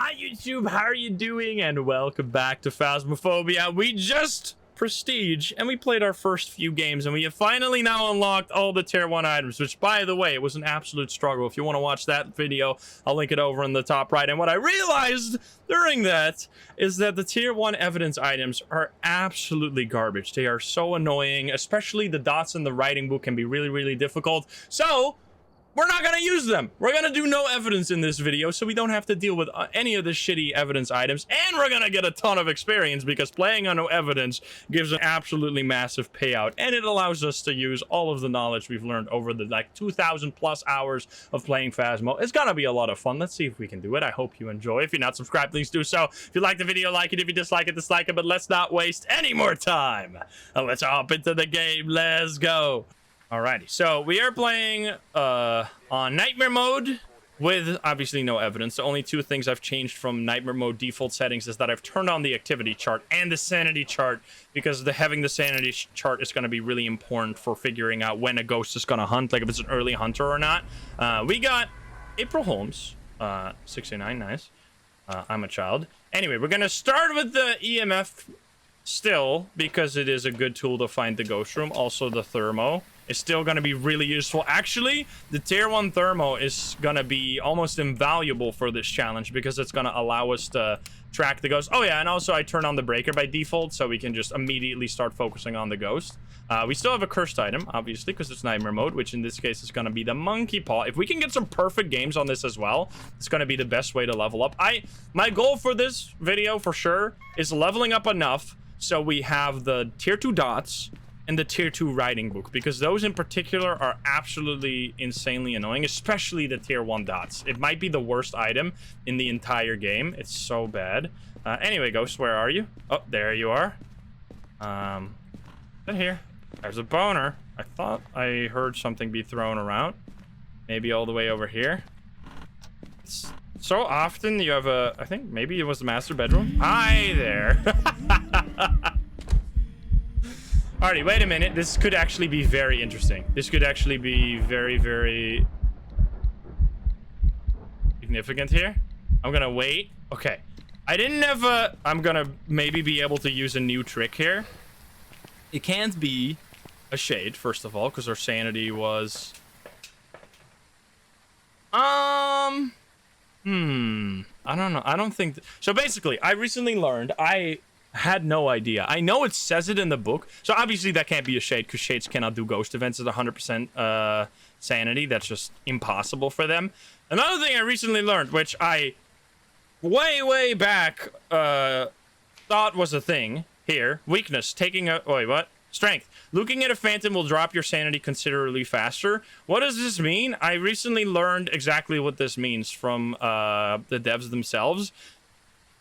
Hi YouTube, how are you doing? And welcome back to Phasmophobia. We just prestige and we played our first few games and we have finally now unlocked all the tier 1 items, which by the way, it was an absolute struggle. If you want to watch that video, I'll link it over in the top right. And what I realized during that is that the tier 1 evidence items are absolutely garbage. They are so annoying, especially the dots in the writing book can be really difficult. So we're not going to use them. We're going to do no evidence in this video, so we don't have to deal with any of the shitty evidence items. And we're going to get a ton of experience because playing on no evidence gives an absolutely massive payout. And it allows us to use all of the knowledge we've learned over the 2,000 plus hours of playing Phasmo. It's going to be a lot of fun. Let's see if we can do it. I hope you enjoy. If you're not subscribed, please do so. If you like the video, like it. If you dislike it, dislike it. But let's not waste any more time. And let's hop into the game. Let's go. Alrighty, so we are playing on Nightmare mode with obviously no evidence. The only two things I've changed from Nightmare mode default settings is that I've turned on the activity chart and the sanity chart because having the sanity chart is going to be really important for figuring out when a ghost is going to hunt, like if it's an early hunter or not. We got April Holmes, 69, nice. I'm a child. Anyway, we're going to start with the EMF still because it is a good tool to find the ghost room. Also the thermo is still going to be really useful. Actually, the tier 1 thermo is going to be almost invaluable for this challenge because it's going to allow us to track the ghost. Oh yeah, and also I turn on the breaker by default so we can just immediately start focusing on the ghost. We still have a cursed item, obviously, because it's nightmare mode, which in this case is going to be the monkey paw. If we can get some perfect games on this as well, it's going to be the best way to level up. My goal for this video for sure is leveling up enough so we have the tier 2 dots and the tier 2 writing book, because those in particular are absolutely insanely annoying, especially the tier 1 dots. It might be the worst item in the entire game. It's so bad. Anyway, ghost, where are you? Oh, there you are. Right here. There's a boner. I thought I heard something be thrown around. Maybe all the way over here. It's so often you have a... I think maybe it was the master bedroom. Hi there. Alrighty, wait a minute. This could actually be very interesting. This could actually be very significant here. I'm gonna wait. Okay. I didn't have a... I'm gonna maybe be able to use a new trick here. It can't be a shade, first of all, because our sanity was... I don't know. I don't think... So basically, I recently learned... I had no idea. I know it says it in the book, so obviously that can't be a shade because shades cannot do ghost events at 100% sanity. That's just impossible for them. Another thing I recently learned, which I way back thought was a thing here: weakness, taking a... wait, what? Strength. Looking at a phantom will drop your sanity considerably faster. What does this mean? I recently learned exactly what this means from the devs themselves.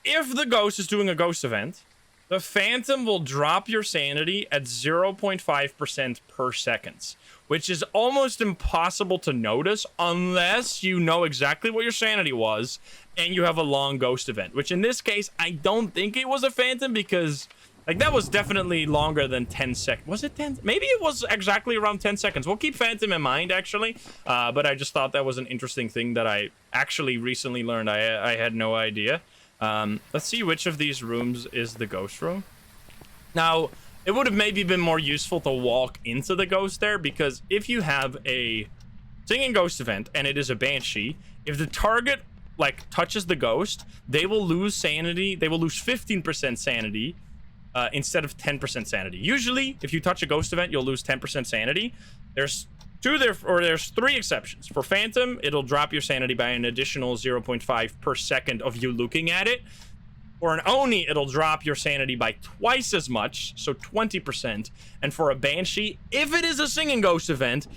If the ghost is doing a ghost event, the phantom will drop your sanity at 0.5% per second, which is almost impossible to notice unless you know exactly what your sanity was and you have a long ghost event, which in this case, I don't think it was a phantom because like that was definitely longer than 10 seconds. Was it 10? Maybe it was exactly around 10 seconds. We'll keep phantom in mind actually, but I just thought that was an interesting thing that I actually recently learned. I had no idea. Let's see which of these rooms is the ghost room. Now, it would have maybe been more useful to walk into the ghost there, because if you have a singing ghost event and it is a banshee, if the target like touches the ghost, they will lose sanity. They will lose 15% sanity instead of 10% sanity. Usually, if you touch a ghost event, you'll lose 10% sanity. There's three exceptions. For phantom, it'll drop your sanity by an additional 0.5 per second of you looking at it. For an oni, it'll drop your sanity by twice as much, so 20%. And for a banshee, if it is a singing ghost event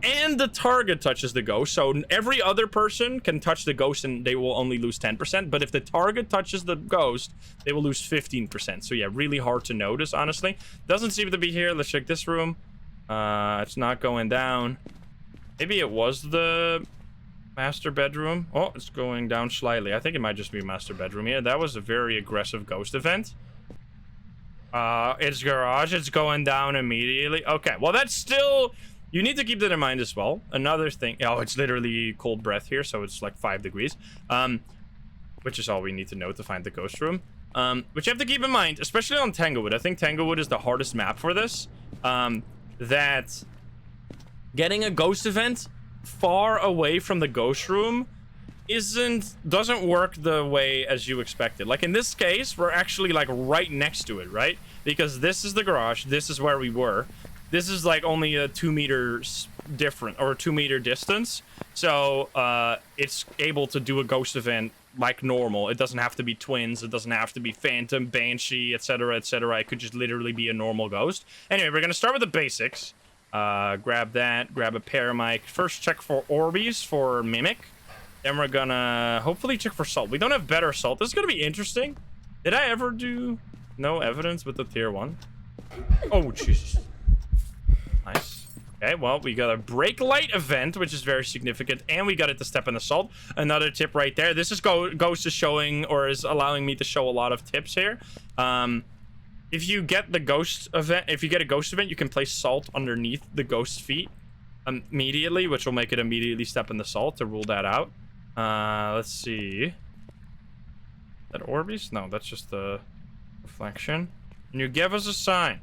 and the target touches the ghost, so every other person can touch the ghost and they will only lose 10%, but if the target touches the ghost, they will lose 15%. So yeah, really hard to notice, honestly. Doesn't seem to be here. Let's check this room. It's not going down. Maybe it was the master bedroom. Oh, it's going down slightly. I think it might just be master bedroom. Yeah, that was a very aggressive ghost event. It's garage. It's going down immediately. Okay, well, that's still... You need to keep that in mind as well. Another thing... Oh, it's literally cold breath here, so it's like 5 degrees. which is all we need to know to find the ghost room. Which you have to keep in mind, especially on Tanglewood. I think Tanglewood is the hardest map for this. That getting a ghost event far away from the ghost room doesn't work the way as you expected. Like in this case, we're actually like right next to it, right? Because this is the garage, this is where we were. This is like only a 2 meters different, or a 2 meter distance. So it's able to do a ghost event like normal. It doesn't have to be twins, it doesn't have to be phantom, banshee, etc, etc. It could just literally be a normal ghost. Anyway, we're gonna start with the basics. Grab that, grab a paramic. First check for Orbeez for Mimic. Then we're gonna hopefully check for salt. We don't have better salt. This is gonna be interesting. Did I ever do no evidence with the tier 1? Oh, Jesus. Nice. Okay, well, we got a brake light event, which is very significant, and we got it to step in the salt. Another tip right there. This is Ghost is showing, or is allowing me to show a lot of tips here. If you get the ghost event, if you get a ghost event, you can place salt underneath the ghost's feet immediately, which will make it immediately step in the salt to rule that out. Let's see. That Orbeez? No, that's just the reflection. Can you give us a sign?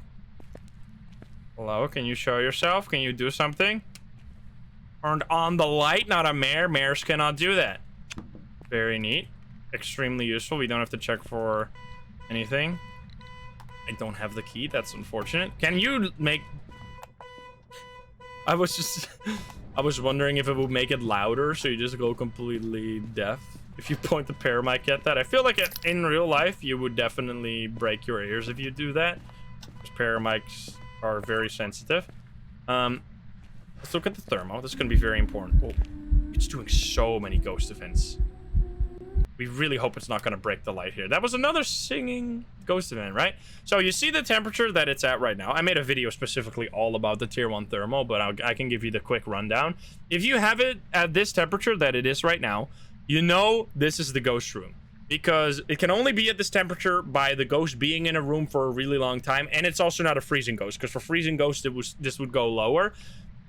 Hello, can you show yourself? Can you do something? Turned on the light, not a mare. Mares cannot do that. Very neat. Extremely useful. We don't have to check for anything. I don't have the key. That's unfortunate. Can you make... I was wondering if it would make it louder, so you just go completely deaf if you point the paramic at that. I feel like in real life, you would definitely break your ears if you do that. Because paramics are very sensitive. Let's look at the thermo. This is going to be very important. Oh, it's doing so many ghost events. We really hope it's not going to break the light here. That was another singing ghost event, right? So you see the temperature that it's at right now. I made a video specifically all about the tier 1 thermal, but I can give you the quick rundown. If you have it at this temperature that it is right now, you know this is the ghost room. Because it can only be at this temperature by the ghost being in a room for a really long time. And it's also not a freezing ghost, because for freezing ghost, this would go lower.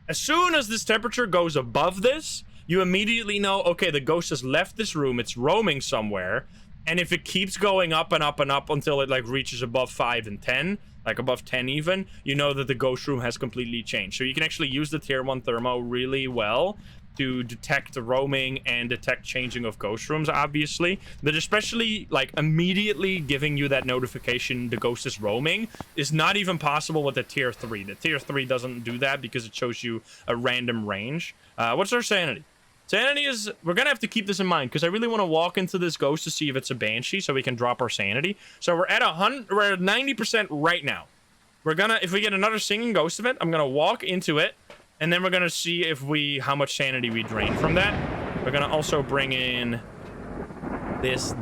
As soon as this temperature goes above this, you immediately know, okay, the ghost has left this room, it's roaming somewhere, and if it keeps going up and up and up until it like reaches above 5 and 10, like above 10 even, you know that the ghost room has completely changed. So you can actually use the tier 1 thermo really well to detect the roaming and detect changing of ghost rooms, obviously. But especially like immediately giving you that notification the ghost is roaming is not even possible with the tier 3. The tier 3 doesn't do that because it shows you a random range. What's our sanity? Sanity is, we're gonna have to keep this in mind because I really want to walk into this ghost to see if it's a banshee so we can drop our sanity. So we're at 90% right now. We're gonna, if we get another singing ghost event, I'm gonna walk into it and then we're gonna see if how much sanity we drain from that. We're gonna also bring in this,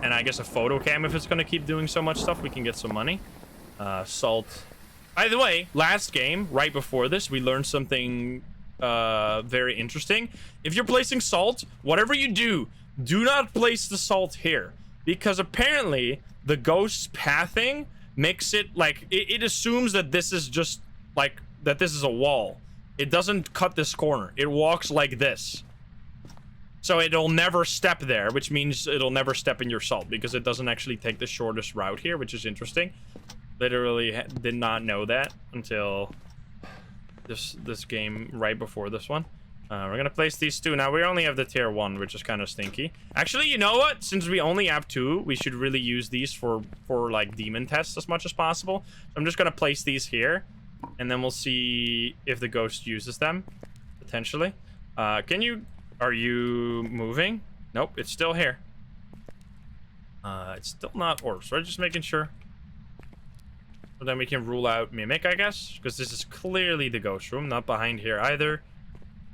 and I guess a photo cam. If it's gonna keep doing so much stuff, we can get some money. Salt. By the way, last game, right before this, we learned something very interesting. If you're placing salt, whatever you do not place the salt here, because apparently the ghost's pathing makes it like it assumes that this is just like that this is a wall. It doesn't cut this corner, it walks like this, so it'll never step there, which means it'll never step in your salt because it doesn't actually take the shortest route here, which is interesting. Literally did not know that until this game right before this one. We're gonna place these two. Now we only have the tier 1, which is kind of stinky. Actually, you know what? Since we only have 2, we should really use these for like demon tests as much as possible. So I'm just gonna place these here, and then we'll see if the ghost uses them potentially. Are you moving? Nope, it's still here. It's still not orbs, right? Just making sure. So then we can rule out Mimic, I guess, because this is clearly the ghost room, not behind here either.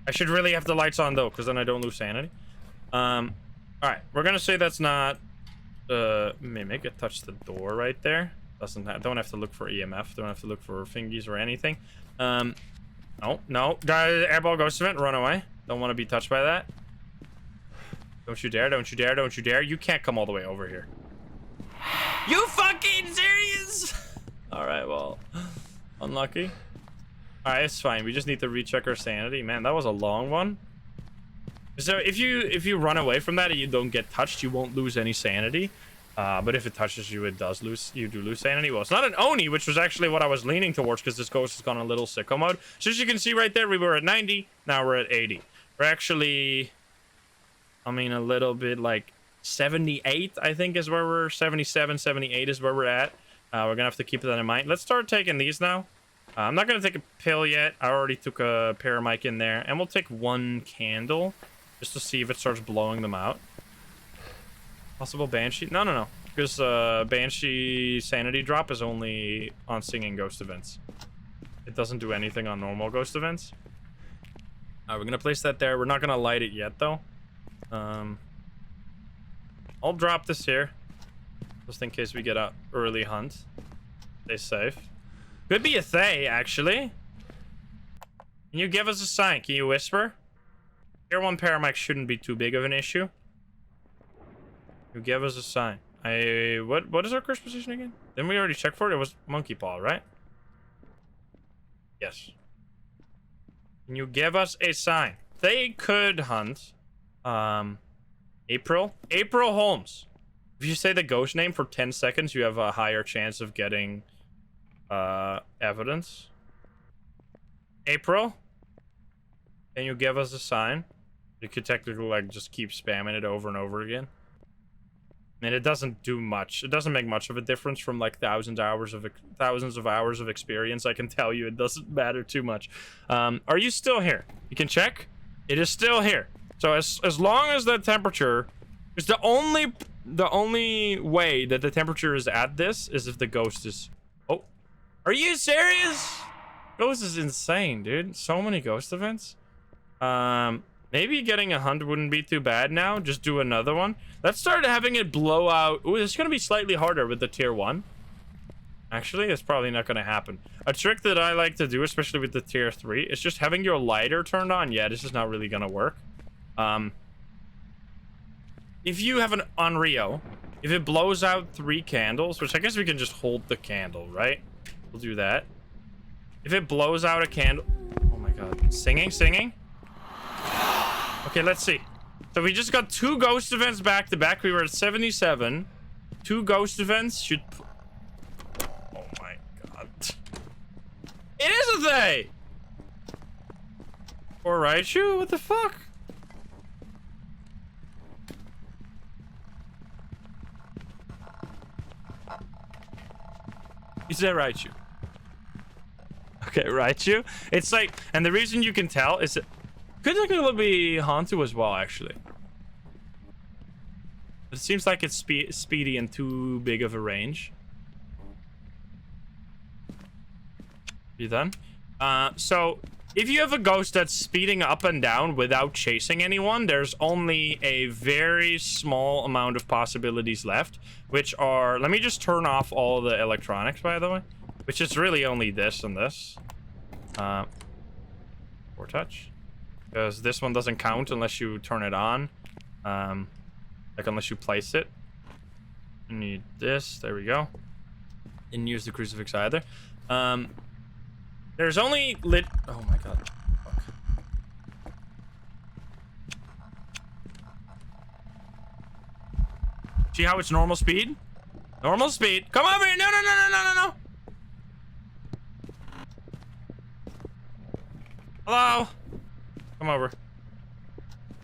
I should really have the lights on though, because then I don't lose sanity. All right, we're gonna say that's not Mimic. It touched the door right there. Don't have to look for EMF. Don't have to look for fingies or anything. No, airball ghost event. Run away. Don't want to be touched by that. Don't you dare! Don't you dare! Don't you dare! You can't come all the way over here. You fucking serious? All right, well, unlucky. All right, it's fine. We just need to recheck our sanity. Man, that was a long one. So if you run away from that and you don't get touched, you won't lose any sanity. But if it touches you, you do lose sanity. Well, it's not an Oni, which was actually what I was leaning towards because this ghost has gone a little sicko mode. So as you can see right there, we were at 90. Now we're at 80. We're actually, I mean, a little bit like 78, I think is where we're, 77, 78 is where we're at. We're going to have to keep that in mind. Let's start taking these now. I'm not going to take a pill yet. I already took a paramic in there. And we'll take one candle just to see if it starts blowing them out. Possible Banshee? No. Because Banshee sanity drop is only on singing ghost events. It doesn't do anything on normal ghost events. We're going to place that there. We're not going to light it yet, though. I'll drop this here. Just in case we get an early hunt. Stay safe. Could be a Thay, actually. Can you give us a sign? Can you whisper? Tier 1 paramic shouldn't be too big of an issue. You give us a sign. What is our curse position again? Didn't we already check for it? It was monkey paw, right? Yes. Can you give us a sign? They could hunt. April Holmes. If you say the ghost name for 10 seconds, you have a higher chance of getting evidence. April, can you give us a sign? You could technically like just keep spamming it over and over again. And it doesn't do much. It doesn't make much of a difference from like thousands of hours of experience. I can tell you it doesn't matter too much. Are you still here? You can check. It is still here. So as long as the temperature is the only way that the temperature is at this is if the ghost is. Oh, are you serious? Ghost is insane, dude. So many ghost events. Maybe getting a hunt wouldn't be too bad now. Just do another one. Let's start having it blow out. Ooh, it's going to be slightly harder with the tier 1. Actually, it's probably not going to happen. A trick that I like to do, especially with the tier 3, is just having your lighter turned on. Yeah, this is not really going to work. If you have an Onryo, if it blows out 3 candles, which I guess we can just hold the candle, right? We'll do that. If it blows out a candle... Oh my god. Singing? Okay, let's see. So we just got 2 ghost events back to back. We were at 77. 2 ghost events should... Oh my god. It is a Thay! Or Raichu? What the fuck? Is that Raichu? Okay, Raichu. It's like... And the reason you can tell is... Could technically be Hantu as well, actually. But it seems like it's speedy and too big of a range. You done? So, if you have a ghost that's speeding up and down without chasing anyone, there's only a very small amount of possibilities left, which are... Let me just turn off all the electronics, by the way. Which is really only this and this. Or touch. Because this one doesn't count unless you turn it on. Like, unless you place it. You need this. There we go. Didn't use the crucifix either. There's only lit... Oh, my God. Fuck. See how it's normal speed? Normal speed. Come over here. No. Hello? Come over.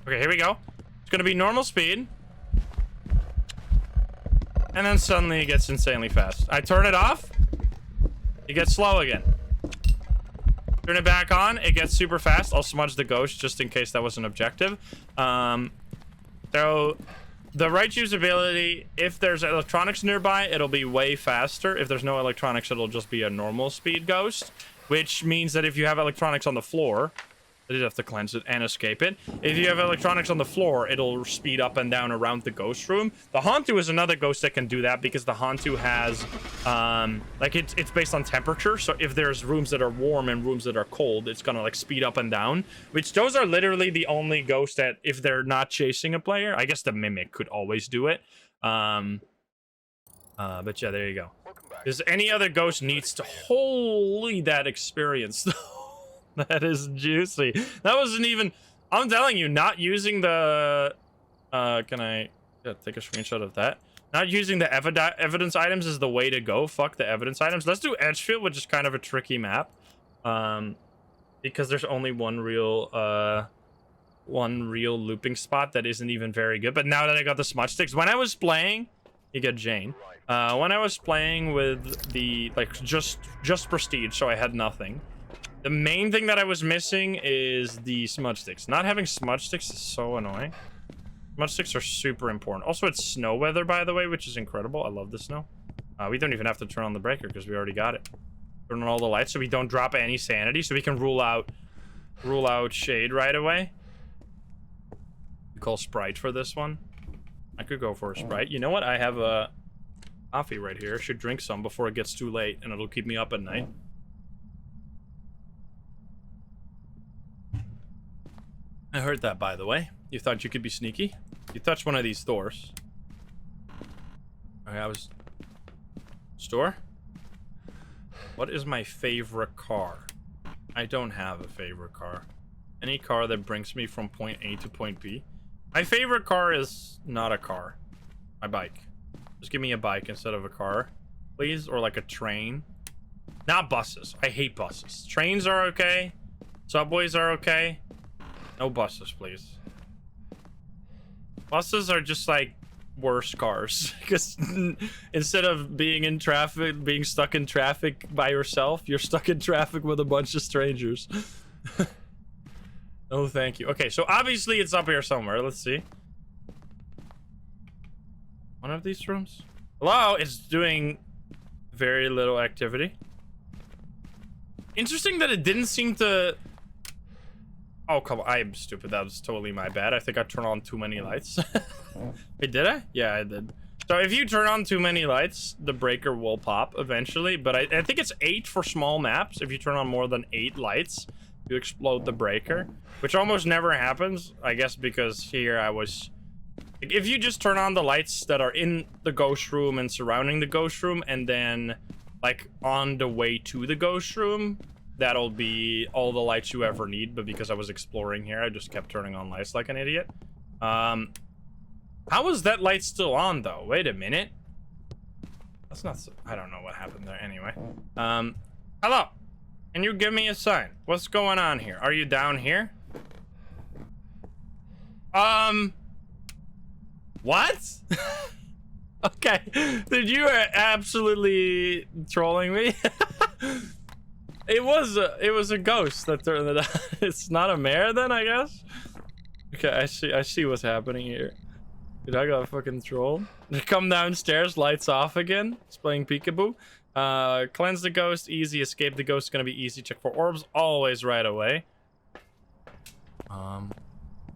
Okay, here we go. It's gonna be normal speed. And then suddenly it gets insanely fast. I turn it off. It gets slow again. Turn it back on. It gets super fast. I'll smudge the ghost just in case that was an objective. So the Raichu's ability, if there's electronics nearby, it'll be way faster. If there's no electronics, it'll just be a normal speed ghost. Which means that if you have electronics on the floor... I did have to cleanse it and escape it. If you have electronics on the floor, it'll speed up and down around the ghost room. The Hantu is another ghost that can do that because the Hantu has, like it's based on temperature. So if there's rooms that are warm and rooms that are cold, it's gonna like speed up and down. Which those are literally the only ghosts that, if they're not chasing a player, I guess the Mimic could always do it. But yeah, there you go. Because any other ghost needs to, holy that experience though. That is juicy. That wasn't even... I'm telling you, not using the can I take a screenshot of that? Not using the evidence items is the way to go. Fuck the evidence items. Let's do Edgefield, which is kind of a tricky map. Because there's only one real looping spot that isn't even very good. But now that I got the smudge sticks, when I was playing, you get Jane. When I was playing with the just prestige, so I had nothing. The main thing that I was missing is the smudge sticks. Not having smudge sticks is so annoying. Smudge sticks are super important. Also, it's snow weather, by the way, which is incredible. I love the snow. We don't even have to turn on the breaker because we already got it. Turn on all the lights so we don't drop any sanity, so we can rule out shade right away. You call Sprite for this one? I could go for a Sprite. You know what? I have a coffee right here. I should drink some before it gets too late, and it'll keep me up at night. I heard that, by the way. You thought you could be sneaky? You touched one of these doors. Okay, I was... Store? What is my favorite car? I don't have a favorite car. Any car that brings me from point A to point B. My favorite car is not a car. My bike. Just give me a bike instead of a car, please. Or like a train. Not buses. I hate buses. Trains are okay. Subways are okay. No buses, please. Buses are just like worse cars. Because instead of being in traffic, being stuck in traffic by yourself, you're stuck in traffic with a bunch of strangers. No, thank you. Okay, so obviously it's up here somewhere. Let's see. One of these rooms? Hello? It's doing very little activity. Interesting that it didn't seem to... Oh, come on. I'm stupid. That was totally my bad. I think I turned on too many lights. Wait, did I? Yeah, I did. So if you turn on too many lights, the breaker will pop eventually. But I think it's 8 for small maps. If you turn on more than 8 lights, you explode the breaker. Which almost never happens. I guess because here I was... If you just turn on the lights that are in the ghost room and surrounding the ghost room, and then, like, on the way to the ghost room, that'll be all the lights you ever need. But because I was exploring here, I just kept turning on lights like an idiot. How is that light still on, though? Wait a minute. That's not so... I don't know what happened there anyway. Hello. Can you give me a sign? What's going on here? Are you down here? What? Okay. Dude, you are absolutely trolling me. It was a ghost that turned it on. It's not a mare then, I guess. Okay, I see what's happening here. Dude, I got fucking trolled. Come downstairs, lights off again. It's playing peekaboo. Cleanse the ghost, easy. Escape the ghost is gonna be easy. Check for orbs, always right away.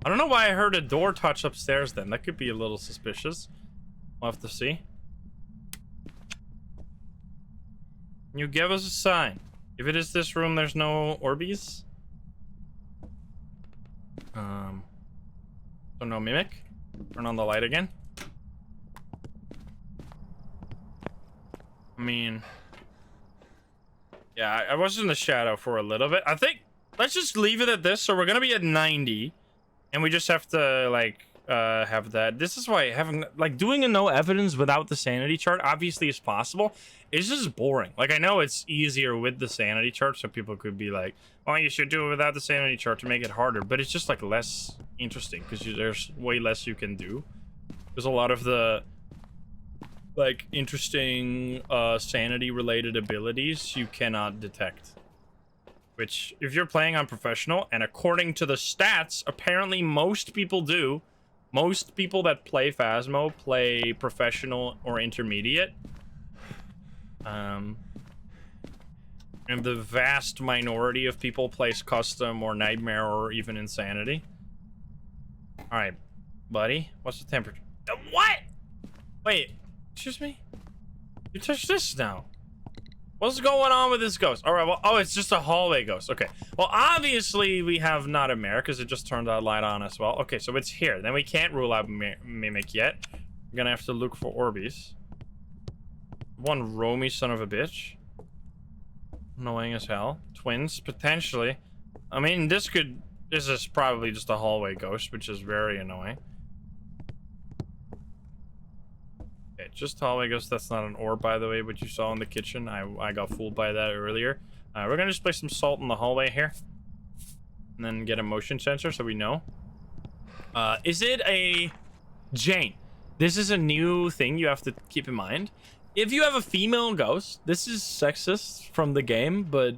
I don't know why I heard a door touch upstairs then. That could be a little suspicious. We'll have to see. Can you give us a sign? If it is this room, there's no Orbeez. So no mimic. Turn on the light again. I mean... Yeah, I was in the shadow for a little bit. I think... Let's just leave it at this. So we're gonna be at 90. And we just have to, like, have that. This is why having, like, doing a no evidence without the sanity chart obviously is possible. It's just boring. Like, I know it's easier with the sanity chart, so people could be like, oh, you should do it without the sanity chart to make it harder. But it's just, like, less interesting because there's way less you can do. There's a lot of the, like, interesting sanity-related abilities you cannot detect. Which, if you're playing on professional, and according to the stats, apparently most people do. Most people that play Phasmo play professional or intermediate. And the vast minority of people plays custom or nightmare or even insanity. Alright, buddy. What's the temperature? What? Wait, excuse me? You touched this now. What's going on with this ghost? All right, well, oh, it's just a hallway ghost. Okay, well, obviously we have not a mare because it just turned that light on as well. Okay, so it's here. Then we can't rule out mimic yet. We're gonna have to look for Orbeez. One roamy son of a bitch. Annoying as hell. Twins, potentially. I mean, this could This is probably just a hallway ghost, which is very annoying. Okay, just hallway ghost. That's not an orb, by the way, what you saw in the kitchen. I got fooled by that earlier. We're gonna just place some salt in the hallway here. And then get a motion sensor so we know. Is it a... Jane, this is a new thing you have to keep in mind. If you have a female ghost, this is sexist from the game, but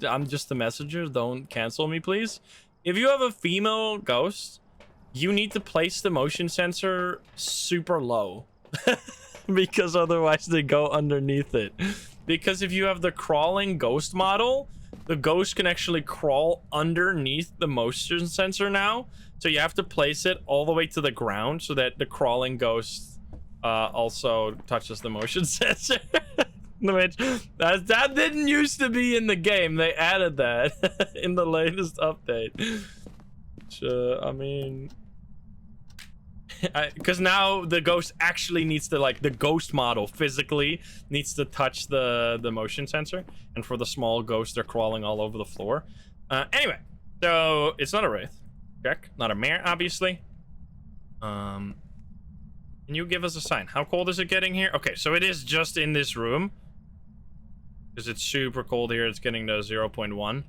I'm just the messenger. Don't cancel me, please. If you have a female ghost, you need to place the motion sensor super low. Because otherwise they go underneath it. Because if you have the crawling ghost model, the ghost can actually crawl underneath the motion sensor now. So you have to place it all the way to the ground so that the crawling ghost also touches the motion sensor. Which that didn't used to be in the game. They added that in the latest update. I mean, because now the ghost actually needs to, like, the ghost model physically needs to touch the motion sensor, and for the small ghosts, they're crawling all over the floor. Anyway, so it's not a wraith. Check. Not a mare, obviously. Can you give us a sign? How cold is it getting here? Okay, so it is just in this room. Because it's super cold here. It's getting to 0.1.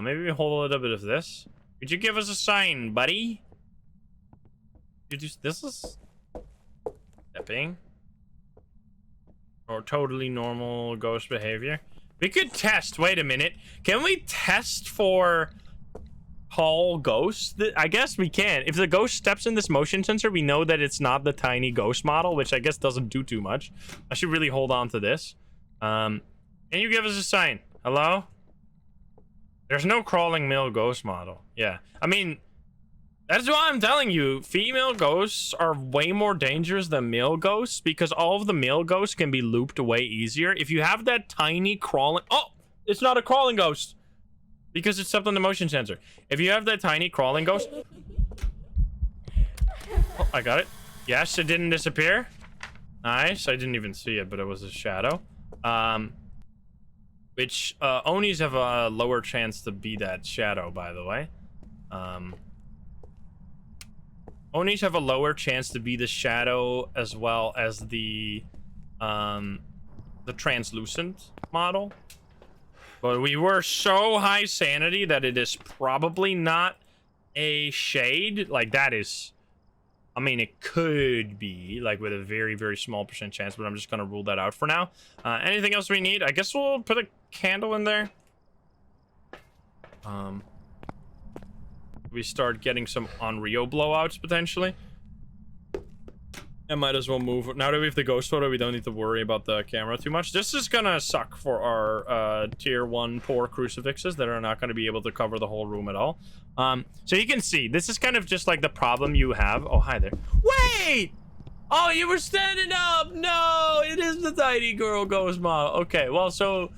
Maybe we hold a little bit of this. Could you give us a sign, buddy? This is... stepping. Or totally normal ghost behavior. We could test. Wait a minute. Can we test for... tall ghost? I guess we can. If the ghost steps in this motion sensor, we know that it's not the tiny ghost model, which I guess doesn't do too much. I should really hold on to this. Can you give us a sign? Hello? There's no crawling male ghost model. Yeah. I mean, that's why I'm telling you, female ghosts are way more dangerous than male ghosts, because all of the male ghosts can be looped way easier. If you have that tiny crawling... Oh! It's not a crawling ghost! Because it's stepped on the motion sensor. If you have that tiny crawling ghost... Oh, I got it. Yes, it didn't disappear. Nice. I didn't even see it, but it was a shadow. Which, Onis have a lower chance to be that shadow, by the way. Onis have a lower chance to be the shadow as well as the translucent model. But we were so high sanity that it is probably not a shade. Like, that is... I mean, it could be, like, with a very, very small % chance, but I'm just going to rule that out for now. Anything else we need? I guess we'll put a candle in there. We start getting some Onryo blowouts, potentially. I might as well move. Now that we have the ghost photo, we don't need to worry about the camera too much. This is gonna suck for our tier 1 poor crucifixes that are not gonna be able to cover the whole room at all. So you can see, this is kind of just like the problem you have. Oh, hi there. Wait! Oh, you were standing up! No! It is the tiny girl ghost model. Okay, well, so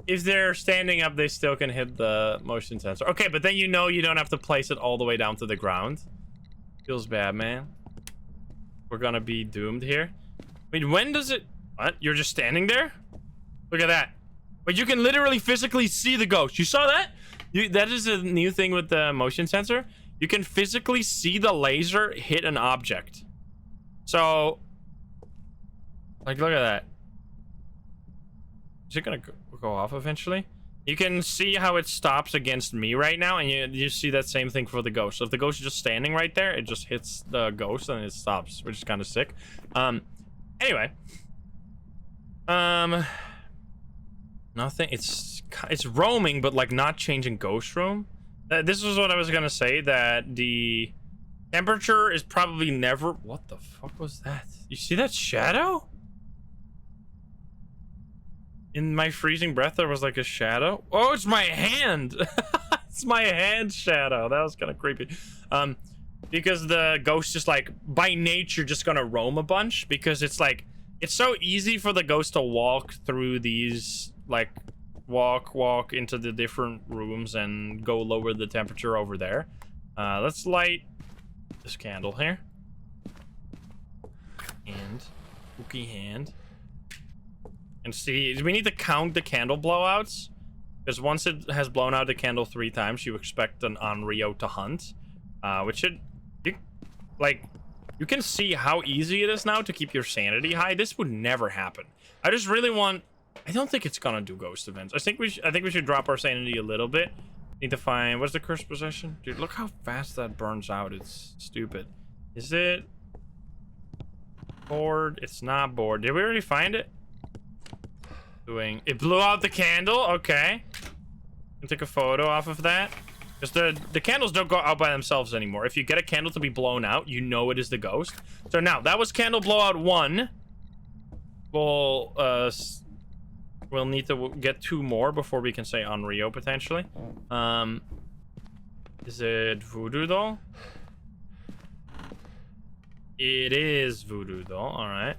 if they're standing up, they still can hit the motion sensor. Okay, but then you know you don't have to place it all the way down to the ground. Feels bad, man. We're gonna be doomed here. Wait, when does it... What? You're just standing there? Look at that. But you can literally physically see the ghost. You saw that? That is a new thing with the motion sensor. You can physically see the laser hit an object. So... like, look at that. Is it gonna go off eventually? You can see how it stops against me right now, and you see that same thing for the ghost. So if the ghost is just standing right there, it just hits the ghost and it stops, which is kind of sick. Anyway. Nothing. It's roaming, but, like, not changing ghost room. This is what I was gonna say, that the temperature is probably never... What the fuck was that? You see that shadow? In my freezing breath, there was like a shadow. Oh, it's my hand. It's my hand shadow. That was kind of creepy. Because the ghost is, like, by nature just gonna roam a bunch, because it's like, it's so easy for the ghost to walk through these, like, walk into the different rooms and go lower the temperature over there. Let's light this candle here. And spooky hand. And see, we need to count the candle blowouts, Because once it has blown out the candle 3 times, you expect an Onryo to hunt. Which should... You can see how easy it is now to keep your sanity high. This would never happen. I just really want... I don't think it's gonna do ghost events. I think we should drop our sanity a little bit. Need to find... What's the cursed possession? Dude, look how fast that burns out. It's stupid. Is it... bored? It's not bored. Did we already find it? It blew out the candle. Okay. Can take a photo off of that. Because the candles don't go out by themselves anymore. If you get a candle to be blown out, you know it is the ghost. So now, that was candle blowout 1. We'll need to get 2 more before we can say Onryo, potentially. Is it voodoo doll? It is voodoo doll. Alright.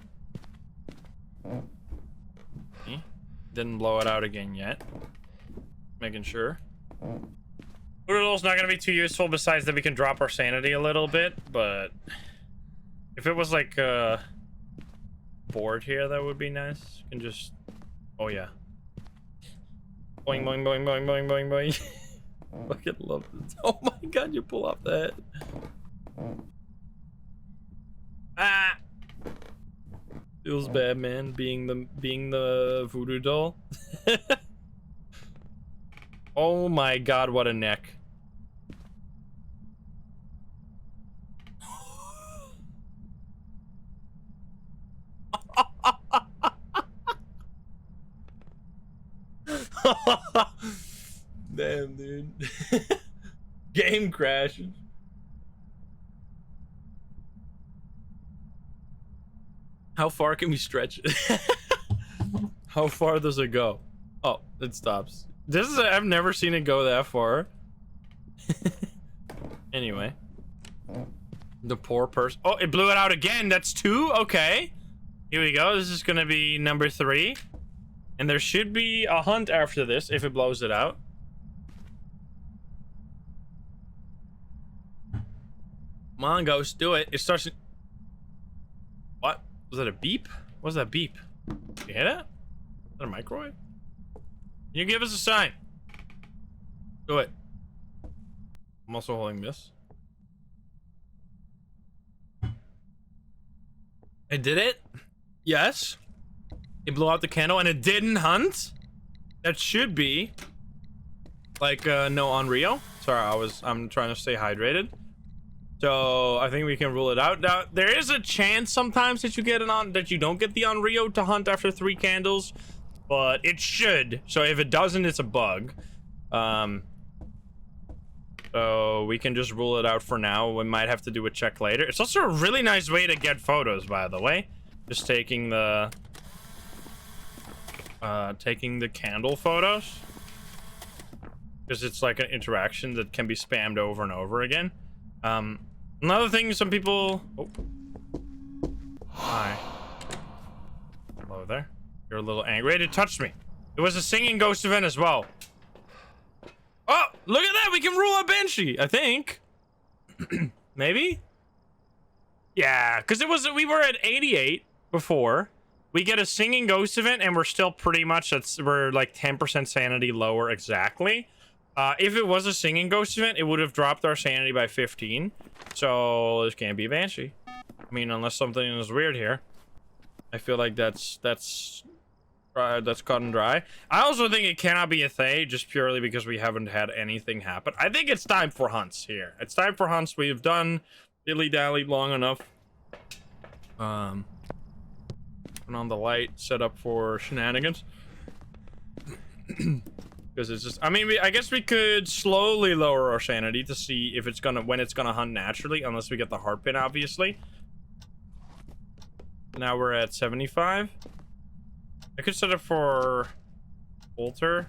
Didn't blow it out again yet. Making sure. Voodoo doll's not gonna be too useful, besides that we can drop our sanity a little bit, but if it was like board here, that would be nice. You can just... Oh yeah. Boing, boing, boing, boing, boing, boing, boing. Fucking love this. Oh my god, you pull off the head. Ah! Feels bad, man, being the voodoo doll. Oh my god, what a neck. Damn, dude. Game crashes. How far can we stretch it? How far does it go? Oh, it stops. I've never seen it go that far. Anyway. The poor person. Oh, it blew it out again. That's 2. Okay. Here we go. This is gonna be number 3. And there should be a hunt after this if it blows it out. Come on, ghost, do it. It starts... What? Was that a beep? What was that beep? You hear that? Is that a microwave? Can you give us a sign? Do it. I'm also holding this. I did it? Yes. It blew out the candle and it didn't hunt? That should be like no Onryo. Sorry, I'm trying to stay hydrated. So I think we can rule it out. Now there is a chance sometimes that you don't get the Onryo to hunt after 3 candles, but it should. So if it doesn't, it's a bug. So we can just rule it out for now. We might have to do a check later. It's also a really nice way to get photos, by the way. Just taking the candle photos, because it's like an interaction that can be spammed over and over again. Another thing, some people... Oh. Hi. Hello there. You're a little angry. It touched me. It was a singing ghost event as well. Oh, look at that. We can rule out Banshee, I think. Maybe? Yeah, because we were at 88 before. We get a singing ghost event and we're still pretty much, we're like 10% sanity lower exactly. If it was a singing ghost event, it would have dropped our sanity by 15. So this can't be a Banshee. I mean, unless something is weird here. I feel like that's cut and dry. I also think it cannot be a Thay, just purely because we haven't had anything happen. I think it's time for hunts here. It's time for hunts. We've done dilly-dallied long enough. Turn on the light, set up for shenanigans. Because it's just, I mean, I guess we could slowly lower our sanity to see if it's gonna, when it's gonna hunt naturally, unless we get the heart pin, obviously. Now we're at 75. I could set up for Bolter,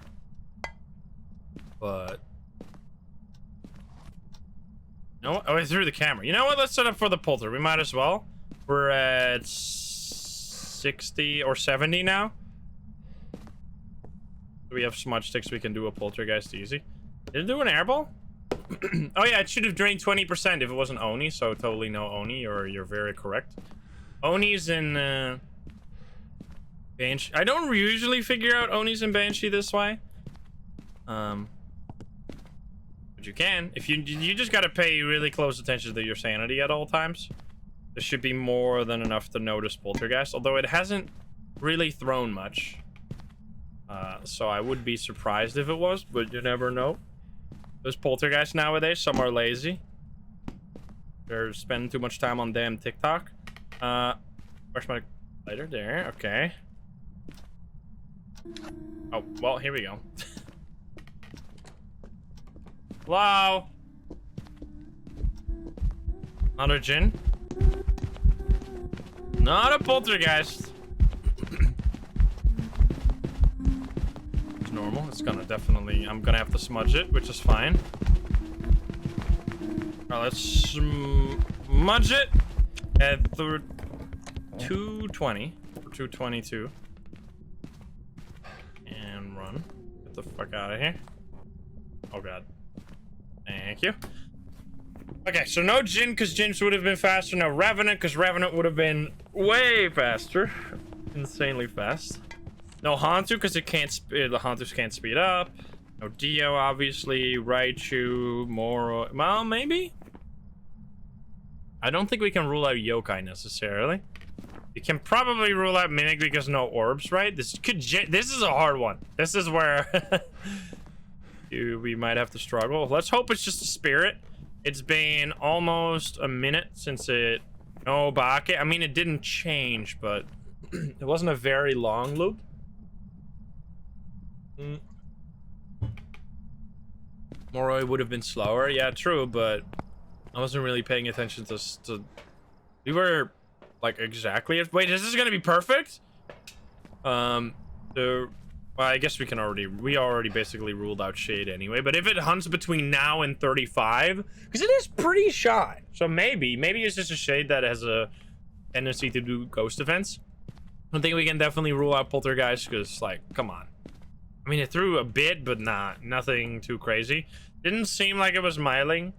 but no. Oh, I threw the camera. You know what? Let's set up for the Polter. We might as well. We're at 60 or 70 now. We have smudge sticks. We can do a poltergeist easy. Did it do an airball? Oh yeah, it should have drained 20% if it wasn't Oni. So totally no Oni, or you're very correct. Oni's in Banshee. I don't usually figure out Oni's in Banshee this way. But you can. If you just gotta pay really close attention to your sanity at all times. There should be more than enough to notice poltergeist, although it hasn't really thrown much. So I would be surprised if it was, but you never know. Those poltergeists nowadays, some are lazy. They're spending too much time on damn TikTok. Where's my lighter? There, okay. Oh, well, here we go. Hello? Not a djinn? Not a poltergeist. It's normal. It's gonna definitely... I'm gonna have to smudge it, which is fine. Alright, let's smudge it at 220 or 222. And run. Get the fuck out of here. Oh god. Thank you. Okay, so no djinn because djinns would have been faster. No revenant because revenant would have been way faster. Insanely fast. No hantu because it can't. The hantus can't speed up. No dio, obviously. Raichu, Moro. Well, maybe. I don't think we can rule out yokai necessarily. You can probably rule out mimic because no orbs, right? This is a hard one. This is where we might have to struggle. Let's hope it's just a spirit. It's been almost a minute since it... No, Obake. I mean, it didn't change, but it wasn't a very long loop. Moroi would have been slower. Yeah, true, but I wasn't really paying attention to... We were, like, exactly... Wait, is this gonna be perfect? Well, I guess we already basically ruled out shade anyway, but if it hunts between now and 35, because it is pretty shy, so maybe it's just a shade that has a tendency to do ghost defense. I think we can definitely rule out poltergeist, because, like, come on. I mean, it threw a bit, but nothing too crazy. Didn't seem like it was miling.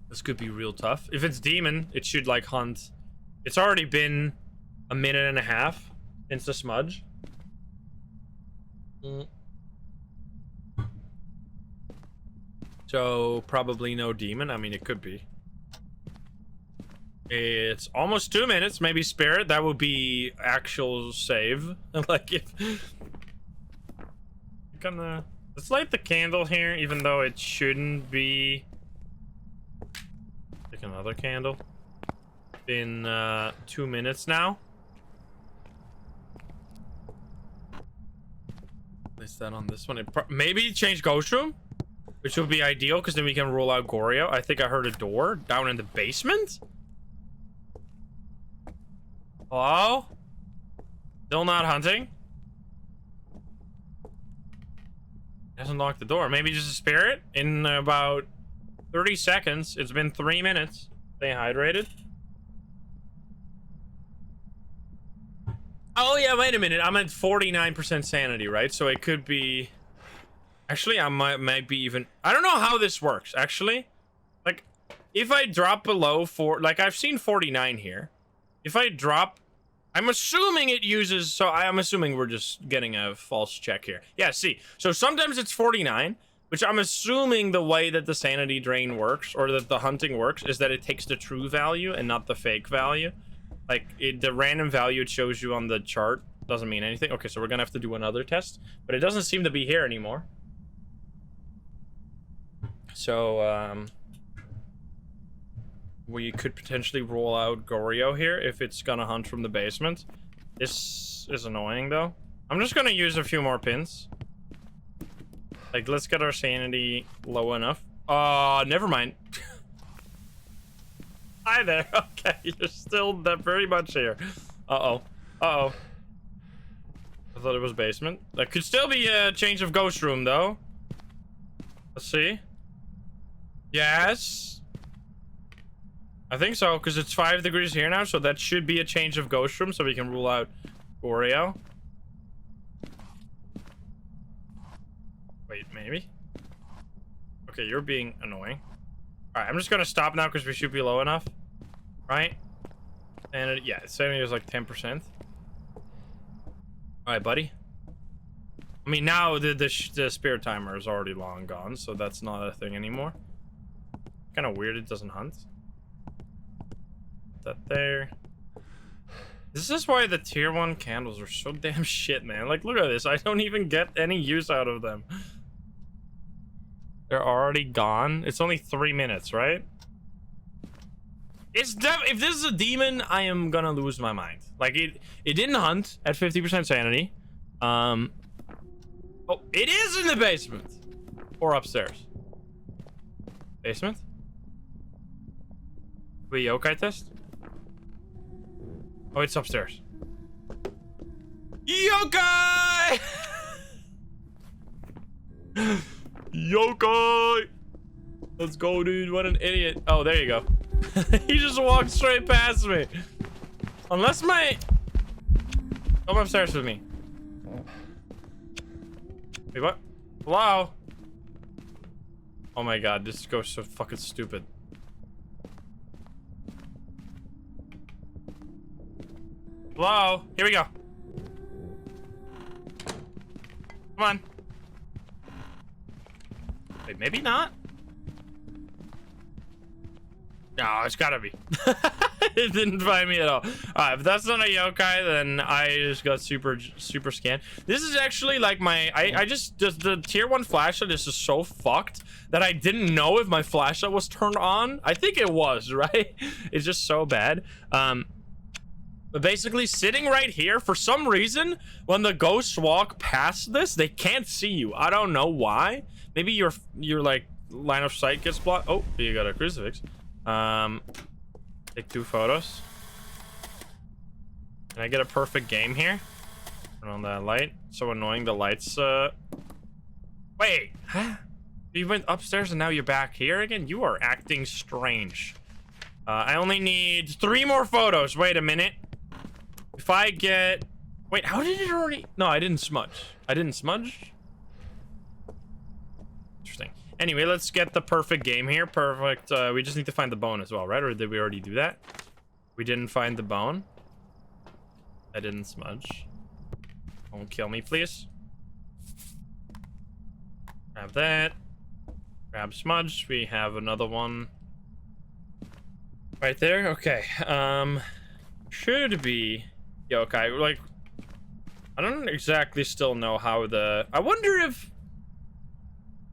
This could be real tough. If it's demon, it should, like, hunt. It's already been a minute and a half. Since the smudge. So probably no demon. I mean, it could be. It's almost 2 minutes. Maybe spirit. That would be actual save. Like if let's light the candle here, even though it shouldn't be. Take another candle. Been 2 minutes now. Place that on this one. Maybe change ghost room, which would be ideal because then we can rule out Goryo. I think I heard a door down in the basement. Hello? Still not hunting? Hasn't locked the door. Maybe just a spirit in about 30 seconds. It's been 3 minutes. Stay hydrated. Oh yeah, wait a minute. I'm at 49% sanity, right? So it could be... Actually, I might be even... I don't know how this works, actually. Like, if I drop below 4... Like, I've seen 49 here. If I drop... I'm assuming it uses... So I'm assuming we're just getting a false check here. Yeah, see. So sometimes it's 49, which I'm assuming the way that the sanity drain works, or that the hunting works, is that it takes the true value and not the fake value. Like, the random value it shows you on the chart doesn't mean anything. Okay, so we're gonna have to do another test. But it doesn't seem to be here anymore. So, we could potentially roll out Goryo here if it's gonna hunt from the basement. This is annoying, though. I'm just gonna use a few more pins. Like, let's get our sanity low enough. Never mind. Hi there. Okay, you're still very much here. Uh-oh. Uh-oh. I thought it was basement. That could still be a change of ghost room, though. Let's see. Yes. I think so, because it's 5 degrees here now, so that should be a change of ghost room, so we can rule out Goryo. Wait, maybe? Okay, you're being annoying. Alright, I'm just gonna stop now because we should be low enough. Right? And yeah, it's saying it was like 10%. Alright, buddy. I'm I mean, now the spirit timer is already long gone, so that's not a thing anymore. Kind of weird it doesn't hunt. Put that there. This is why the tier 1 candles are so damn shit, man. Like, look at this. I don't even get any use out of them. They're already gone. It's only 3 minutes, right? If this is a demon, I am gonna lose my mind. Like, it didn't hunt at 50% sanity. Oh, it is in the basement. Or upstairs. Basement? Wait, yokai test? Oh, it's upstairs. Yokai! Yokai! Let's go, dude. What an idiot. Oh, there you go. He just walked straight past me. Unless my... Come upstairs with me. Wait, what? Hello? Oh my god, this ghost is so fucking stupid. Hello? Here we go. Come on. Wait, maybe not? No, it's gotta be. It didn't find me at all. Alright, if that's not a yokai, then I just got super scanned. This is actually like my... I just the tier 1 flashlight is just so fucked that I didn't know if my flashlight was turned on. I think it was, right? It's just so bad. But basically, sitting right here, for some reason, when the ghosts walk past this, they can't see you. I don't know why. Maybe your like line of sight gets blocked. Oh, you got a crucifix. Take 2 photos. Can I get a perfect game here? Turn on that light. So annoying. The lights. Wait. Huh? You went upstairs and now you're back here again. You are acting strange. I only need 3 more photos. Wait a minute. If I get... Wait, how did it already... No, I didn't smudge. I didn't smudge? Interesting. Anyway, let's get the perfect game here. Perfect. We just need to find the bone as well, right? Or did we already do that? We didn't find the bone. I didn't smudge. Don't kill me, please. Grab that. Grab smudge. We have another one. Right there? Okay. Should be... yokai. Like, I don't exactly still know how the... I wonder if...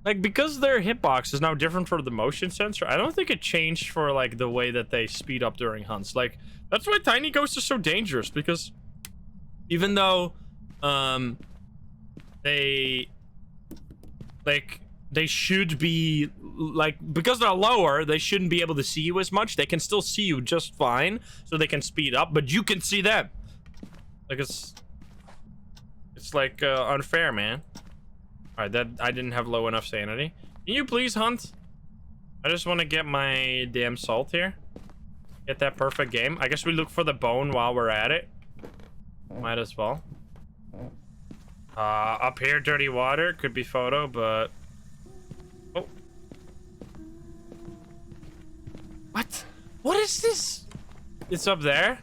Like, because their hitbox is now different for the motion sensor, I don't think it changed for, like, the way that they speed up during hunts. Like, that's why tiny ghosts are so dangerous, because even though, they should be, like, because they're lower, they shouldn't be able to see you as much. They can still see you just fine, so they can speed up, but you can see them. Like, it's like, unfair, man. Alright, that I didn't have low enough sanity. Can you please hunt? I just want to get my damn salt here. Get that perfect game. I guess we look for the bone while we're at it. Might as well. Up here, dirty water. Could be photo, but... Oh. What? What is this? It's up there?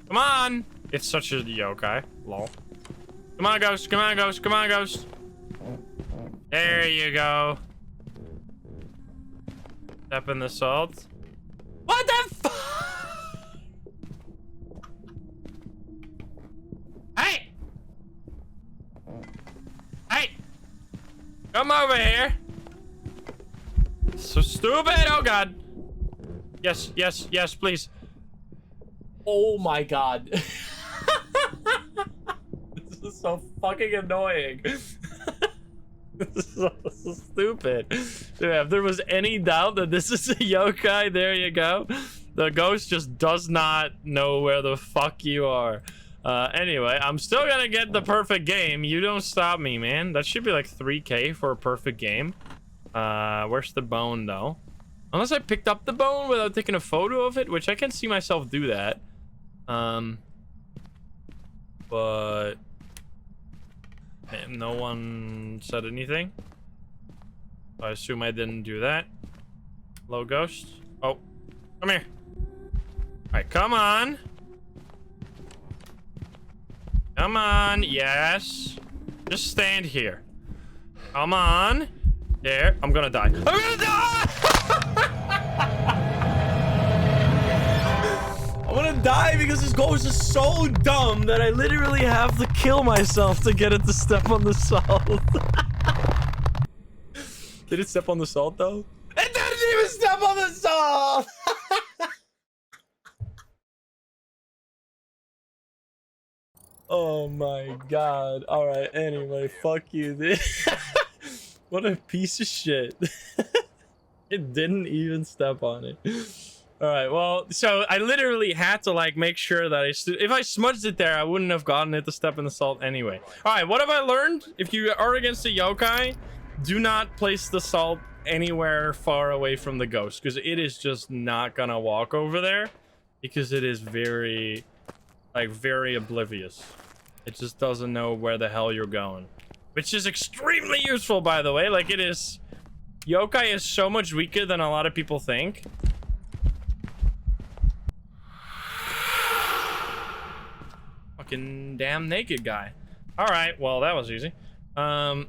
Come on! It's such a yokai. Lol. Come on, ghost. Come on, ghost. Come on, ghost. There you go. Step in the salt. What the fuck? Hey! Hey! Come over here. So stupid. Oh, God. Yes, yes, yes, please. Oh, my God. This is so fucking annoying. This is so stupid. Dude, if there was any doubt that this is a yokai, there you go. The ghost just does not know where the fuck you are. Anyway, I'm still gonna get the perfect game. You don't stop me, man. That should be like 3K for a perfect game. Where's the bone, though? Unless I picked up the bone without taking a photo of it, which I can see myself do that. But... no one said anything. I assume I didn't do that. Hello, ghost. Oh, come here. All right, come on. Come on, yes. Just stand here. Come on. There, I'm gonna die. I'm gonna die! I'm gonna die because this ghost is so dumb that I literally have to kill myself to get it to step on the salt. Did it step on the salt though? It didn't even step on the salt! Oh my god. Alright, anyway, fuck you, dude. What a piece of shit. It didn't even step on it. Alright, well, so I literally had to like make sure that if I smudged it there, I wouldn't have gotten it to step in the salt anyway. Alright, what have I learned? If you are against a yokai, do not place the salt anywhere far away from the ghost, because it is just not gonna walk over there, because it is very oblivious. It just doesn't know where the hell you're going, which is extremely useful, by the way. Like, it is, yokai is so much weaker than a lot of people think. Fucking damn naked guy. All right, well, that was easy. Out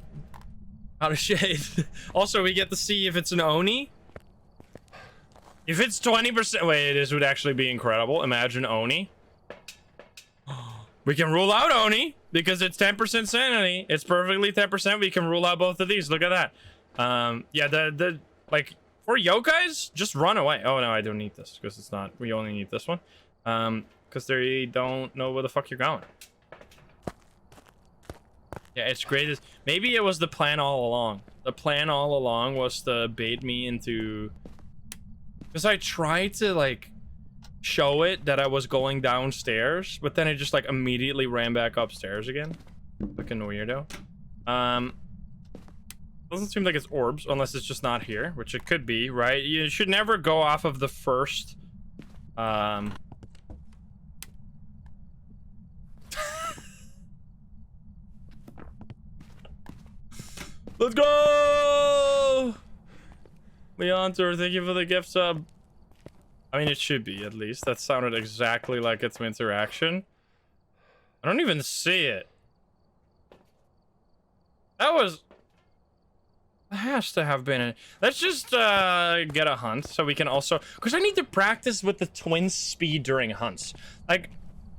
of shade. Also, we get to see if it's an oni. If it's 20%, wait, this would actually be incredible. Imagine oni. We can rule out oni because it's 10% sanity. It's perfectly 10%. We can rule out both of these. Look at that. Yeah, the like for yokais, just run away. Oh no, I don't need this because it's not. We only need this one. Because they don't know where the fuck you're going. Yeah, it's great. Maybe it was the plan all along. The plan all along was to bait me into. Because I tried to like show it that I was going downstairs, but then it just like immediately ran back upstairs again. Fucking weirdo. Doesn't seem like it's orbs unless it's just not here, which it could be, right? You should never go off of the first let's go! Leontor, thank you for the gift sub. I mean, it should be, at least. That sounded exactly like it's interaction. I don't even see it. That was... That has to have been it. Let's just get a hunt so we can also... Because I need to practice with the twin speed during hunts. Like,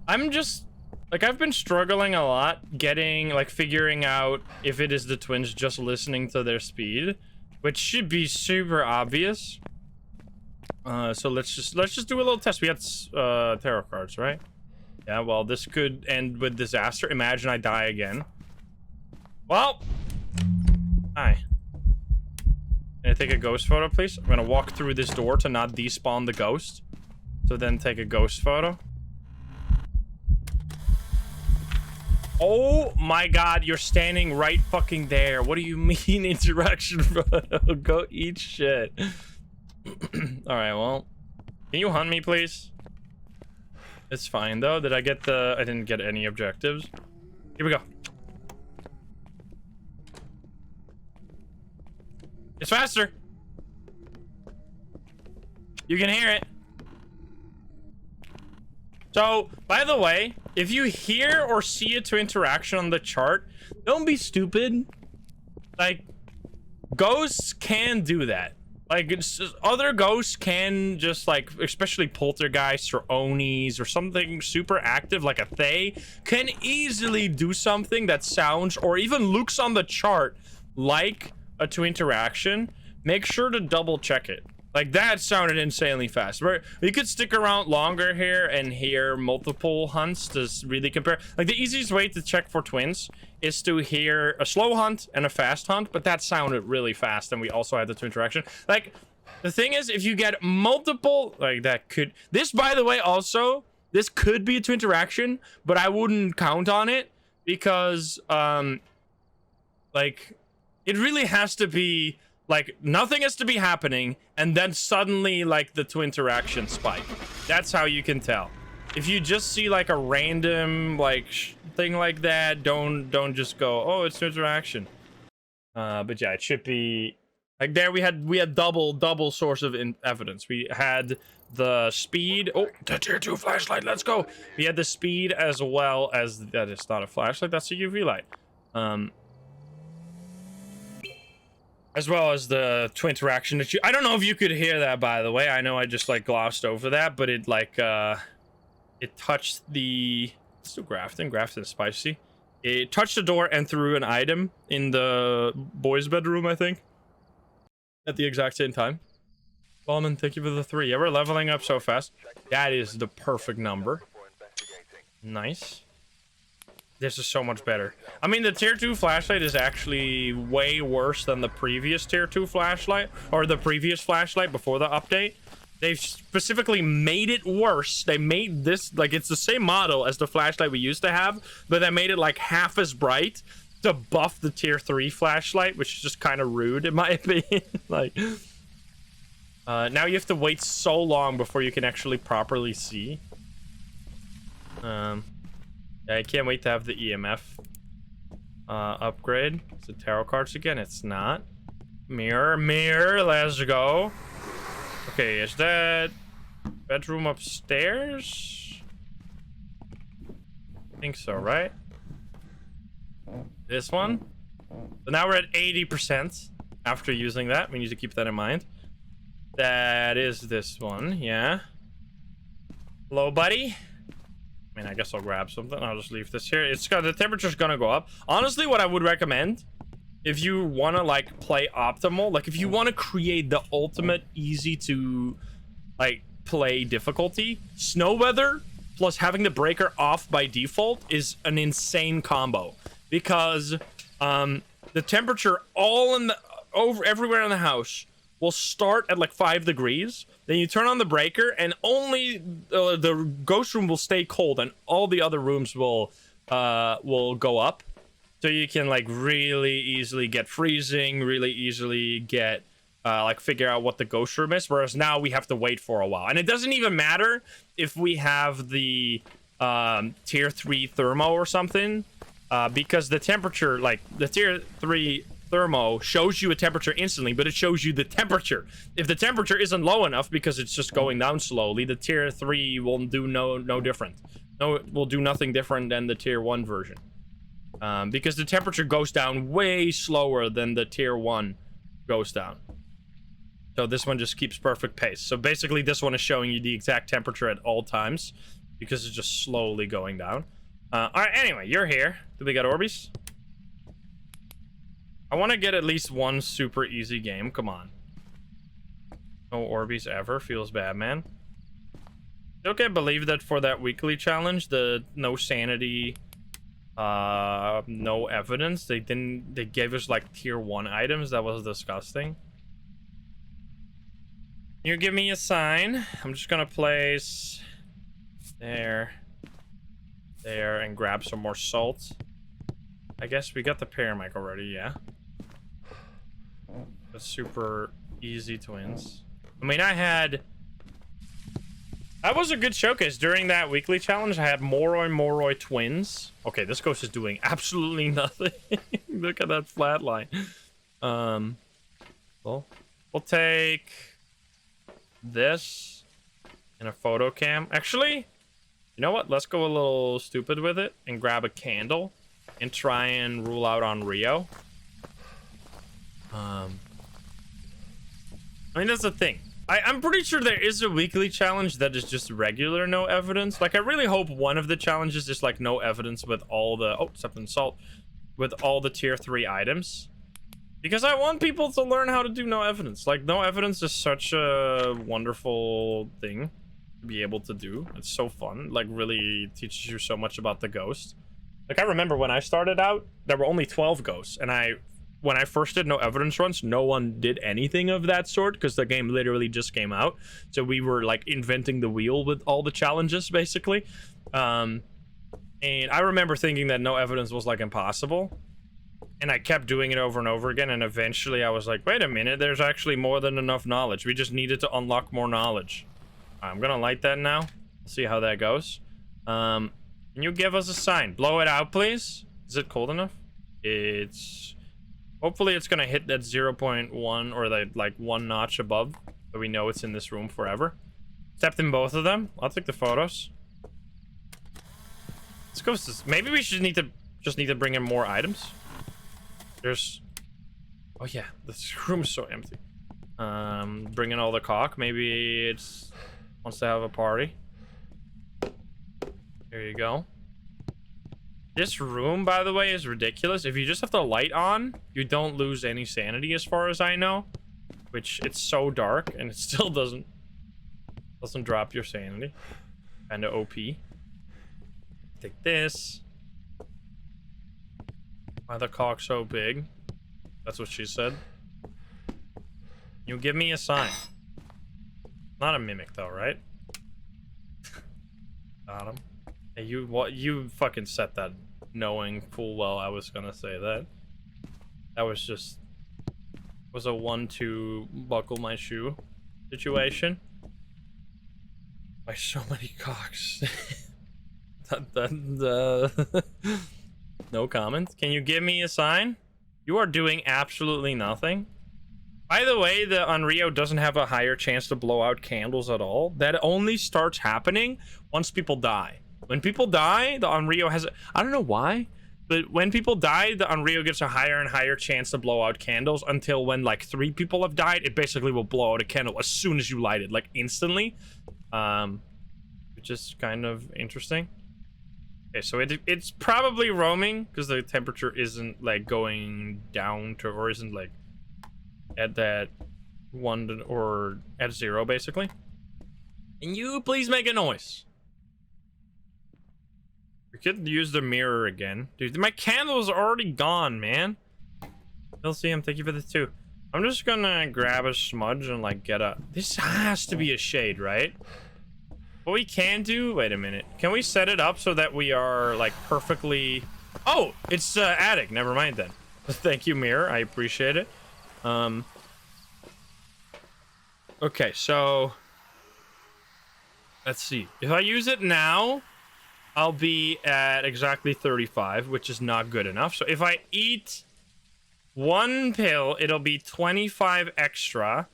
I'm just... Like, I've been struggling a lot getting, like, figuring out if it is the twins just listening to their speed. Which should be super obvious. So let's just do a little test. We had tarot cards, right? Yeah, well, this could end with disaster. Imagine I die again. Well, hi. Can I take a ghost photo, please? I'm gonna walk through this door to not despawn the ghost. So then take a ghost photo. Oh my god, you're standing right fucking there. What do you mean interaction photo? Go eat shit. Alright, well, can you hunt me, please? It's fine, though. Did I get the... I didn't get any objectives. Here we go. It's faster. You can hear it. So, by the way, if you hear or see it to interaction on the chart, don't be stupid. Like, ghosts can do that. Like, other ghosts can just, like, especially poltergeists or onis or something super active, like a Thay, can easily do something that sounds or even looks on the chart like a to interaction. Make sure to double check it. Like, that sounded insanely fast. We could stick around longer here and hear multiple hunts to really compare. Like, the easiest way to check for twins is to hear a slow hunt and a fast hunt, but that sounded really fast, and we also had the two interaction. Like, the thing is, if you get multiple, like, that could... This, by the way, also, this could be a two interaction, but I wouldn't count on it, because, like, it really has to be... Like, nothing has to be happening, and then suddenly, like, the two interaction spike. That's how you can tell. If you just see, like, a random, like, thing like that, don't just go, oh, it's two interaction. But yeah, it should be Like there we had double source of evidence. We had the speed. Oh, the tier 2 flashlight. Let's go. We had the speed as well as that. Is not a flashlight. That's a UV light. As well as the twin interaction that I don't know if you could hear that, by the way. I know I just like glossed over that, but it like it touched the, let's do Grafton is spicy. It touched the door and threw an item in the boys' bedroom, I think, at the exact same time. Ballman, thank you for the 3. Yeah, we're leveling up so fast. That is the perfect number. Nice. This is so much better. I mean, the tier 2 flashlight is actually way worse than the previous tier 2 flashlight, or the previous flashlight before the update. They've specifically made it worse. They made this, like, it's the same model as the flashlight we used to have, but they made it like half as bright to buff the tier 3 flashlight, which is just kind of rude in my opinion. Like, now you have to wait so long before you can actually properly see. I can't wait to have the EMF upgrade. Is it tarot cards again? It's not. Mirror, let's go. Okay, is that bedroom upstairs? I think so, right? This one? So now we're at 80% after using that. We need to keep that in mind. That is this one, yeah. Hello, buddy. I mean, I guess I'll grab something. I'll just leave this here. It's got, the temperature's gonna go up. Honestly, what I would recommend, if you want to like play optimal, like if you want to create the ultimate easy to like play difficulty, snow weather plus having the breaker off by default is an insane combo, because the temperature all in the everywhere in the house will start at like 5 degrees. Then you turn on the breaker and only the ghost room will stay cold and all the other rooms will go up. So you can like really easily get freezing, really easily get like figure out what the ghost room is. Whereas now we have to wait for a while. And it doesn't even matter if we have the tier 3 thermo or something, because the temperature, like the tier 3 thermo shows you a temperature instantly, but it shows you the temperature. If the temperature isn't low enough because it's just going down slowly, the tier 3 will do no different. No, it will do nothing different than the tier 1 version. Because the temperature goes down way slower than the tier 1 goes down. So this one just keeps perfect pace. So basically this one is showing you the exact temperature at all times because it's just slowly going down. All right, anyway, you're here. Do we got Orbeez? I want to get at least one super easy game. Come on. No Orbeez ever. Feels bad, man. Still can't believe that for that weekly challenge, the no sanity, no evidence, they gave us like tier 1 items. That was disgusting. You give me a sign. I'm just gonna place there, and grab some more salt. I guess we got the paramic already, yeah. The super easy twins. I mean, that was a good showcase. During that weekly challenge, I had Moroi twins. Okay, this ghost is doing absolutely nothing. Look at that flat line. Well, we'll take this and a photo cam. Actually, you know what? Let's go a little stupid with it and grab a candle and try and rule out Onryo. I mean, that's the thing. I'm pretty sure there is a weekly challenge that is just regular no evidence. Like, I really hope one of the challenges is like no evidence with all the something salt with all the tier 3 items, because I want people to learn how to do no evidence. Like, no evidence is such a wonderful thing to be able to do. It's so fun. Like, really teaches you so much about the ghost. Like, I remember when I started out, there were only 12 ghosts, and when I first did no evidence runs, no one did anything of that sort because the game literally just came out. So we were like inventing the wheel with all the challenges, basically. And I remember thinking that no evidence was like impossible. And I kept doing it over and over again. And eventually I was like, wait a minute, there's actually more than enough knowledge. We just needed to unlock more knowledge. I'm gonna light that now. See how that goes. Can you give us a sign? Blow it out, please. Is it cold enough? It's... Hopefully it's gonna hit that 0.1 or that like one notch above, so we know it's in this room forever. Stepped in both of them. I'll take the photos. Let's go. Maybe we should need to bring in more items. There's. Oh yeah, this room's so empty. Bring in all the cock. Maybe it's wants to have a party. Here you go. This room, by the way, is ridiculous. If you just have the light on, you don't lose any sanity, as far as I know. Which, it's so dark, and it still doesn't drop your sanity. Kinda OP. Take this. Why the cock so big? That's what she said. You give me a sign. Not a mimic, though, right? Got him. Hey, you fucking set that, knowing full well I was gonna say that. That was a 1-2 buckle my shoe situation. By so many cocks. No comment. Can you give me a sign? You are doing absolutely nothing. By the way, the Onryo doesn't have a higher chance to blow out candles at all. That only starts happening once people die. When people die, the Onryo has I don't know why, but when people die, the Onryo gets a higher and higher chance to blow out candles until when like 3 people have died, it basically will blow out a candle as soon as you light it, like instantly. Which is kind of interesting. Okay, so it's probably roaming because the temperature isn't like going down to, or isn't like at that 1 or at 0 basically. Can you please make a noise? We could use the mirror again. Dude, my candle's already gone, man. LCM, thank you for this too. I'm just gonna grab a smudge and like get a... This has to be a shade, right? What we can do... Wait a minute. Can we set it up so that we are like perfectly... Oh, it's attic. Never mind then. Thank you, mirror. I appreciate it. Okay, so... Let's see. If I use it now... I'll be at exactly 35, which is not good enough. So if I eat 1 pill, it'll be 25 extra,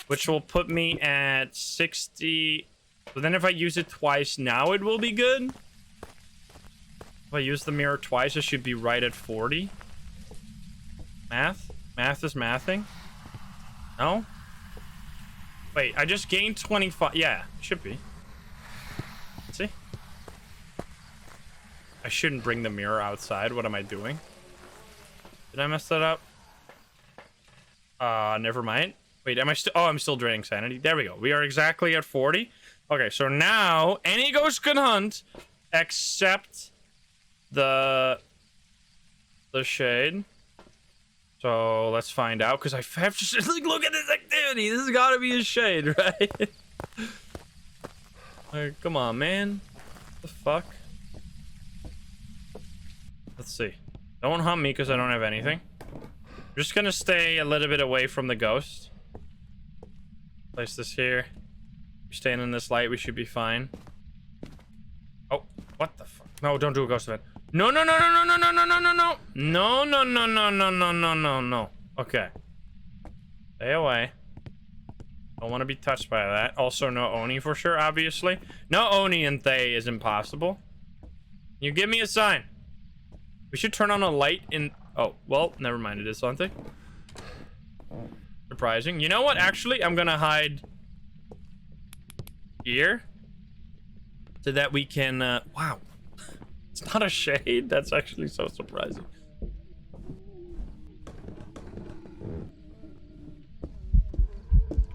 which will put me at 60. So then if I use it twice now, it will be good. If I use the mirror twice, it should be right at 40. Math? Math is mathing? No? Wait, I just gained 25. Yeah, should be. Let's see. I shouldn't bring the mirror outside. What am I doing? Did I mess that up? Never mind. Wait, am I still... Oh, I'm still draining sanity. There we go. We are exactly at 40. Okay, so now any ghost can hunt except the shade. So let's find out, because I have to just like, look at this activity. This has got to be a shade, right? Like, come on, man. What the fuck? Let's see. Don't hunt me because I don't have anything. I'm just gonna stay a little bit away from the ghost. Place this here. We're staying in this light. We should be fine. Oh, what the fuck? No, don't do a ghost event. No, no, no, no, no, no, no, no, no, no. No, no, no, no, no, no, no, no, no. Okay. Stay away. Don't want to be touched by that. Also, no Oni for sure, obviously. No Oni and Thay is impossible. You give me a sign. We should turn on a light in... Oh, well, never mind. It is something. Surprising. You know what? Actually, I'm gonna hide here so that we can... Wow. It's not a shade. That's actually so surprising.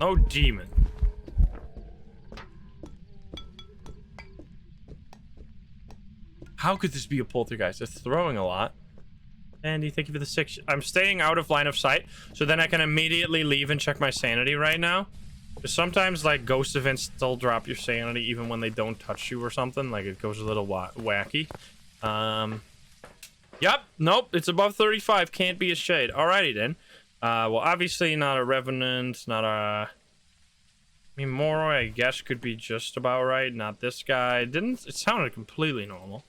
Oh, demon. How could this be a poltergeist? It's throwing a lot. Andy, thank you for the 6. I'm staying out of line of sight, so then I can immediately leave and check my sanity right now. Because sometimes, like, ghost events still drop your sanity even when they don't touch you or something. Like, it goes a little wacky. Yep, nope, it's above 35. Can't be a shade. Alrighty, then. Well, obviously not a revenant, not a... I mean, Moro, I guess, could be just about right. Not this guy. It sounded completely normal.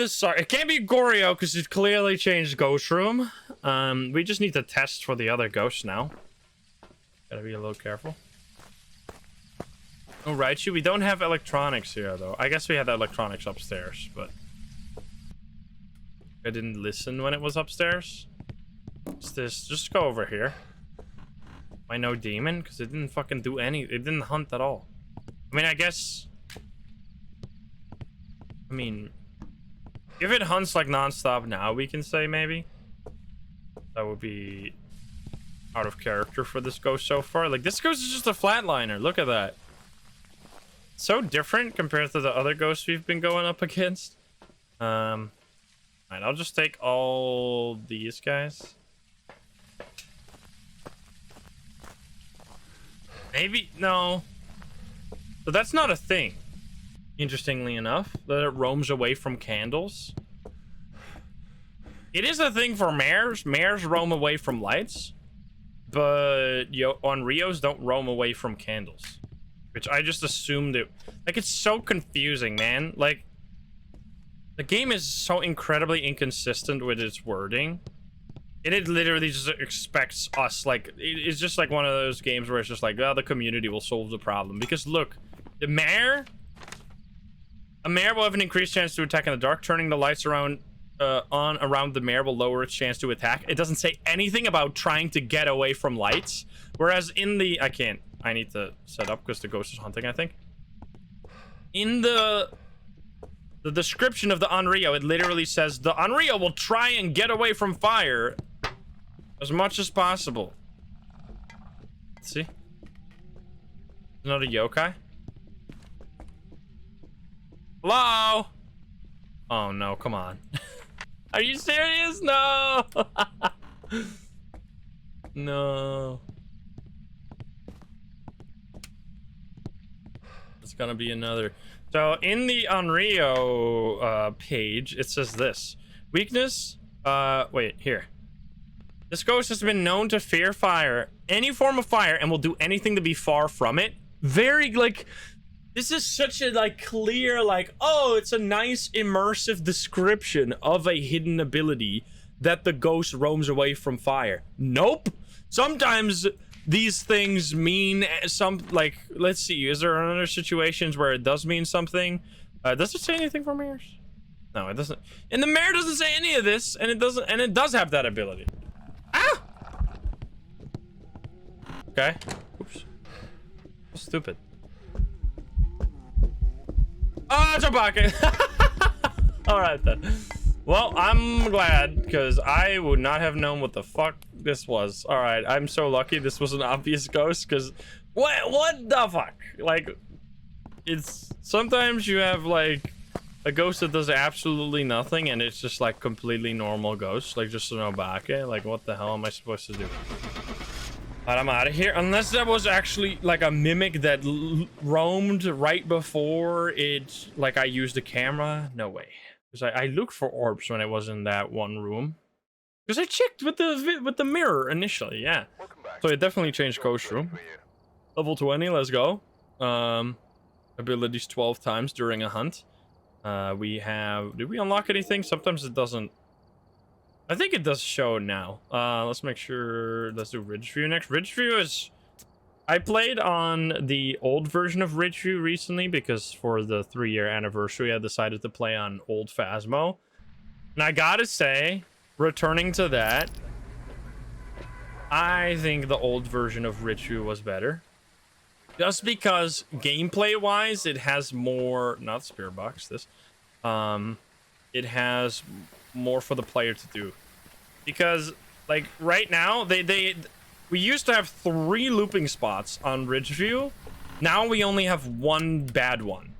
Sorry, it can't be Goryo because it clearly changed Ghost Room. We just need to test for the other ghosts now. Gotta be a little careful. Oh, Raichu, we don't have electronics here, though. I guess we had electronics upstairs, but... I didn't listen when it was upstairs. What's this? Just go over here. Why no demon? Because it didn't fucking do any... It didn't hunt at all. I mean, I guess... I mean... If it hunts like non-stop now, we can say maybe. That would be out of character for this ghost so far. Like, this ghost is just a flatliner. Look at that. So different compared to the other ghosts we've been going up against. Alright, I'll just take all these guys. Maybe, no. So that's not a thing. Interestingly enough, that it roams away from candles. It is a thing for mares. Mares roam away from lights. But Onryos don't roam away from candles. Which I just assumed it... Like, it's so confusing, man. Like, the game is so incredibly inconsistent with its wording. And it literally just expects us, like... It's just like one of those games where it's just like, oh, the community will solve the problem. Because, look, the mare... A mare will have an increased chance to attack in the dark. Turning the lights around around the mare will lower its chance to attack. It doesn't say anything about trying to get away from lights. Whereas in the... I need to set up because the ghost is hunting, I think. In the description of the Onryo, it literally says the Onryo will try and get away from fire as much as possible. Let's see. Another yokai. Hello? Oh no, come on. Are you serious? No. No. It's gonna be another. So in the Onryo page, it says this. Weakness, wait, here. This ghost has been known to fear fire, any form of fire, and will do anything to be far from it. Very, like... This is such a, like, clear, like, oh, it's a nice immersive description of a hidden ability that the ghost roams away from fire. Nope. Sometimes these things mean some, like, let's see, is there other situations where it does mean something? Does it say anything for mares? No, it doesn't. And the mare doesn't say any of this, and it doesn't, and it does have that ability. Ah! Okay. Oops. Stupid. Oh, it's Obake. All right then. Well, I'm glad because I would not have known what the fuck this was. All right, I'm so lucky this was an obvious ghost because what the fuck? Like, it's sometimes you have like a ghost that does absolutely nothing and it's just like completely normal ghost, like just an Obake. Like, what the hell am I supposed to do? But I'm out of here. Unless that was actually like a mimic that roamed right before it, like I used the camera. No way. Because I looked for orbs when I was in that one room. Because I checked with the mirror initially, yeah. So it definitely changed Ghost Room. Level 20, let's go. Abilities 12 times during a hunt. We have... Did we unlock anything? Sometimes it doesn't... I think it does show now. Let's make sure. Let's do Ridgeview next. Ridgeview is... I played on the old version of Ridgeview recently because for the 3-year anniversary, I decided to play on old Phasmo. And I gotta say, returning to that, I think the old version of Ridgeview was better. Just because gameplay-wise, it has more... Not Spirit Box, this. It has... more for the player to do, because like right now we used to have 3 looping spots on Ridgeview. Now we only have 1 bad one,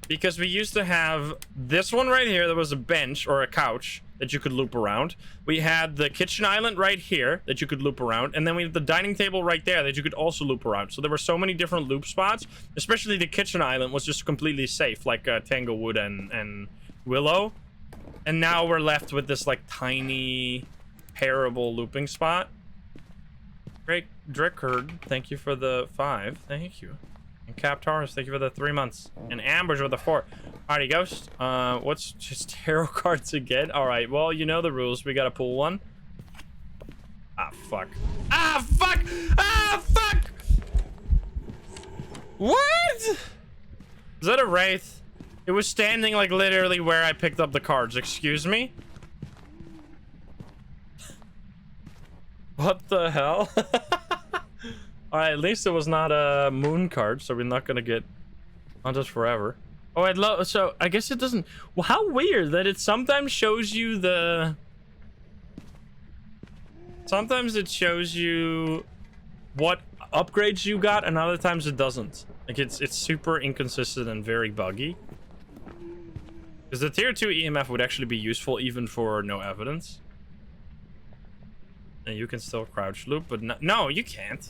because we used to have this one right here that was a bench or a couch that you could loop around. We had the kitchen island right here that you could loop around, and then we had the dining table right there that you could also loop around. So there were so many different loop spots, especially the kitchen island was just completely safe, like Tanglewood and Willow. And now we're left with this, like, tiny, parable looping spot. Great, Drickard, thank you for the 5. Thank you. And Captars, thank you for the 3 months. And Amber's with the 4. Alrighty, Ghost. What's just tarot cards again? Alright, well, you know the rules. We gotta pull one. Ah, fuck. Ah, fuck! Ah, fuck! What? Is that a wraith? It was standing, like, literally where I picked up the cards. Excuse me? What the hell? Alright, at least it was not a moon card, so we're not gonna get haunted forever. Oh, I'd love. So I guess it doesn't. Well, how weird that it sometimes shows you the. Sometimes it shows you what upgrades you got, and other times it doesn't. Like it's super inconsistent and very buggy. Because the tier 2 EMF would actually be useful even for no evidence. And you can still crouch loop, but no, you can't.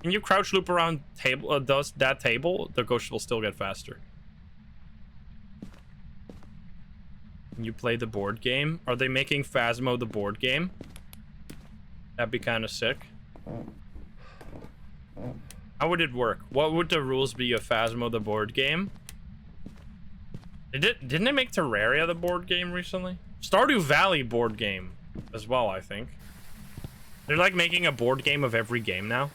When you crouch loop around table, does that table, the ghost will still get faster. Can you play the board game? Are they making Phasmo the board game? That'd be kind of sick. How would it work? What would the rules be of Phasmo the board game? Didn't they make Terraria the board game recently? Stardew Valley board game as well, I think. They're like making a board game of every game now.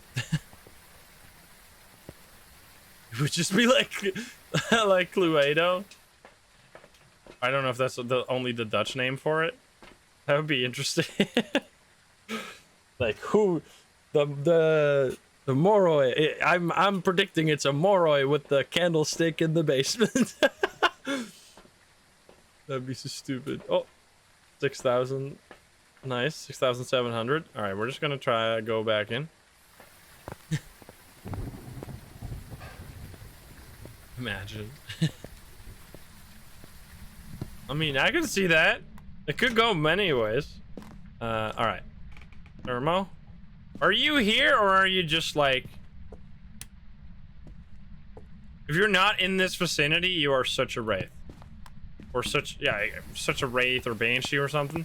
It would just be like like Cluedo. I don't know if that's only the Dutch name for it. That would be interesting. Like who, the Moroi. I'm predicting it's a Moroi with the candlestick in the basement. That'd be so stupid. Oh, 6,000. Nice, 6,700. All right, we're just gonna try go back in. Imagine. I mean, I can see that. It could go many ways. All right. Thermo, are you here or are you just like... If you're not in this vicinity, you are such a wraith. Or such, yeah, such a wraith or banshee or something.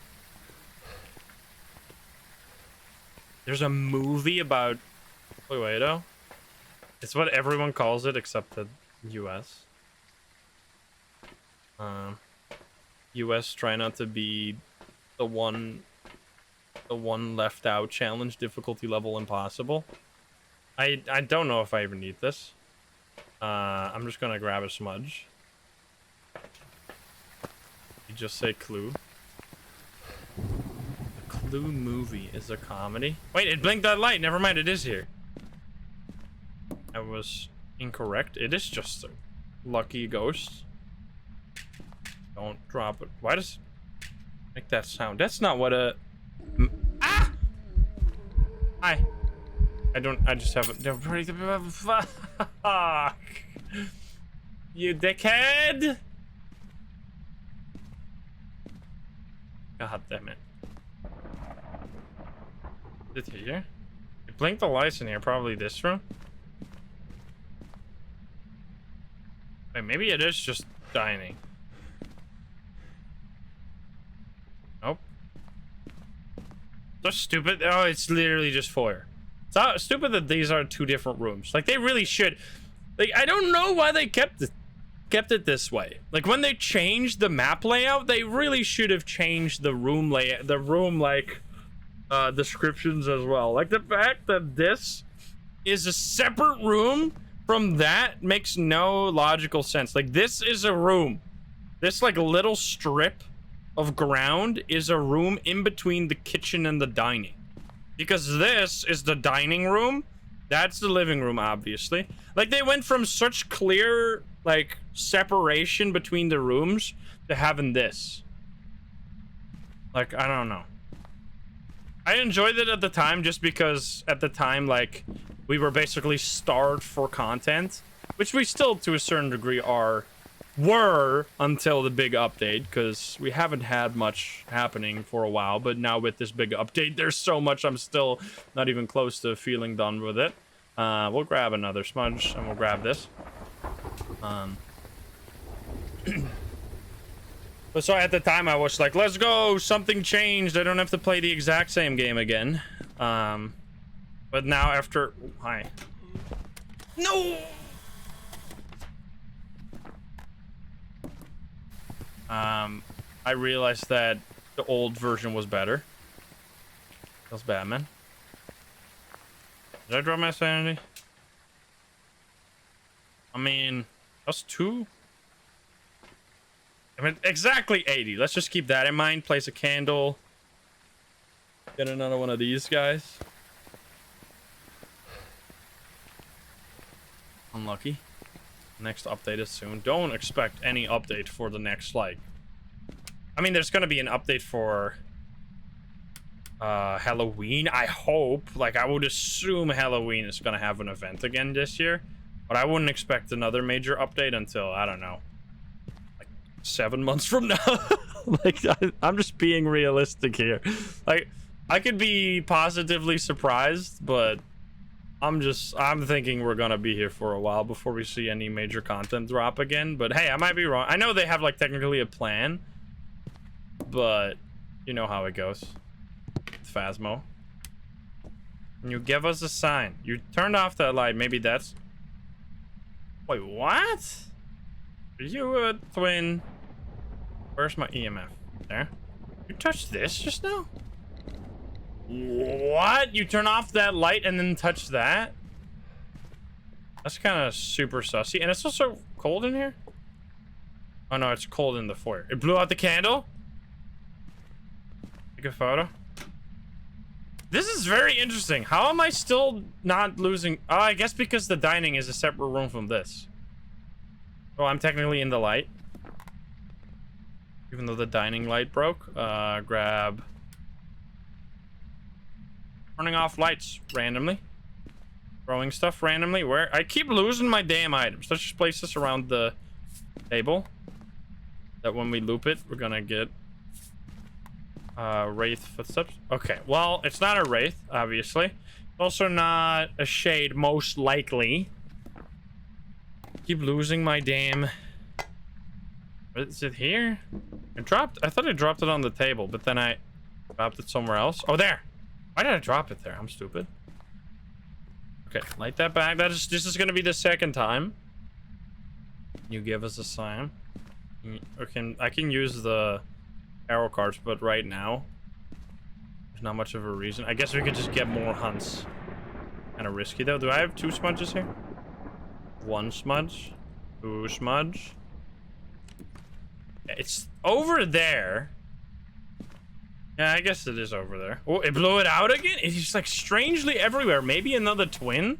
There's a movie about Cluedo. It's what everyone calls it except the US. US try not to be the one left out challenge, difficulty level impossible. I don't know if I even need this. I'm just gonna grab a smudge. You just say Clue. The Clue movie is a comedy. Wait, it blinked that light. Never mind, it is here. I was incorrect. It is just a lucky ghost. Don't drop it. Why does it make that sound? That's not what a... Ah! Hi. I just have a... Fuck. You dickhead! God damn it. Is it here? It blinked the lights in here, probably this room. Wait, maybe it is just dining. Nope. So stupid. Oh, it's literally just foyer. It's not stupid that these are two different rooms. Like, they really should. Like, I don't know why they kept it this way. Like, when they changed the map layout, they really should have changed the room layout, like descriptions as well. Like, the fact that this is a separate room from that makes no logical sense. Like, this is a room. This, like, little strip of ground is a room in between the kitchen and the dining. Because this is the dining room. That's the living room, obviously. Like, they went from such clear, like, separation between the rooms to having this. Like, I don't know. I enjoyed it at the time just because at the time, like, we were basically starved for content, which we still, to a certain degree, were until the big update, because we haven't had much happening for a while. But now with this big update, there's so much I'm still not even close to feeling done with it. We'll grab another smudge and we'll grab this. But so at the time I was like, let's go, something changed, I don't have to play the exact same game again. But now after... Hi. No! I realized that the old version was better. Feels bad, man. Did I drop my sanity? I mean, that's 2. I mean, exactly 80. Let's just keep that in mind. Place a candle. Get another one of these guys. Unlucky. Next update is soon. Don't expect any update for the next, like... I mean, there's gonna be an update for... Halloween, I hope. Like, I would assume Halloween is gonna have an event again this year. But I wouldn't expect another major update until, I don't know, like 7 months from now. Like, I'm just being realistic here. Like, I could be positively surprised, but I'm thinking we're gonna be here for a while before we see any major content drop again. But hey, I might be wrong. I know they have, like, technically a plan, but you know how it goes. Phasmo. Can you give us a sign? You turned off that light. Maybe that's... Wait, what? Are you a twin? Where's my EMF? There. You touched this just now? What? You turn off that light and then touch that? That's kind of super sussy. And it's also cold in here? Oh no, it's cold in the foyer. It blew out the candle? Take a photo. This is very interesting. How am I still not losing? Oh, I guess because the dining is a separate room from this. Oh, I'm technically in the light. Even though the dining light broke. Grab. Turning off lights randomly. Throwing stuff randomly. Where? I keep losing my damn items. Let's just place this around the table. That when we loop it, we're gonna get... Wraith footsteps. Okay, well, it's not a wraith, obviously. Also not a shade, most likely. Keep losing my damn... Is it here? I thought I dropped it on the table, but then I dropped it somewhere else. Oh, there! Why did I drop it there? I'm stupid. Okay, light that back. This is gonna be the second time. You give us a sign. I can use the arrow cards, but right now there's not much of a reason. I guess we could just get more hunts. Kind of risky though. Do I have 2 smudges here? 1 smudge, 2 smudge. It's over there. Yeah, I guess it is over there. Oh, it blew it out again? It's just like strangely everywhere. Maybe another twin?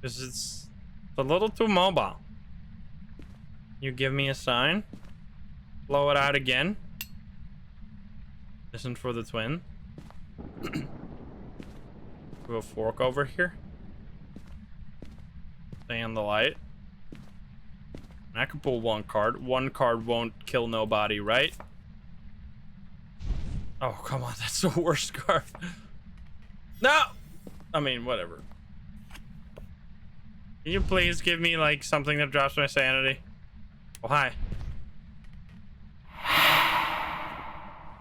Because it's a little too mobile. You give me a sign. Blow it out again. Listen for the twin. Do a fork over here. Stay on the light. And I can pull 1 card. 1 card won't kill nobody, right? Oh, come on. That's the worst card. No! I mean, whatever. Can you please give me, like, something that drops my sanity? Oh, hi.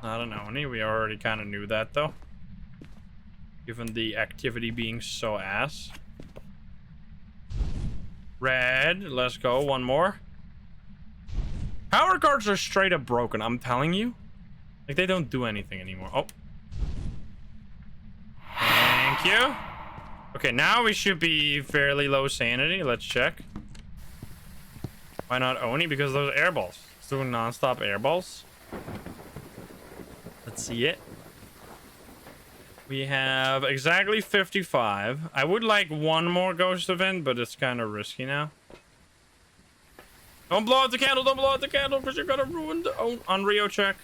I don't know. We already kind of knew that, though. Given the activity being so ass. Red. Let's go. 1 more. Power cards are straight up broken. I'm telling you. Like, they don't do anything anymore. Oh. Thank you. Okay, now we should be fairly low sanity. Let's check. Why not Oni? Because those air balls. It's doing non-stop air balls. Let's see it. We have exactly 55. I would like 1 more ghost event, but it's kind of risky now. Don't blow out the candle. Don't blow out the candle because you're gonna ruin the Onryo check.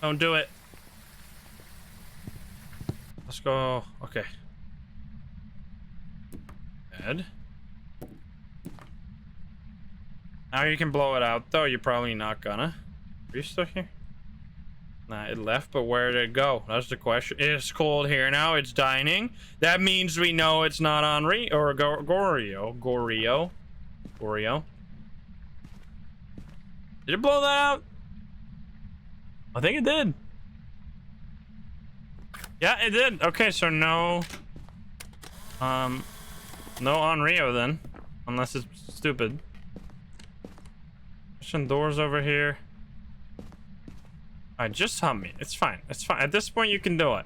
Don't do it. Let's go. Okay. Dead. Now you can blow it out, though. You're probably not gonna. Are you still here? Nah, it left, but where did it go? That's the question. It's cold here now. It's dining. That means we know it's not Onryo or Goryo. Goryo. Did it blow that out? I think it did. Yeah, it did. Okay, so no Onryo then. Unless it's stupid. Some doors over here. Alright, just hunt me. It's fine. It's fine. At this point, you can do it.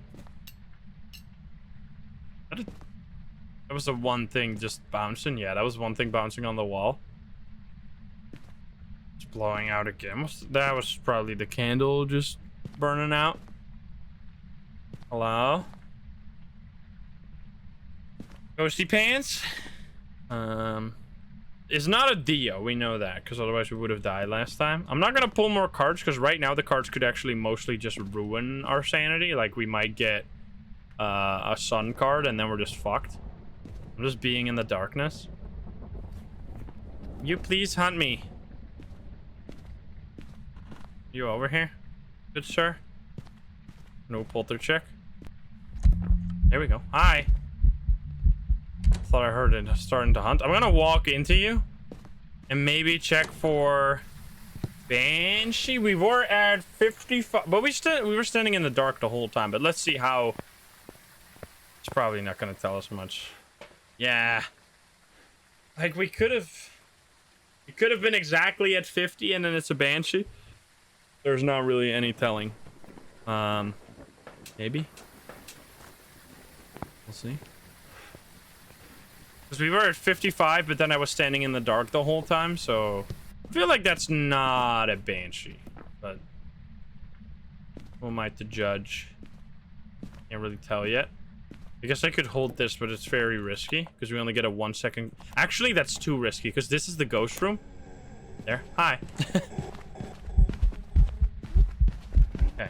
That was the one thing just bouncing. Yeah, that was one thing bouncing on the wall. It's blowing out again. That was probably the candle just burning out. Hello? Ghosty pants? It's not a Dio, we know that, because otherwise we would have died last time. I'm not gonna pull more cards, because right now the cards could actually mostly just ruin our sanity. Like, we might get a sun card, and then we're just fucked. I'm just being in the darkness. You please hunt me. You over here? Good sir? No polter check. There we go. Hi. Thought I heard it starting to hunt. I'm gonna walk into you and maybe check for Banshee. We were at 55, but we were standing in the dark the whole time. But let's see how. It's probably not gonna tell us much. Yeah, like we could have been exactly at 50, and then it's a Banshee. There's not really any telling. Maybe. We'll see. Because we were at 55, but then I was standing in the dark the whole time, so I feel like that's not a Banshee. But who am I to judge? Can't really tell yet. I guess I could hold this, but it's very risky because we only get a 1 second. Actually, that's too risky because this is the ghost room. There. Hi. Okay.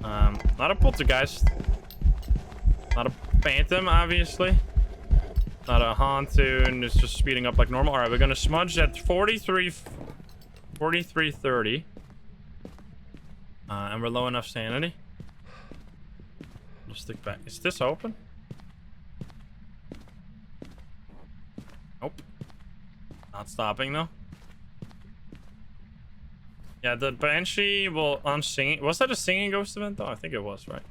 Not a poltergeist. Not a phantom, obviously. Not a Hantu, and it's just speeding up like normal. All right, we're gonna smudge at 43:30. And we're low enough sanity. Just stick back. Is this open? Nope. Not stopping though. Yeah, the Banshee will unsing. Was that a singing ghost event though? I think it was, right?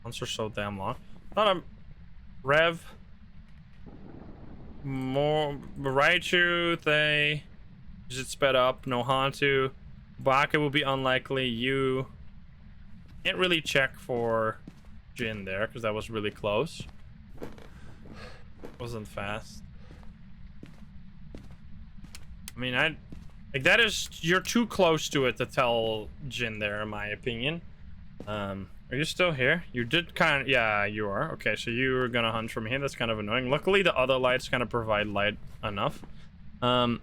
Months are so damn long. Not a Rev. More Raichu, they is it sped up? No Hantu. Obake will be unlikely. You can't really check for Jin there because that was really close. Wasn't fast. I mean, like that is, you're too close to it to tell Jin there, in my opinion. Are you still here? You did kind of, yeah, you are. Okay, so you were gonna hunt from here. That's kind of annoying. Luckily, the other lights kind of provide light enough. Don't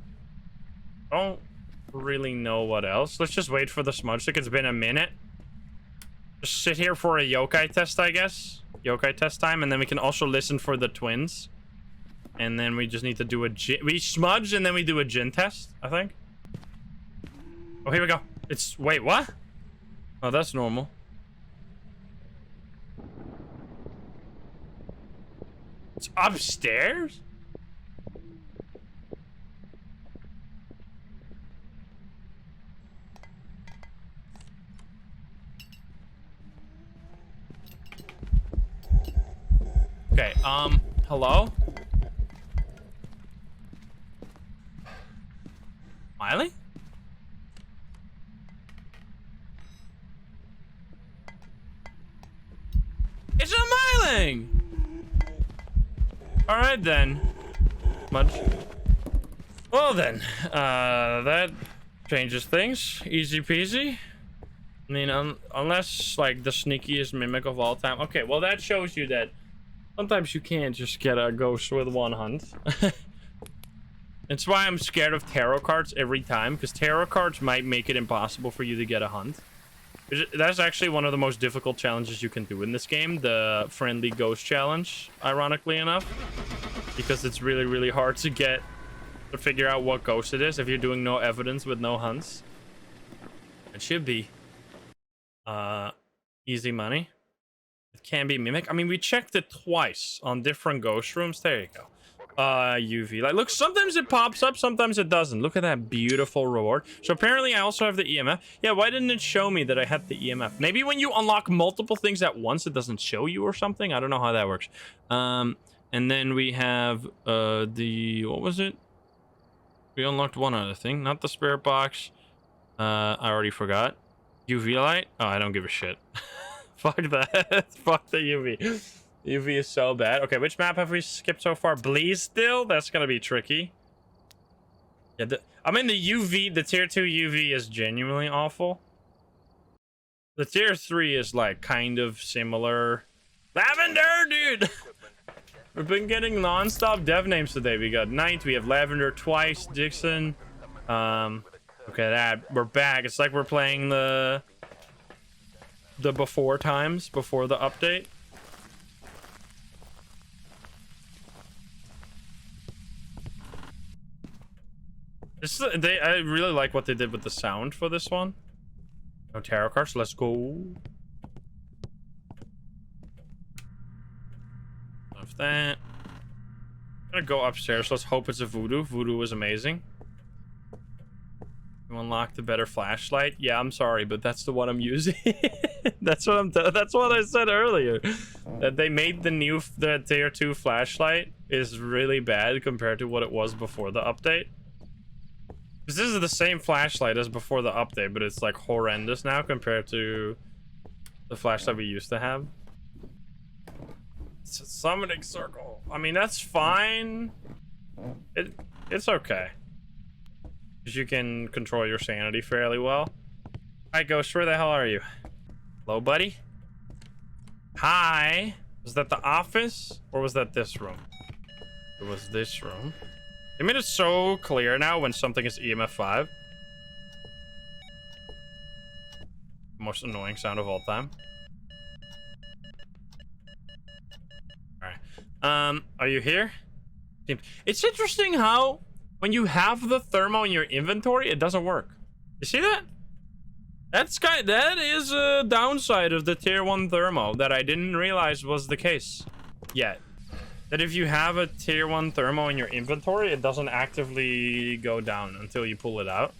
really know what else. Let's just wait for the smudge stick. It's been a minute. Just sit here for a yokai test, I guess. Yokai test time, and then we can also listen for the twins. And then we just need to do a Jin. We smudge and then we do a Jin test, I think. Oh, here we go. It's, wait, what? Oh, that's normal. It's upstairs? Okay, hello? Miley? It's a Myling! Alright then. Much. Well then, that changes things. Easy peasy. I mean, unless, like, the sneakiest mimic of all time. Okay, well that shows you that sometimes you can't just get a ghost with one hunt. That's why I'm scared of tarot cards every time, because tarot cards might make it impossible for you to get a hunt. That's actually one of the most difficult challenges you can do in this game, the friendly ghost challenge, ironically enough. Because it's really, really hard to figure out what ghost it is if you're doing no evidence with no hunts. It should be easy money. It can be mimic. I mean, we checked it twice on different ghost rooms. There you go. UV. Like, look, sometimes it pops up, sometimes it doesn't. Look at that beautiful reward. So apparently I also have the EMF. Yeah, why didn't it show me that I had the EMF? Maybe when you unlock multiple things at once, it doesn't show you or something. I don't know how that works. And then we have the, what was it? We unlocked one other thing, not the spirit box. I already forgot. UV light? Oh, I don't give a shit. Fuck that. Fuck the UV. UV is so bad. Okay, which map have we skipped so far? Bleeze still? That's gonna be tricky. Yeah, I mean the UV, the tier 2 UV is genuinely awful. The tier 3 is like kind of similar. Lavender, dude! We've been getting non-stop dev names today. We got Knight, we have Lavender twice, Dixon. Okay, that we're back. It's like we're playing the before times, before the update. I really like what they did with the sound for this one. No tarot cards, let's go. Of that. I'm gonna go upstairs. Let's hope it's a voodoo. Voodoo was amazing. You unlock the better flashlight. Yeah, I'm sorry, but that's the one I'm using. That's what I said earlier. That they made the tier 2 flashlight is really bad compared to what it was before the update. Because this is the same flashlight as before the update, but it's like horrendous now compared to the flashlight we used to have. It's a summoning circle. I mean, that's fine. It's okay. Because you can control your sanity fairly well. Alright, Ghost, where the hell are you? Hello, buddy? Hi. Was that the office? Or was that this room? It was this room. I mean, it's so clear now when something is EMF 5. Most annoying sound of all time. Alright. Are you here? It's interesting how when you have the thermo in your inventory, it doesn't work. You see that? That is a downside of the tier 1 thermo that I didn't realize was the case yet. That if you have a tier 1 thermo in your inventory, it doesn't actively go down until you pull it out.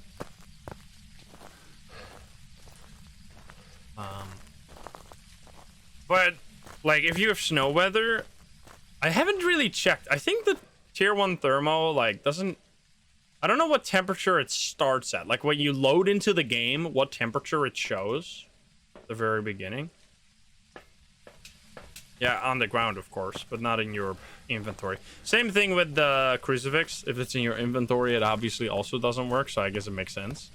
But like if you have snow weather, I haven't really checked. I think the tier 1 thermo like doesn't, I don't know what temperature it starts at. Like when you load into the game, what temperature it shows at the very beginning. Yeah, on the ground, of course, but not in your inventory. Same thing with the crucifix. If it's in your inventory, it obviously also doesn't work, so I guess it makes sense.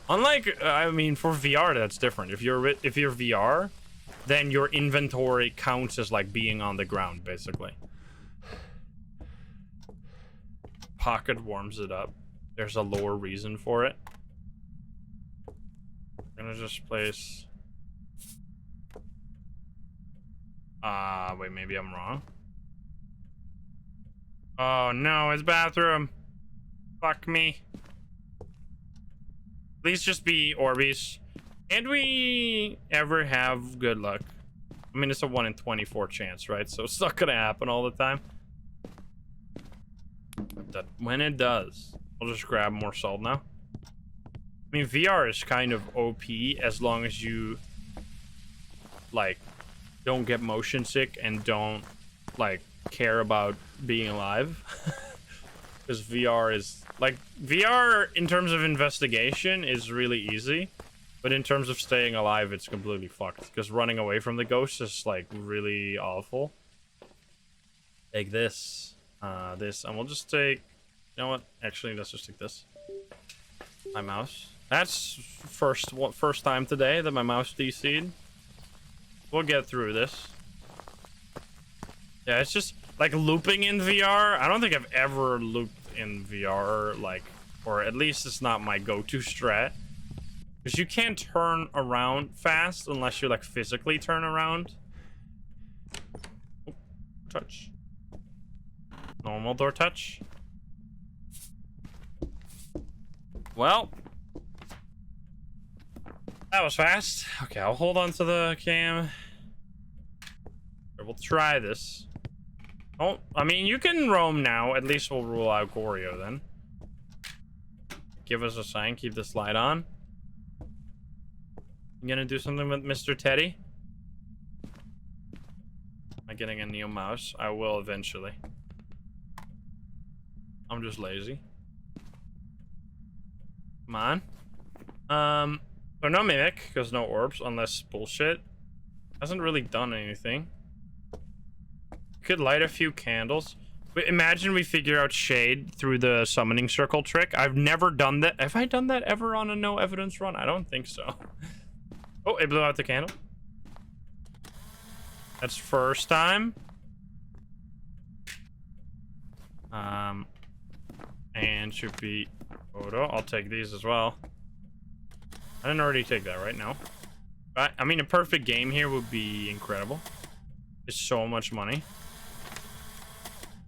Unlike, I mean, for VR, that's different. If you're VR, then your inventory counts as like being on the ground, basically. Pocket warms it up. There's a lore reason for it. I'm gonna just place... wait, maybe I'm wrong. Oh no, it's bathroom. Fuck me. Please just be Orbeez. And we ever have good luck? I mean, it's a 1 in 24 chance, right? So it's not gonna happen all the time. But when it does, I'll just grab more salt now. I mean, VR is kind of OP as long as you, like, don't get motion sick and don't, like, care about being alive. Because VR is, like, VR in terms of investigation is really easy. But in terms of staying alive, it's completely fucked. Because running away from the ghost is, like, really awful. Take this. This. And we'll just take... You know what? Actually, let's just take this. My mouse. That's first time today that my mouse DC'd. We'll get through this. Yeah, it's just, like, looping in VR. I don't think I've ever looped in VR, like... Or at least it's not my go-to strat. Because you can't turn around fast unless you, like, physically turn around. Oh, touch. Normal door touch. Well. That was fast. Okay, I'll hold on to the cam. We'll try this. Oh, I mean, you can roam now. At least we'll rule out Goryo then. Give us a sign. Keep this light on. You gonna do something with Mr. Teddy? Am I getting a new mouse? I will eventually. I'm just lazy. Come on. So no mimic, because no orbs, unless bullshit. Hasn't really done anything. Could light a few candles. But imagine we figure out shade through the summoning circle trick. I've never done that. Have I done that ever on a no evidence run? I don't think so. Oh, it blew out the candle. That's first time. And should be photo. I'll take these as well. I didn't already take that right now. But I mean, a perfect game here would be incredible. It's so much money.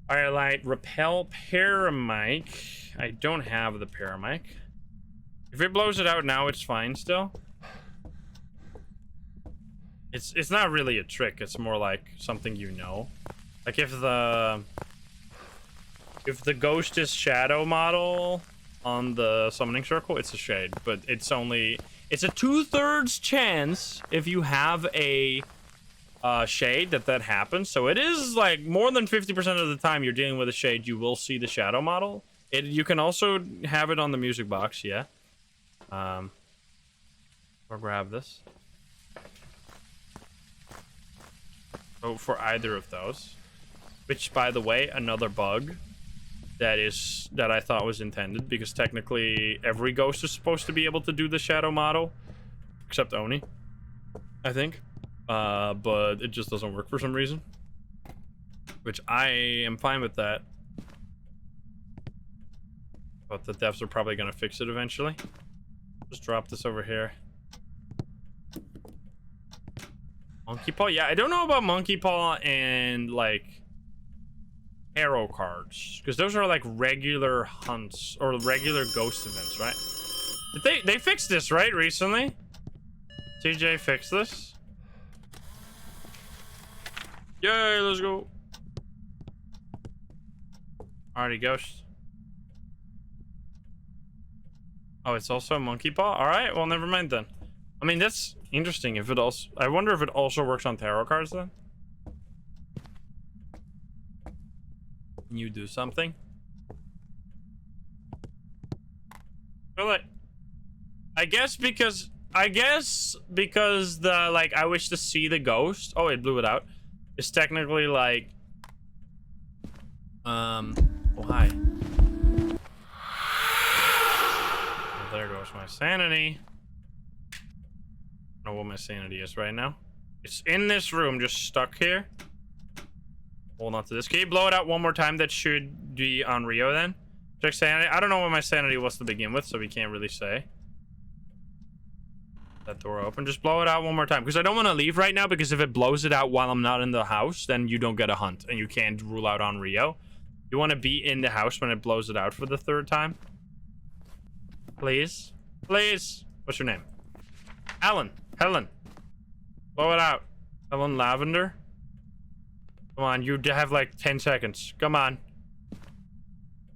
Firelight, repel, paramic. I don't have the paramic. If it blows it out now, it's fine still. It's not really a trick. It's more like something you know. Like if the ghost is shadow model on the summoning circle, it's a shade. But it's a 2/3 chance if you have a shade that happens. So it is like more than 50% of the time you're dealing with a shade, you will see the shadow model. You can also have it on the music box, yeah. I'll grab this. So for either of those, which by the way, another bug that I thought was intended, because technically every ghost is supposed to be able to do the shadow model, except Oni, I think. But it just doesn't work for some reason, which I am fine with that. But the devs are probably gonna fix it eventually. Just drop this over here. Monkey Paw? Yeah, I don't know about Monkey Paw and like tarot cards, because those are like regular hunts or regular ghost events, right? Did they fixed this, right, recently? TJ fixed this. Yay, let's go. Alrighty, ghost. Oh, it's also a Monkey Paw? Alright, well, never mind then. I mean, that's interesting. If it also, I wonder if it also works on tarot cards then. Can you do something? Really? I guess because the, like, I wish to see the ghost. Oh, it blew it out. It's technically like, oh, hi. Well, there goes my sanity. I don't know what my sanity is right now. It's in this room, just stuck here. Hold on to this. Can you blow it out one more time? That should be Onryo then. Check sanity. I don't know what my sanity was to begin with, so we can't really say. That door open. Just blow it out one more time, because I don't want to leave right now, because if it blows it out while I'm not in the house, then you don't get a hunt and you can't rule out Onryo. You want to be in the house when it blows it out for the 3rd time. Please. Please. What's your name? Helen. Blow it out. Helen Lavender. Come on, you have like 10 seconds. Come on.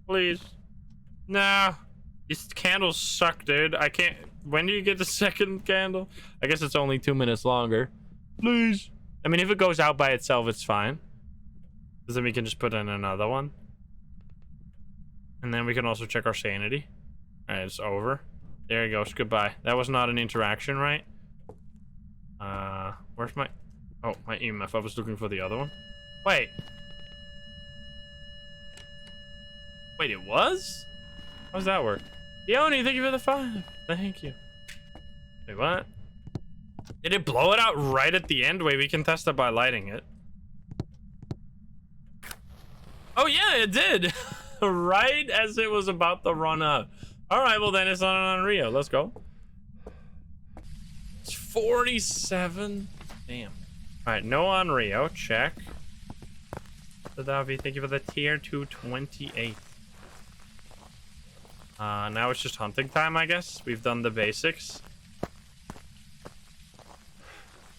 Please. Nah. These candles suck, dude. I can't. When do you get the 2nd candle? I guess it's only 2 minutes longer. Please. I mean, if it goes out by itself, it's fine. Because then we can just put in another one. And then we can also check our sanity. Alright, it's over. There he goes. Goodbye. That was not an interaction, right? Where's my... Oh, my EMF. I was looking for the other one. Wait. Wait, it was? How does that work? Yoni, thank you for the 5. Thank you. Wait, what? Did it blow it out right at the end? Wait, we can test it by lighting it. Oh, yeah, it did. Right as it was about to run out. All right, well, then it's not an Onryo. Let's go. It's 47. Damn. All right, no Onryo. Check. Davi, thank you for the tier 228. Now it's just hunting time, I guess. We've done the basics.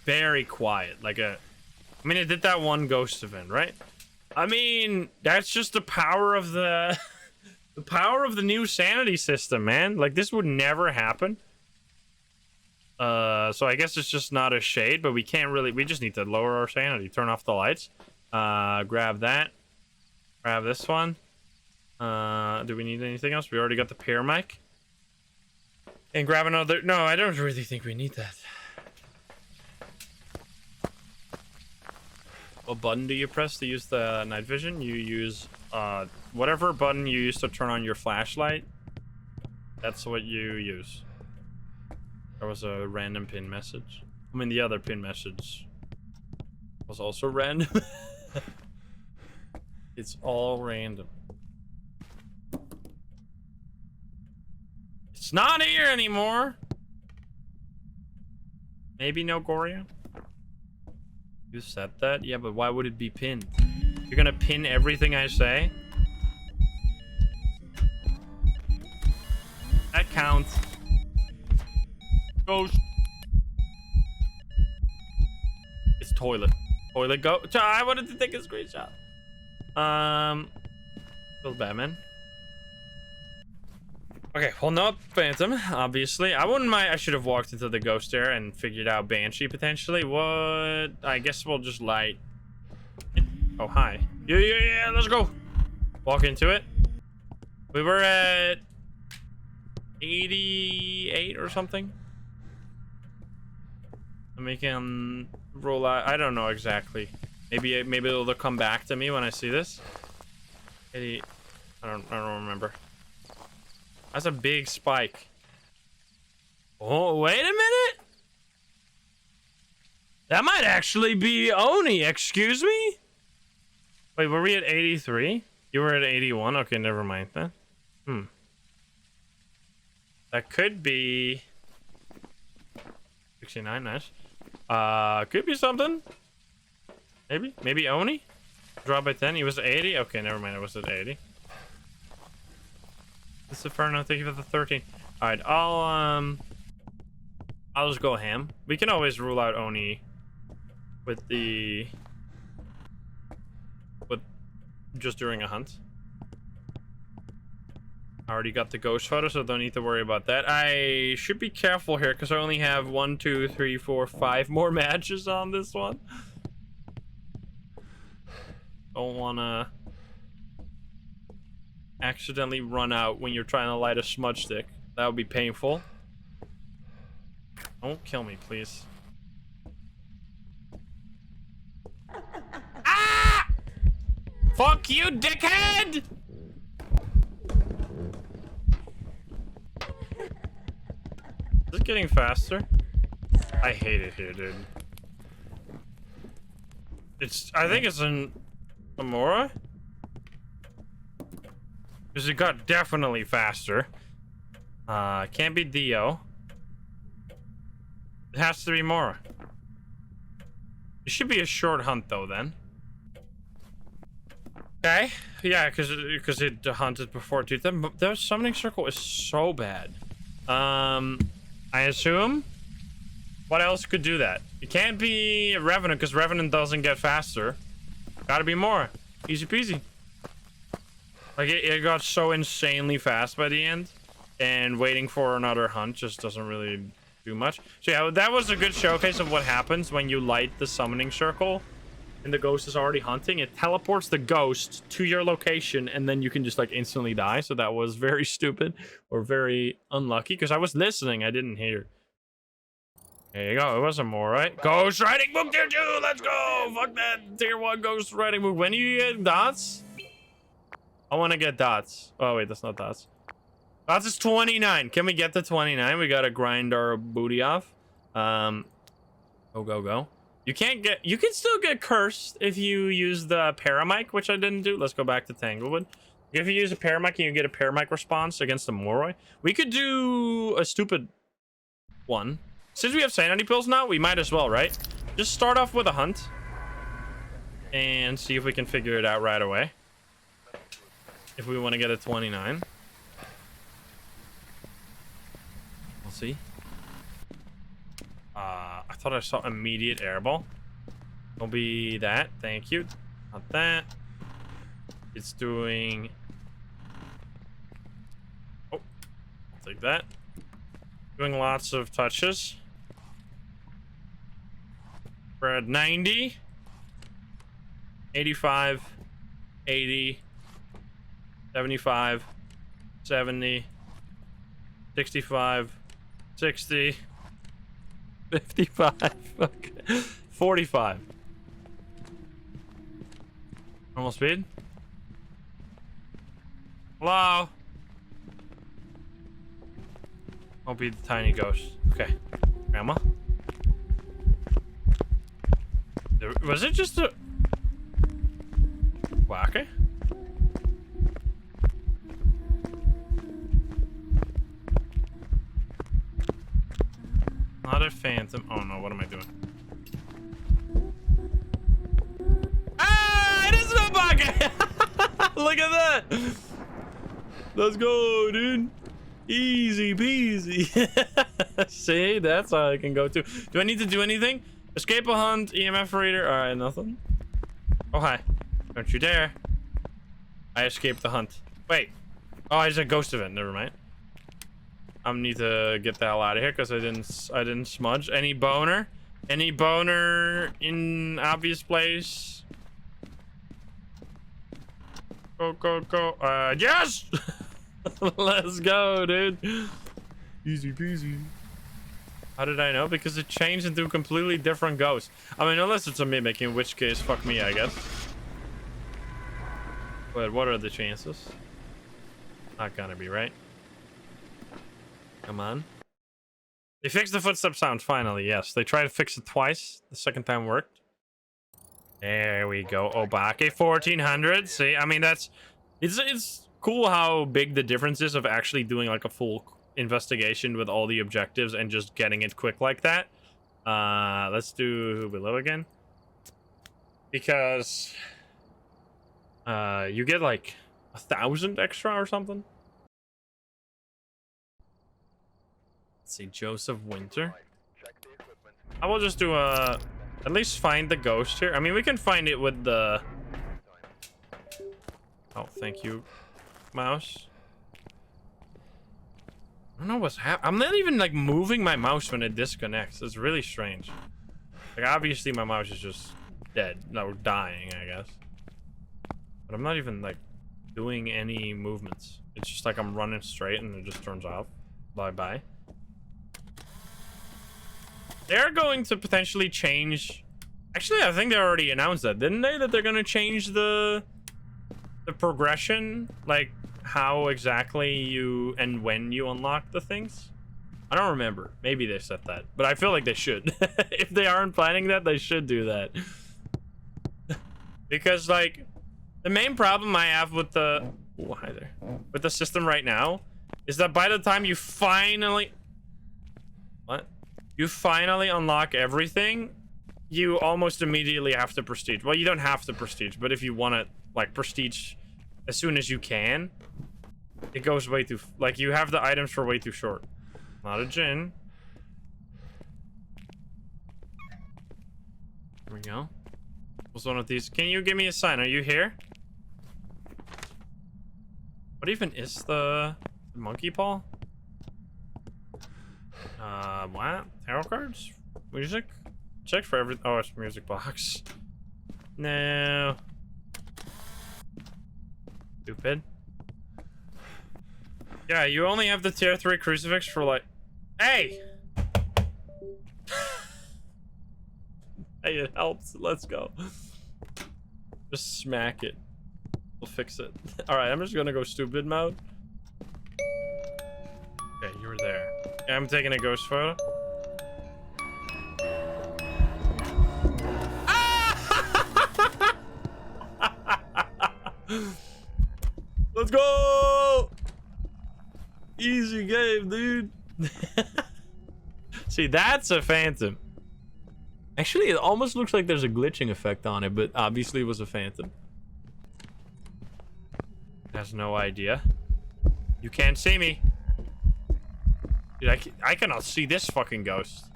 Very quiet. Like I mean, it did that one ghost event, right? I mean, that's just the power of the... the power of the new sanity system, man. Like, this would never happen. So I guess it's just not a shade, but we can't really... We just need to lower our sanity. Turn off the lights. Grab that. Grab this one. Do we need anything else? We already got the pair mic. And grab another. No, I don't really think we need that. What button do you press to use the night vision? You use whatever button you use to turn on your flashlight. That's what you use. There was a random pin message. I mean, the other pin message was also random. It's all random. It's not here anymore. Maybe no Goryo? You said that? Yeah, but why would it be pinned? You're gonna pin everything I say? That counts. Ghost. It's toilet. Toilet go. I wanted to take a screenshot. Feels bad, man. Okay, well, not Phantom, obviously. I wouldn't mind. I should have walked into the ghost there and figured out Banshee potentially. What? I guess we'll just light. Oh, hi. Yeah, let's go. Walk into it. We were at 88 or something. And we can roll out. I don't know exactly. Maybe it'll come back to me when I see this. 80. I don't remember. That's a big spike. Oh, wait a minute. That might actually be Oni. Excuse me? Wait, were we at 83? You were at 81? Okay, never mind then. That could be 69, nice. Could be something. Maybe Oni? Drop by 10, he was at 80? Okay, never mind, I was at 80. This is fair enough, thank you for the 13. Alright, I'll just go ham. We can always rule out Oni with just during a hunt. I already got the ghost photo, so don't need to worry about that. I should be careful here because I only have 1, 2, 3, 4, 5 more matches on this one. Don't wanna accidentally run out when you're trying to light a smudge stick. That would be painful. Don't kill me, please. Ah! Fuck you, dickhead! Is this getting faster? I hate it here, dude. I think it's in Amora? Because it got definitely faster. Can't be Dio. It has to be Mora. It should be a short hunt though then. Okay. Yeah, because it hunted before too. The summoning circle is so bad. I assume. What else could do that? It can't be Revenant because Revenant doesn't get faster. Gotta be Mora. Easy peasy. Like it got so insanely fast by the end, and waiting for another hunt just doesn't really do much. So yeah, that was a good showcase of what happens when you light the summoning circle and the ghost is already hunting. It teleports the ghost to your location and then you can just like instantly die. So that was very stupid or very unlucky because I was listening, I didn't hear. There you go, it wasn't more, right? Ghost riding book tier 2, let's go! Fuck that tier 1 ghost riding book. When do you get dots? I want to get dots. Oh wait, that's not dots. Dots is 29. Can we get to 29? We gotta grind our booty off. Go. You can still get cursed if you use the paramic, which I didn't do. Let's go back to Tanglewood. If you use a paramic and you get a paramic response against the Moroi, we could do a stupid one. Since we have sanity pills now, we might as well, right? Just start off with a hunt and see if we can figure it out right away. If we want to get a 29. We'll see. I thought I saw immediate airball. Don't be that. Thank you. Not that. It's doing... Oh. I'll take that. Doing lots of touches. We're at 90. 85. 80. 75. 70. 65. 60. 55. Okay. 45. Normal speed. Hello? Won't be the tiny ghost. Okay. Grandma? Was it just a... Obake? Not a phantom. Oh no, what am I doing? Ah! It is an Obake! Look at that! Let's go, dude. Easy peasy. See, that's how I can go too. Do I need to do anything? Escape a hunt, EMF reader. Alright, nothing. Oh, hi. Don't you dare. I escaped the hunt. Wait. Oh, I just a ghost event. Never mind. I need to get the hell out of here because I didn't smudge. Any boner? Any boner in obvious place? Go, go, go. Yes! Let's go, dude. Easy peasy. How did I know? Because it changed into a completely different ghost. I mean, unless it's a mimic, in which case, fuck me, I guess. But what are the chances? Not gonna be, right? Come on. They fixed the footstep sound, finally, yes. They tried to fix it twice. The second time worked. There we go. Obake 1400. See, I mean, that's... It's cool how big the difference is of actually doing, like, a full investigation with all the objectives and just getting it quick like that. Let's do below again. Because... you get, like, 1,000 extra or something. Let's see, Joseph Winter. I will just do a... At least find the ghost here. I mean, we can find it with the... Oh, thank you, mouse. I don't know what's happening. I'm not even, like, moving my mouse when it disconnects. It's really strange. Like, obviously my mouse is just dead. No, dying, I guess. But I'm not even, like, doing any movements. It's just like I'm running straight and it just turns off. Bye-bye. They're going to potentially change... Actually, I think they already announced that, didn't they? That they're going to change the progression? Like, how exactly you and when you unlock the things? I don't remember. Maybe they said that. But I feel like they should. If they aren't planning that, they should do that. Because, like, the main problem I have with the... Oh, hi there. With the system right now is that by the time you finally... What? You finally unlock everything, you almost immediately have to prestige. Well, you don't have to prestige, but if you want to, like, prestige as soon as you can, it goes way too... Like, you have the items for way too short. Not a djinn. There we go. What's one of these? Can you give me a sign? Are you here? What even is the monkey paw? What? Tarot cards? Music? Check for everything. Oh, it's music box. No. Stupid. Yeah, you only have the tier 3 crucifix for like... Hey! Hey, it helps. Let's go. Just smack it. We'll fix it. Alright, I'm just gonna go stupid mode. Okay, you were there. Yeah, I'm taking a ghost photo. Ah! Let's go! Easy game, dude. See, that's a phantom. Actually, it almost looks like there's a glitching effect on it, but obviously it was a phantom. Has no idea. You can't see me. Dude, I cannot see this fucking ghost.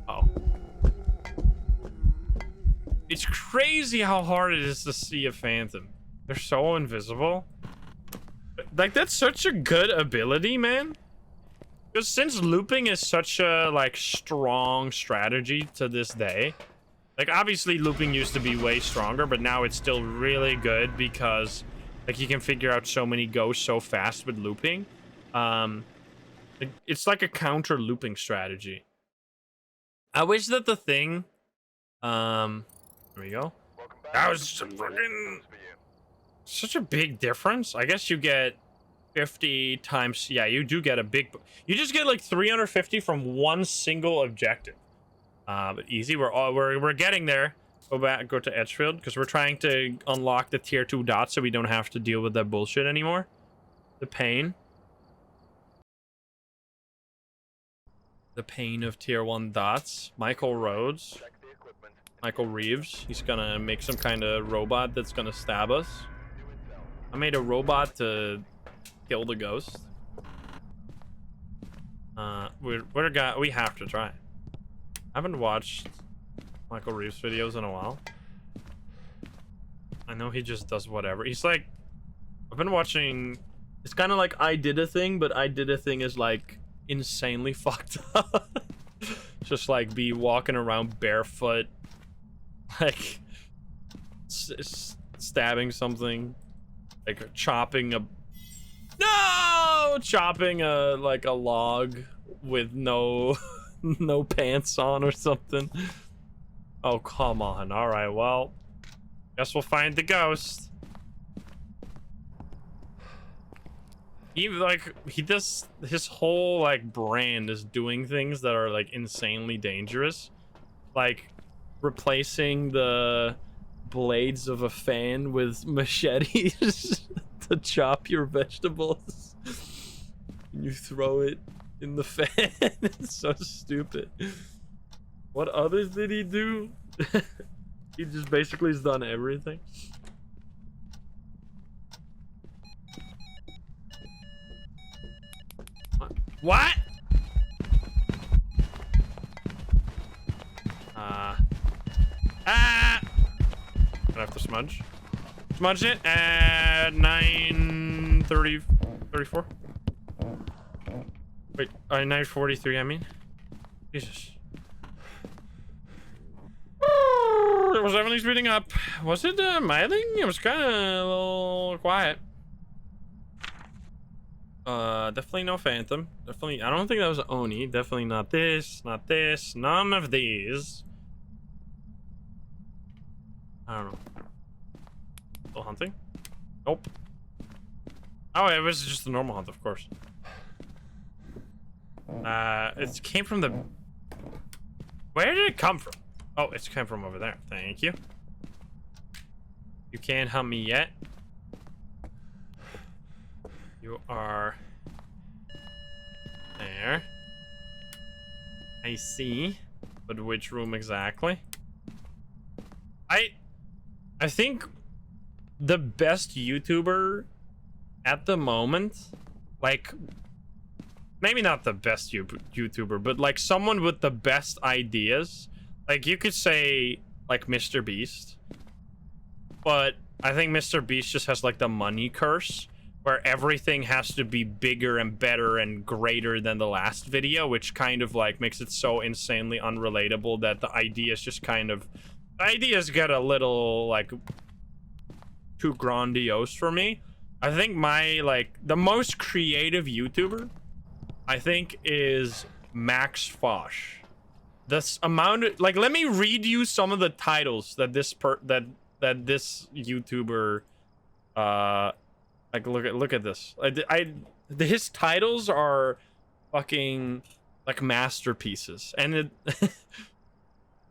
Oh. It's crazy how hard it is to see a phantom. They're so invisible. Like, that's such a good ability, man. Because since looping is such a, like, strong strategy to this day. Like, obviously looping used to be way stronger, but now it's still really good because, like, you can figure out so many ghosts so fast with looping. It's like a counter looping strategy. I wish that the thing, there we go. That was fucking such a big difference. I guess you get 50 times. Yeah, you do get a big. You just get like 350 from one single objective. But easy. We're getting there. Go to Edgefield because we're trying to unlock the tier 2 dots so we don't have to deal with that bullshit anymore. The pain. The pain of tier 1 dots. Michael Rhodes. Michael Reeves. He's gonna make some kind of robot that's gonna stab us. I made a robot to kill the ghost. We have to try. I haven't watched Michael Reeves videos in a while. I know he just does whatever. He's like, I've been watching. It's kind of like I Did a Thing, but I Did a Thing is like insanely fucked up. Just like be walking around barefoot, like stabbing something, like chopping a like a log with no no pants on or something. Oh, come on. All right, well, guess we'll find the ghost. He does, his whole like brand is doing things that are like insanely dangerous, like replacing the blades of a fan with machetes to chop your vegetables. You throw it in the fan. It's so stupid. What others did he do? He just basically has done everything. What? Gonna have to smudge it at 9:30, 34. Wait, 9:43. I mean, Jesus. Was everything speeding up? Was it my thing? It was kind of a little quiet. Definitely no Phantom. Definitely, I don't think that was Oni. Definitely not this, not this, none of these. I don't know. Still hunting? Nope. Oh, it was just a normal hunt, of course. It came from the... Where did it come from? Oh, it came from over there. Thank you. You can't hunt me yet. You are... there. I see. But which room exactly? I think the best YouTuber at the moment, like, maybe not the best YouTuber, but like someone with the best ideas, like you could say like Mr. Beast, but I think Mr. Beast just has like the money curse where everything has to be bigger and better and greater than the last video, which kind of like makes it so insanely unrelatable that the ideas just kind of, the ideas get a little like too grandiose for me. I think my like the most creative YouTuber I think is Max Fosh. This amount of, like, let me read you some of the titles that this this YouTuber like look at this. His titles are fucking like masterpieces. And it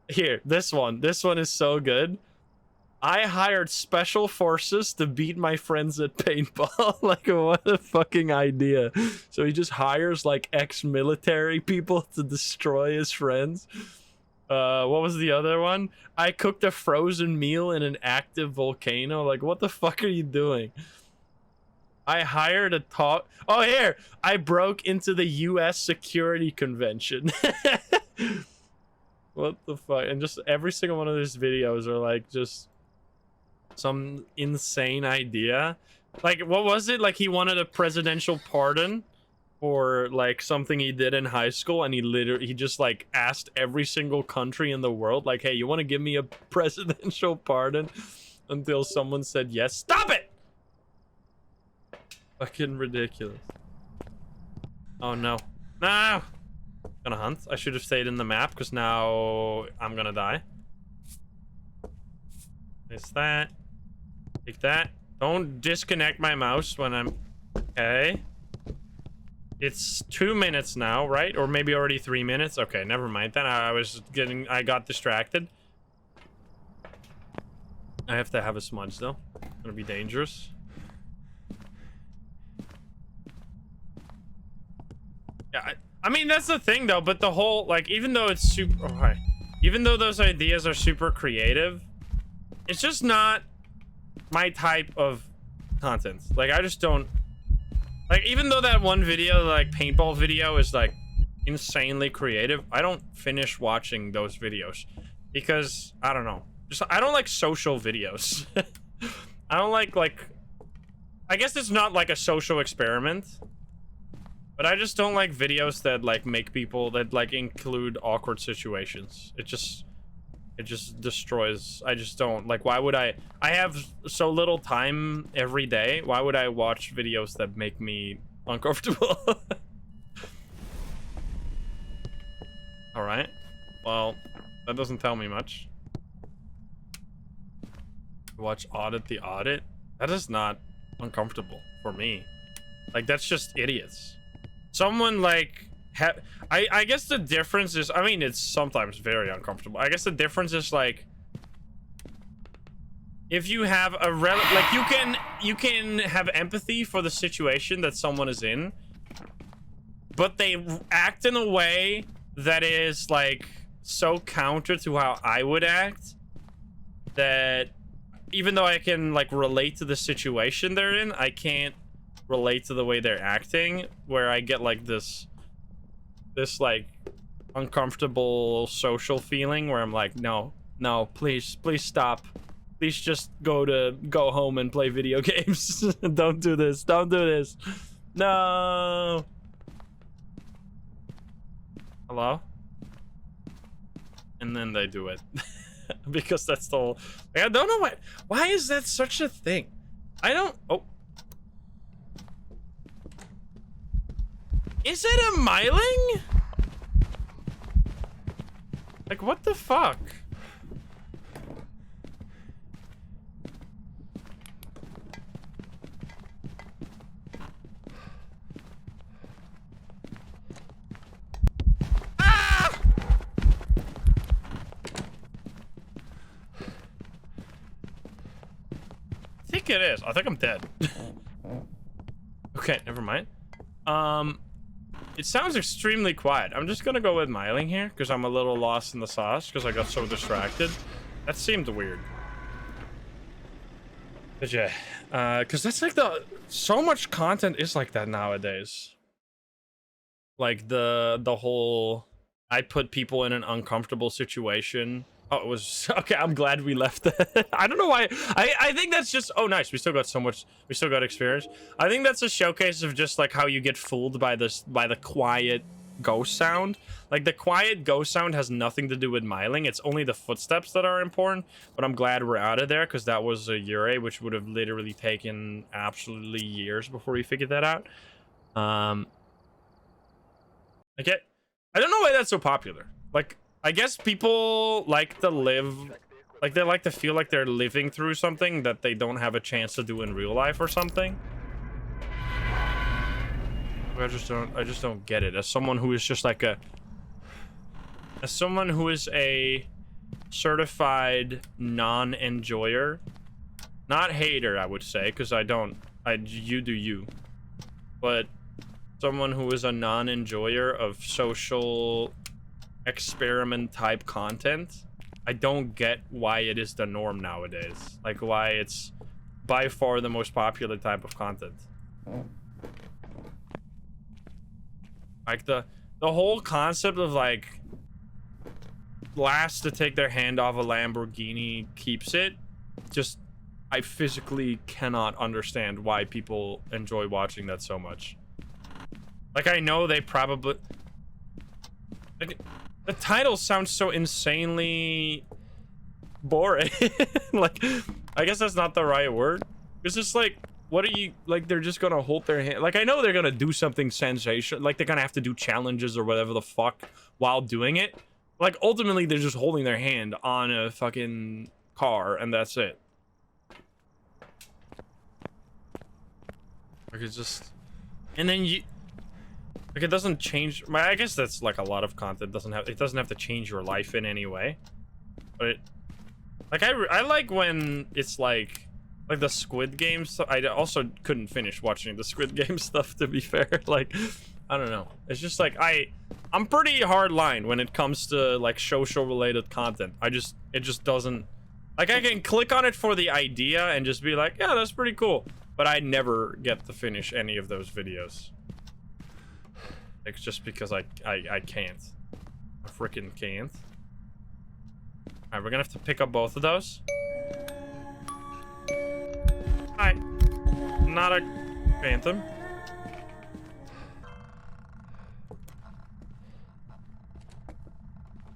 here, this one is so good. I hired special forces to beat my friends at paintball. Like, what a fucking idea. So he just hires like ex-military people to destroy his friends. What was the other one? I cooked a frozen meal in an active volcano. Like, what the fuck are you doing? I hired a talk. Oh, here. I broke into the US security convention. What the fuck? And just every single one of these videos are like just some insane idea. Like, what was it? Like, he wanted a presidential pardon for like something he did in high school, and he just like asked every single country in the world, like, hey, you want to give me a presidential pardon? Until someone said yes. Stop it! Fucking ridiculous. Oh no. Nah. Gonna hunt. I should have stayed in the map because now I'm gonna die. It's that. Take that. Don't disconnect my mouse when I'm... Okay. It's 2 minutes now, right? Or maybe already 3 minutes. Okay, never mind. Then I got distracted. I have to have a smudge though. It's gonna be dangerous. Yeah, I mean that's the thing though, but the whole like even though it's super even though those ideas are super creative, it's just not my type of content. Like I just don't like, even though that one video, like paintball video, is like insanely creative, I don't finish watching those videos because I don't know. Just I don't like social videos. I don't like I guess it's not like a social experiment, but I just don't like videos that like make people that like include awkward situations. It just destroys. I just don't like. Why would I have so little time every day? Why would I watch videos that make me uncomfortable? All right, well that doesn't tell me much. Watch Audit the Audit. That is not uncomfortable for me. Like that's just idiots. Someone like I guess the difference is, I mean, it's sometimes very uncomfortable. I guess the difference is like if you have a like you can have empathy for the situation that someone is in, but they act in a way that is like so counter to how I would act that even though I can like relate to the situation they're in, I can't relate to the way they're acting, where I get like this like uncomfortable social feeling where I'm like, no, please stop. Please just go home and play video games. Don't do this. No. Hello? And then they do it. Because that's the whole... Like, I don't know why is that such a thing? I don't... Oh. Is it a myling? Like, what the fuck? Ah! I think it is. I think I'm dead. Okay, never mind. It sounds extremely quiet. I'm just gonna go with myling here because I'm a little lost in the sauce because I got so distracted. That seemed weird. But yeah, because that's like so much content is like that nowadays. Like the whole, I put people in an uncomfortable situation. Oh, it was okay. I'm glad we left that. I don't know why. I think that's just, oh nice, we still got so much, we still got experience. I think that's a showcase of just like how you get fooled by the quiet ghost sound. Like the quiet ghost sound has nothing to do with myling. It's only the footsteps that are important. But I'm glad we're out of there because that was a Yurei, which would have literally taken absolutely years before we figured that out. Okay, I don't know why that's so popular. Like, I guess people like to live, like they like to feel like they're living through something that they don't have a chance to do in real life or something. I just don't get it. As someone who is just like as someone who is a certified non-enjoyer, not hater, I would say, because you do you, but someone who is a non-enjoyer of social experiment type content, I don't get why it is the norm nowadays. Like why it's by far the most popular type of content. Like the whole concept of like last to take their hand off a Lamborghini keeps it, just I physically cannot understand why people enjoy watching that so much. Like I know they probably, like, the title sounds so insanely boring. Like, I guess that's not the right word. It's just like, what are you like? They're just gonna hold their hand. Like I know they're gonna do something sensational. Like they're gonna have to do challenges or whatever the fuck while doing it. Like ultimately, they're just holding their hand on a fucking car and that's it. Like it's just, and then you. Like it doesn't change. I guess that's like a lot of content. It doesn't have to change your life in any way. But it, like I like when it's like the Squid Game stuff. I also couldn't finish watching the Squid Game stuff, to be fair. Like I don't know. It's just like I'm pretty hard line when it comes to like social related content. It just doesn't, like I can click on it for the idea and just be like, yeah, that's pretty cool. But I never get to finish any of those videos. It's just because I can't. I freaking can't. Alright, we're gonna have to pick up both of those. Hi. Not a phantom.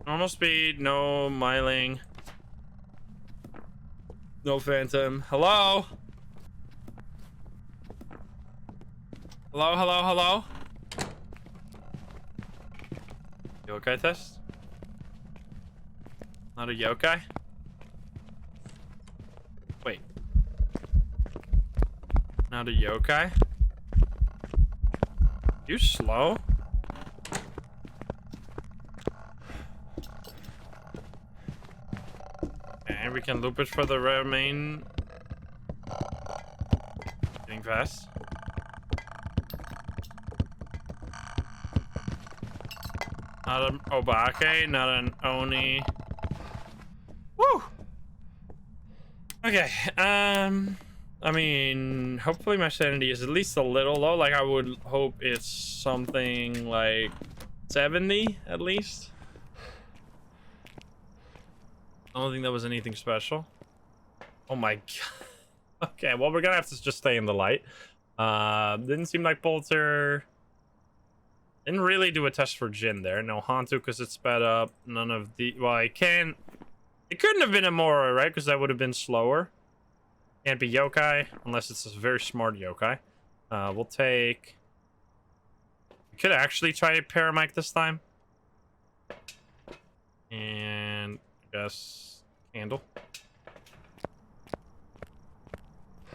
Normal speed, no miling. No phantom. Hello? Hello, hello, hello? Yokai test? Not a yokai? Wait. Not a yokai? You slow? Okay, we can loop it for the remain. Getting fast. Not an Obake, not an Oni. Woo! Okay, I mean, hopefully my sanity is at least a little low. Like, I would hope it's something like 70, at least. I don't think that was anything special. Oh my god. Okay, well, we're gonna have to just stay in the light. Didn't seem like Bolter... Didn't really do a test for Jin there. No Hantu because it's sped up. None of the... Well, I can't... It couldn't have been a Mora, right? Because that would have been slower. Can't be Yokai, unless it's a very smart Yokai. We'll take... We could actually try a Paramic this time. And... I guess... Candle.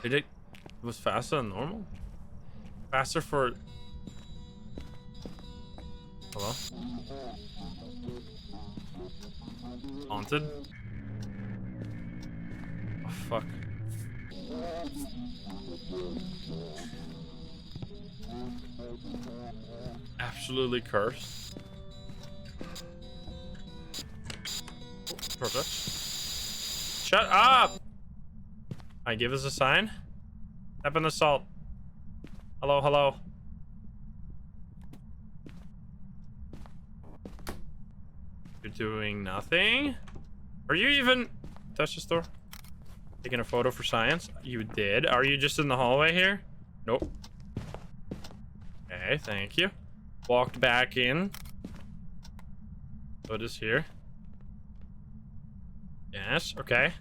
It was faster than normal? Faster for... Hello? Haunted? Oh, fuck. Absolutely cursed. Perfect. Shut up! Alright, give us a sign. Step in the salt. Hello, hello. You're doing nothing? Are you even... Touch the store? Taking a photo for science? You did? Are you just in the hallway here? Nope. Okay, thank you. Walked back in. What is here? Yes, okay.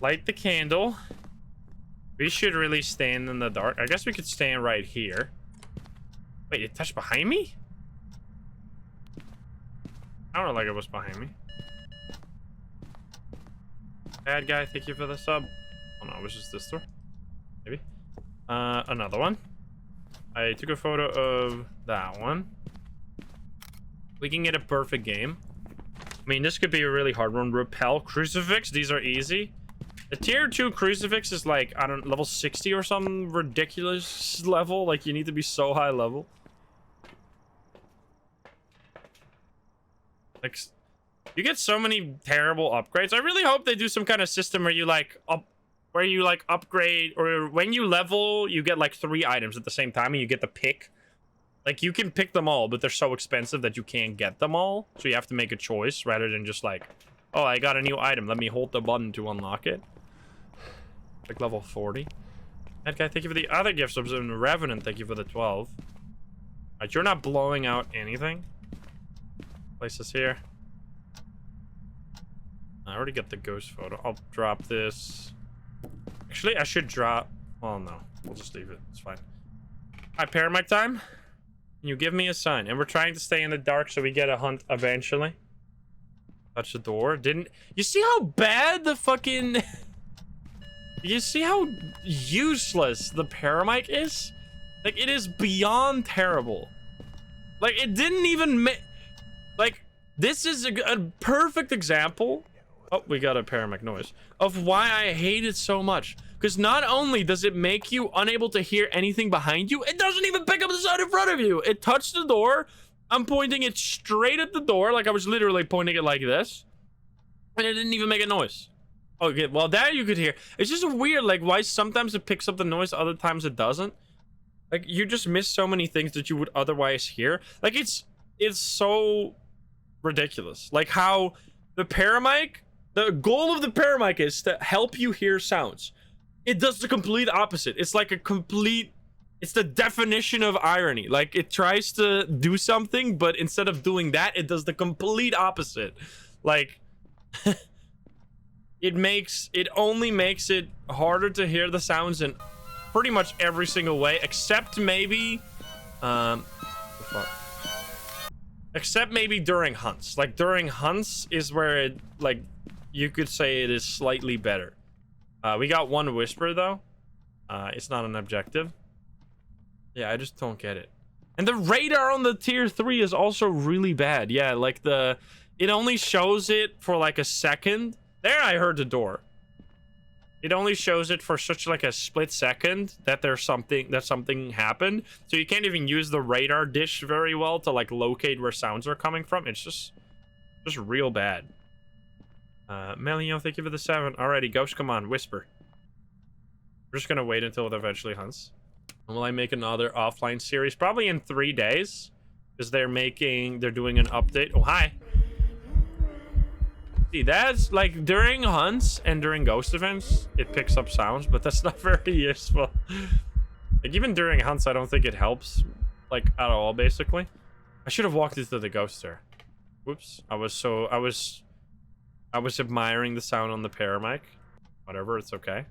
Light the candle. We should really stand in the dark. I guess we could stand right here. Wait, it touched behind me? I don't know, like it was behind me. Bad guy, thank you for the sub. Oh no, it was just this door. Maybe. Another one. I took a photo of that one. We can get a perfect game. I mean, this could be a really hard one. Repel, Crucifix, these are easy. The tier 2 Crucifix is like, I don't know, level 60 or some ridiculous level. Like, you need to be so high level. Like, you get so many terrible upgrades. I really hope they do some kind of system where you like upgrade, or when you level, you get like 3 items at the same time and you get to pick. Like, you can pick them all, but they're so expensive that you can't get them all. So you have to make a choice rather than just like, oh, I got a new item. Let me hold the button to unlock it. Like level 40. That guy, thank you for the other gifts. Revenant, thank you for the 12. Alright, you're not blowing out anything. Place this here. I already got the ghost photo. I'll drop this. Actually, I should drop... Well, no. We'll just leave it. It's fine. Alright, paramedic time. Can you give me a sign? And we're trying to stay in the dark so we get a hunt eventually. Touch the door. Didn't... You see how bad the fucking... You see how useless the paramedic is? Like, it is beyond terrible. Like, it didn't even make... Like, this is a perfect example... Oh, we got a paramedic noise. Of why I hate it so much. Because not only does it make you unable to hear anything behind you, it doesn't even pick up the sound in front of you. It touched the door. I'm pointing it straight at the door, like I was literally pointing it like this. And it didn't even make a noise. Okay, well, that you could hear. It's just weird, like, why sometimes it picks up the noise, other times it doesn't. Like, you just miss so many things that you would otherwise hear. Like, it's so ridiculous. Like, how the paramedic, the goal of the paramedic is to help you hear sounds. It does the complete opposite. It's like a complete... It's the definition of irony. Like, it tries to do something, but instead of doing that, it does the complete opposite. Like... It only makes it harder to hear the sounds in pretty much every single way, except maybe except maybe during hunts. Like, during hunts is where it, like, you could say it is slightly better. We got one whisper though. It's not an objective. Yeah, I just don't get it. And the radar on the tier 3 is also really bad. Yeah, like it only shows it for like a second. There, I heard the door. It only shows it for such like a split second that something happened. So you can't even use the radar dish very well to like locate where sounds are coming from. It's just real bad. Melio, thank you for the 7. Alrighty, Ghost, come on, whisper. We're just gonna wait until it eventually hunts. And will I make another offline series? Probably in 3 days. Because they're doing an update. Oh, hi. See, that's like during hunts and during ghost events, it picks up sounds, but that's not very useful. Like, even during hunts, I don't think it helps, like, at all, basically. I should have walked into the ghost there. Whoops. I was admiring the sound on the paramedic. Whatever, it's okay.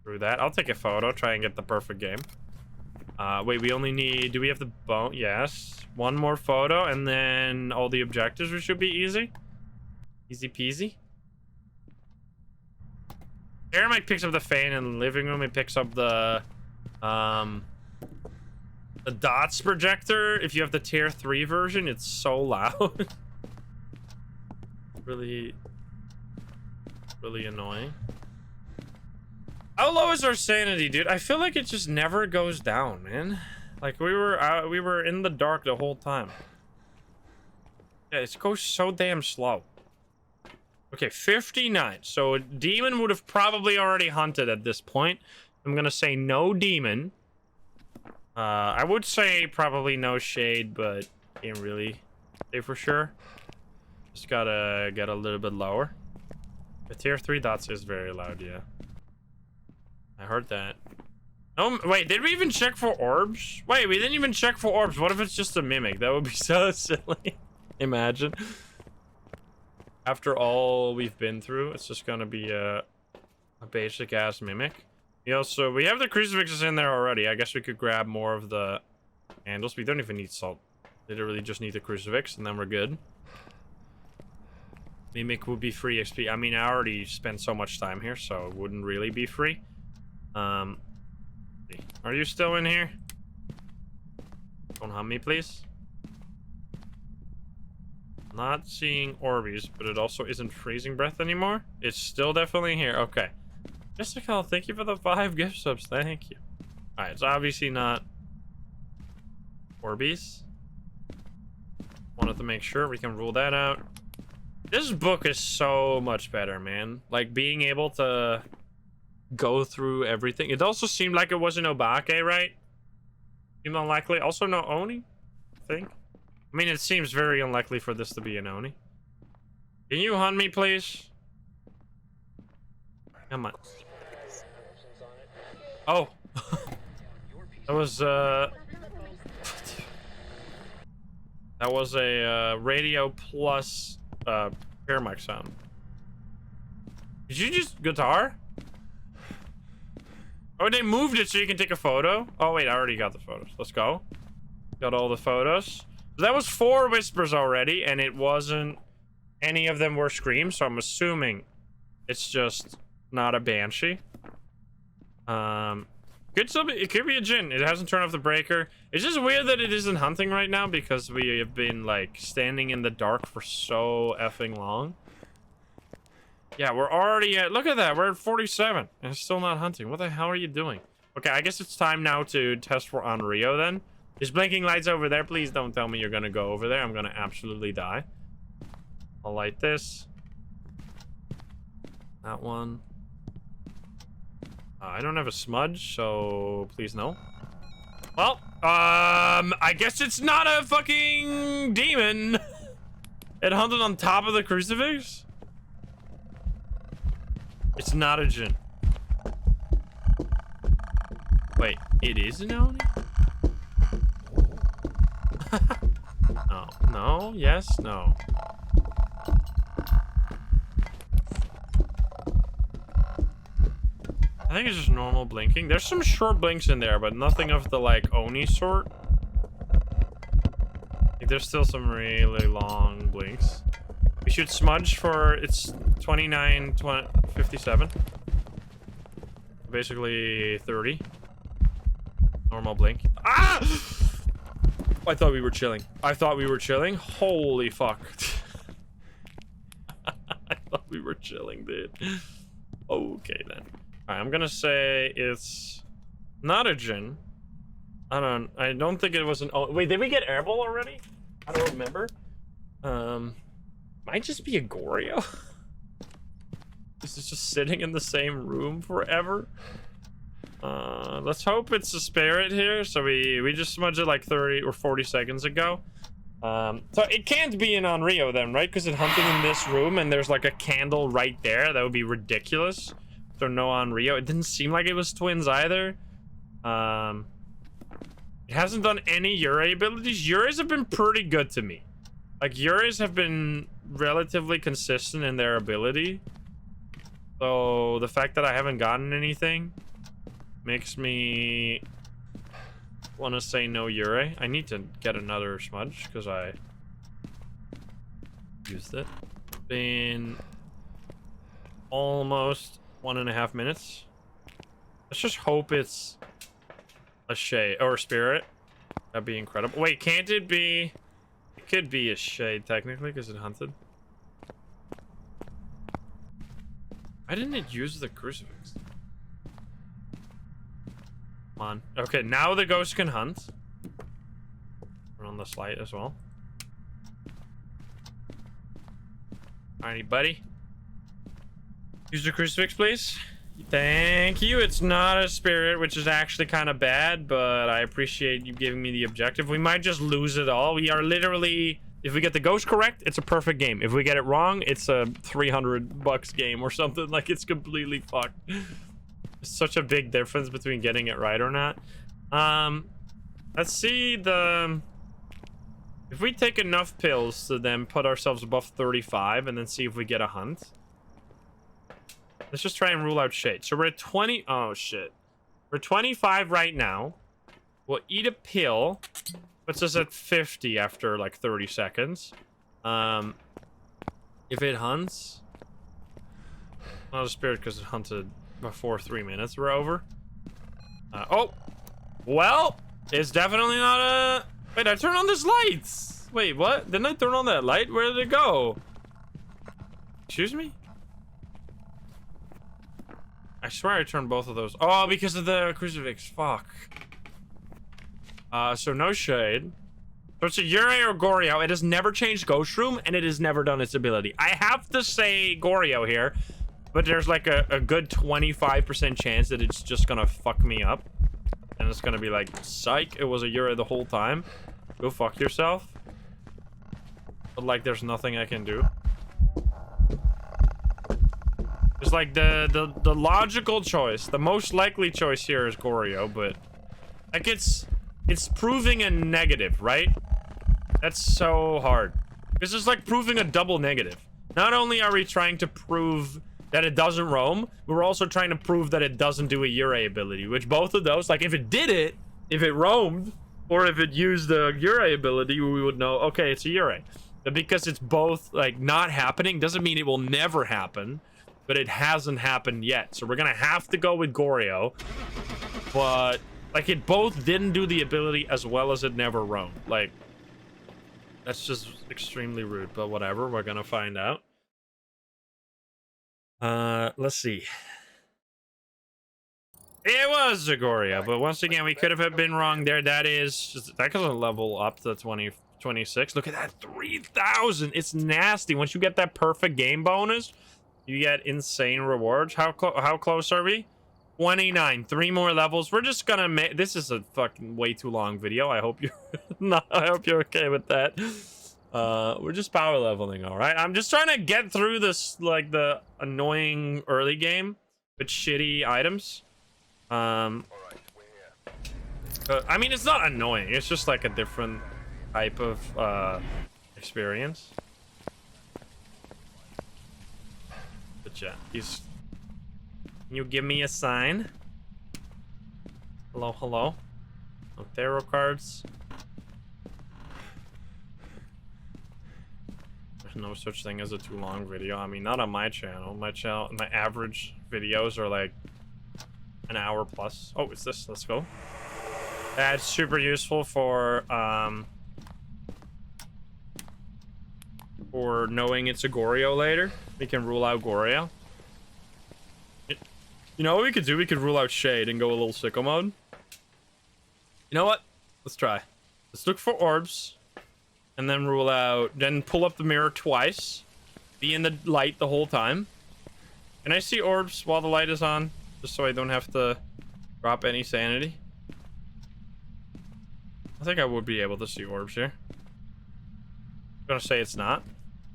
Through that. I'll take a photo, try and get the perfect game. Wait, we only need... Do we have the bone? Yes. One more photo, and then all the objectives should be easy. Easy peasy. Paramedic picks up the fan in the living room. It picks up the dots projector. If you have the tier 3 version, it's so loud. really annoying. How low is our sanity, dude? I feel like it just never goes down, man. Like, we were in the dark the whole time. Yeah, it goes so damn slow. Okay, 59. So a demon would have probably already hunted at this point. I'm gonna say no demon. I would say probably no shade, but can't really say for sure. Just gotta get a little bit lower. The tier 3 dots is very loud, yeah. I heard that. No, wait, did we even check for orbs? Wait, we didn't even check for orbs. What if it's just a mimic? That would be so silly. Imagine. After all we've been through, it's just gonna be a basic ass mimic. We have the crucifixes in there already. I guess we could grab more of the handles. We don't even need salt. Literally just need the crucifix and then we're good. Mimic would be free XP. I mean, I already spent so much time here, so it wouldn't really be free. Are you still in here? Don't hunt me, please. Not seeing Orbeez, but it also isn't freezing breath anymore. It's still definitely here. Okay. Jessica, thank you for the 5 gift subs. Thank you. Alright, it's obviously not Orbeez. Wanted to make sure we can rule that out. This book is so much better, man. Like, being able to go through everything. It also seemed like it was an Obake, right? Seemed unlikely. Also no Oni, I think. I mean, it seems very unlikely for this to be an Oni. Can you hunt me, please? Come on. Oh. That was, that was a, radio plus, paramedic sound. Did you just guitar? Oh, they moved it so you can take a photo? Oh, wait, I already got the photos. Let's go. Got all the photos. So that was 4 whispers already, and it wasn't... Any of them were screams, so I'm assuming it's just not a banshee. Could still be, it could be a djinn. It hasn't turned off the breaker. It's just weird that it isn't hunting right now because we have been, like, standing in the dark for so effing long. Yeah, we're already at... Look at that. We're at 47. And it's still not hunting. What the hell are you doing? Okay, I guess it's time now to test for Onryo then. There's blinking lights over there. Please don't tell me you're gonna go over there. I'm gonna absolutely die. I'll light this. That one. I don't have a smudge, so please no. Well, I guess it's not a fucking demon. It hunted on top of the crucifix? It's not a djinn. Wait, it is an Oni? Oh, no, yes, no. I think it's just normal blinking. There's some short blinks in there, but nothing of the, like, Oni sort. Like, there's still some really long blinks. We should smudge for... It's 57. Basically 30. Normal blink. Ah! I thought we were chilling. I thought we were chilling. Holy fuck. I thought we were chilling, dude. Okay, then. Alright, I'm gonna say it's not a djinn. I don't think it was an... Oh, wait, did we get airball already? I don't remember. Might just be a Goryo. This is just sitting in the same room forever. Let's hope it's a spirit here. So we just smudged it like 30 or 40 seconds ago. So it can't be an Onryo then, right? Because it's hunting in this room and there's like a candle right there. That would be ridiculous. So no Onryo. It didn't seem like it was twins either. It hasn't done any Yurei abilities. Yureis have been pretty good to me. Like, Yureis have been relatively consistent in their ability. So the fact that I haven't gotten anything makes me want to say no Yurei. I need to get another smudge because I used it. Been almost 1.5 minutes. Let's just hope it's a shade or a spirit. That'd be incredible. Wait, can't it be? It could be a shade technically because it hunted. Why didn't it use the crucifix? Come on. Okay, now the ghost can hunt. Turn on this light as well. Alrighty, buddy. Use the crucifix, please. Thank you. It's not a spirit, which is actually kind of bad, but I appreciate you giving me the objective. We might just lose it all. We are literally... If we get the ghost correct, it's a perfect game. If we get it wrong, it's a $300 game or something. Like, it's completely fucked. It's such a big difference between getting it right or not. Let's see the... If we take enough pills to then put ourselves above 35 and then see if we get a hunt. Let's just try and rule out shade. So we're at 20... Oh, shit. We're 25 right now. We'll eat a pill. Puts us at 50 after like 30 seconds. If it hunts... Not a spirit because it hunted before 3 minutes were over. Oh! Well, it's definitely not a... Wait, I turned on this lights! Wait, what? Didn't I turn on that light? Where did it go? Excuse me? I swear I turned both of those. Oh, because of the crucifix. Fuck. So no shade. So it's a Yurei or Goryo. It has never changed Ghost Room, and it has never done its ability. I have to say Goryo here, but there's like a good 25% chance that it's just gonna fuck me up. And it's gonna be like, psych, it was a Yurei the whole time. Go fuck yourself. But like, there's nothing I can do. It's like the logical choice, the most likely choice here is Goryo, but like it's proving a negative, right? That's so hard. This is like proving a double negative. Not only are we trying to prove that it doesn't roam. We're also trying to prove that it doesn't do a Yurei ability, which both of those, like if it did it, if it roamed, or if it used the Yurei ability, we would know, okay, it's a Yurei. But because it's both like not happening, doesn't mean it will never happen, but it hasn't happened yet. So we're gonna have to go with Goryo, but like it both didn't do the ability as well as it never roamed. Like, that's just extremely rude, but whatever, we're gonna find out. Let's see. It was Zagoria, but once again, we could have been wrong there. That is just, that doesn't level up to 26. Look at that, 3,000. It's nasty. Once you get that perfect game bonus, you get insane rewards. How close are we? 29. 3 more levels. We're just gonna make this is a fucking way too long video. I hope you're not. I hope you're okay with that. We're just power leveling, all right? I'm just trying to get through this, like, the annoying early game with shitty items. I mean, it's not annoying. It's just, like, a different type of, experience. But, yeah, he's... Can you give me a sign? Hello, hello? No tarot cards. No such thing as a too long video. I mean, not on my channel. My average videos are like an hour plus. Oh, it's this. Let's go. That's super useful for knowing it's a Goryo later. We can rule out Goryo. You know what we could do? We could rule out Shade and go a little sicko mode. You know what? Let's try. Let's look for orbs. And then rule out, then pull up the mirror twice. Be in the light the whole time. Can I see orbs while the light is on? Just so I don't have to drop any sanity. I think I would be able to see orbs here. I'm gonna say it's not.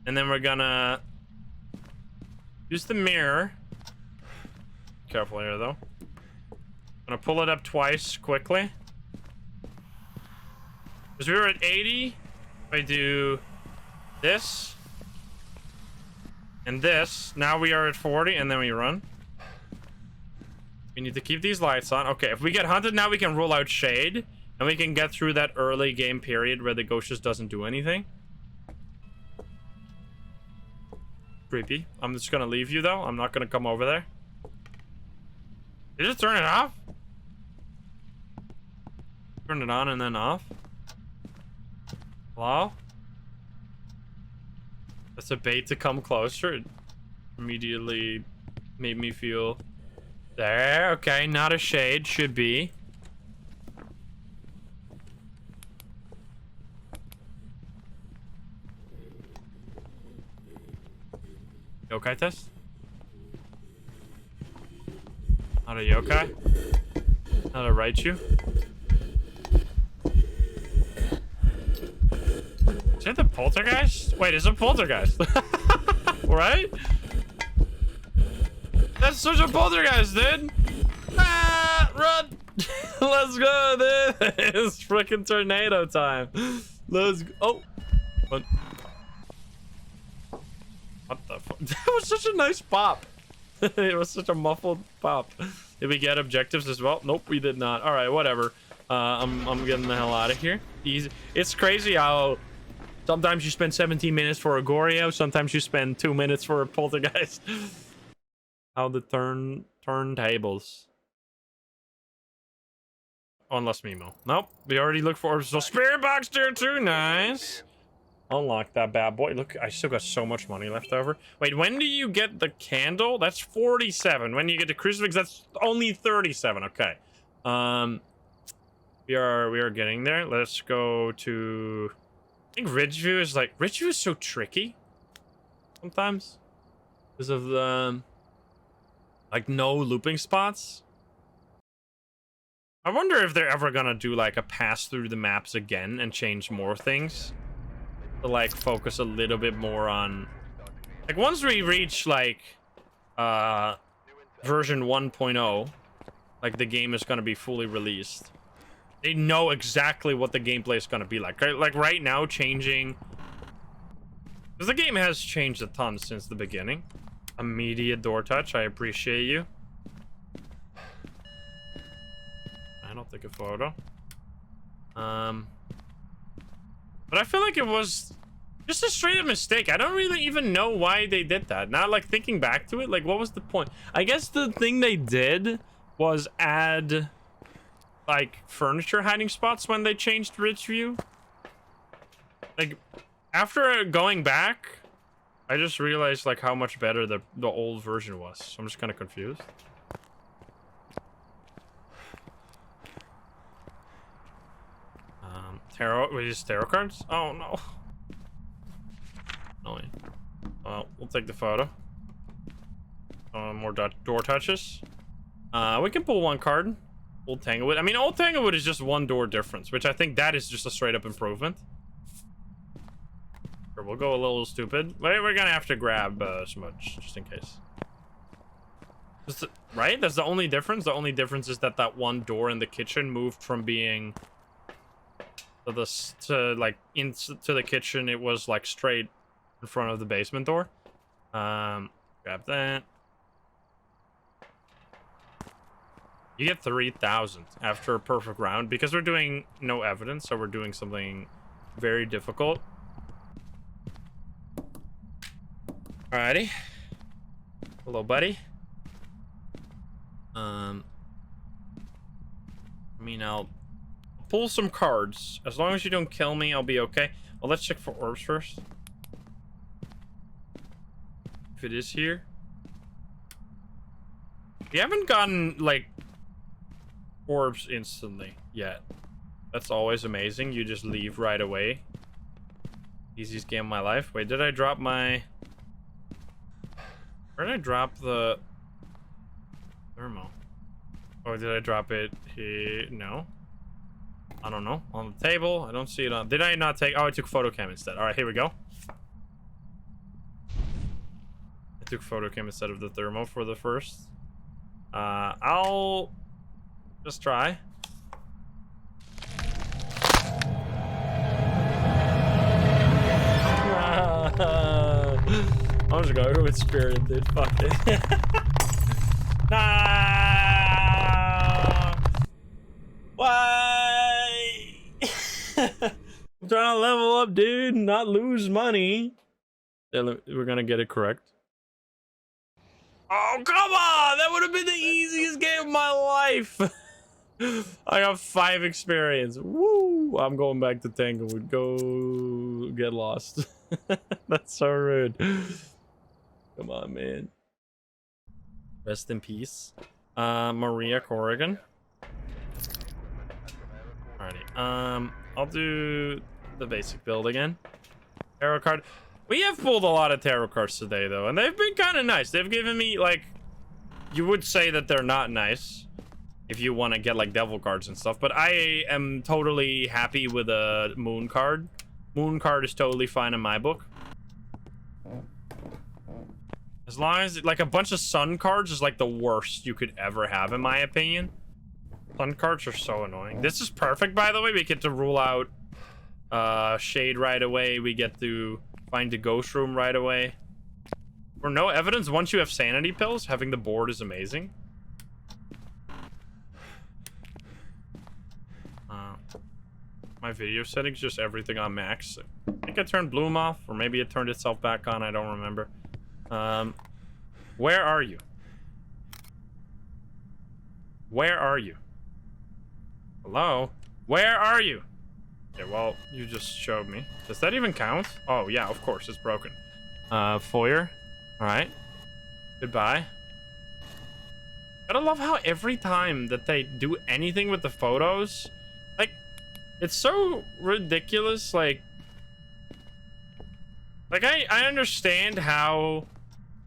And then we're gonna use the mirror. Careful here though. I'm gonna pull it up twice quickly. Because we were at 80. I do this and this. Now we are at 40 and then we run. We need to keep these lights on. Okay, if we get hunted now, we can rule out Shade and we can get through that early game period where the ghost just doesn't do anything. Creepy. I'm just gonna leave you though. I'm not gonna come over there. Did you just turn it off? Turn it on and then off. Hello? That's a bait to come closer. It immediately made me feel there. Okay, not a Shade. Should be. Yokai test? Not a yokai? Not a Raichu? Is that the poltergeist? Wait, it's a poltergeist. Right? That's such a poltergeist, dude. Ah, run. Let's go, dude. It's freaking tornado time. Let's go. Oh. What the fuck? That was such a nice pop. It was such a muffled pop. Did we get objectives as well? Nope, we did not. All right, whatever. I'm getting the hell out of here. Easy. It's crazy how sometimes you spend 17 minutes for a Goryo, sometimes you spend 2 minutes for a poltergeist. How the turntables. Unless Mimo. Nope, we already looked for so spirit box tier 2. Nice. Unlock that bad boy. Look, I still got so much money left over. Wait, when do you get the candle? That's 47. When you get the crucifix, that's only 37. Okay. We are getting there. Let's go to, I think Ridgeview is like, Ridgeview is so tricky sometimes because of the like no looping spots. I wonder if they're ever gonna do like a pass through the maps again and change more things to like focus a little bit more on, like, once we reach like version 1.0, like the game is gonna be fully released. They know exactly what the gameplay is gonna be like. Like right now, changing, because the game has changed a ton since the beginning. Immediate door touch. I appreciate you. I don't take a photo. But I feel like it was just a straight up mistake. I don't really even know why they did that. Now, like, thinking back to it, like, what was the point? I guess the thing they did was add, like, furniture hiding spots when they changed Ridgeview. Like, after going back, I just realized, like, how much better the old version was. So I'm just kind of confused. Tarot, we use tarot cards? Oh, no. Annoying. Well, we'll take the photo. More door touches. We can pull one card. Old Tanglewood. I mean, Old Tanglewood is just one door difference, which I think that is just a straight up improvement. Sure, we'll go a little stupid. We're gonna have to grab Smudge, just in case. Right? That's the only difference. The only difference is that one door in the kitchen moved from being to like into the kitchen. It was like straight in front of the basement door. Grab that. You get 3,000 after a perfect round because we're doing no evidence, so we're doing something very difficult. Alrighty. Hello, buddy. I mean, I'll pull some cards. As long as you don't kill me, I'll be okay. Well, let's check for orbs first. If it is here. We haven't gotten, like, orbs instantly yet. That's always amazing. You just leave right away. Easiest game of my life. Wait, did I drop my... Where did I drop the thermo? Or did I drop it here? No. I don't know. On the table. I don't see it on... Did I not take... Oh, I took photocam instead. Alright, here we go. I took photocam instead of the thermo for the first. I'll just try. I'm just gonna go with spirit, dude. Fuck it. Nah. Why? I'm trying to level up, dude, not lose money. Yeah, we're gonna get it correct. Oh, come on! That would have been the easiest game of my life. I got 5 experience. Woo! I'm going back to Tanglewood. Go get lost. That's so rude. Come on, man. Rest in peace. Maria Corrigan. Alrighty. I'll do the basic build again. Tarot card. We have pulled a lot of tarot cards today, though, and they've been kind of nice. They've given me, like, you would say that they're not nice if you want to get, like, devil cards and stuff, but I am totally happy with a moon card. Moon card is totally fine in my book. As long as, like, a bunch of sun cards is, like, the worst you could ever have, in my opinion. Sun cards are so annoying. This is perfect, by the way. We get to rule out Shade right away. We get to find the ghost room right away. For no evidence, once you have sanity pills, having the board is amazing. My video settings, just everything on max. I think I turned Bloom off, or maybe it turned itself back on. I don't remember. Where are you? Where are you? Hello? Where are you? Okay, well, you just showed me. Does that even count? Oh, yeah, of course, it's broken. Foyer. Alright. Goodbye. Gotta love how every time that they do anything with the photos, like, it's so ridiculous, like I understand how,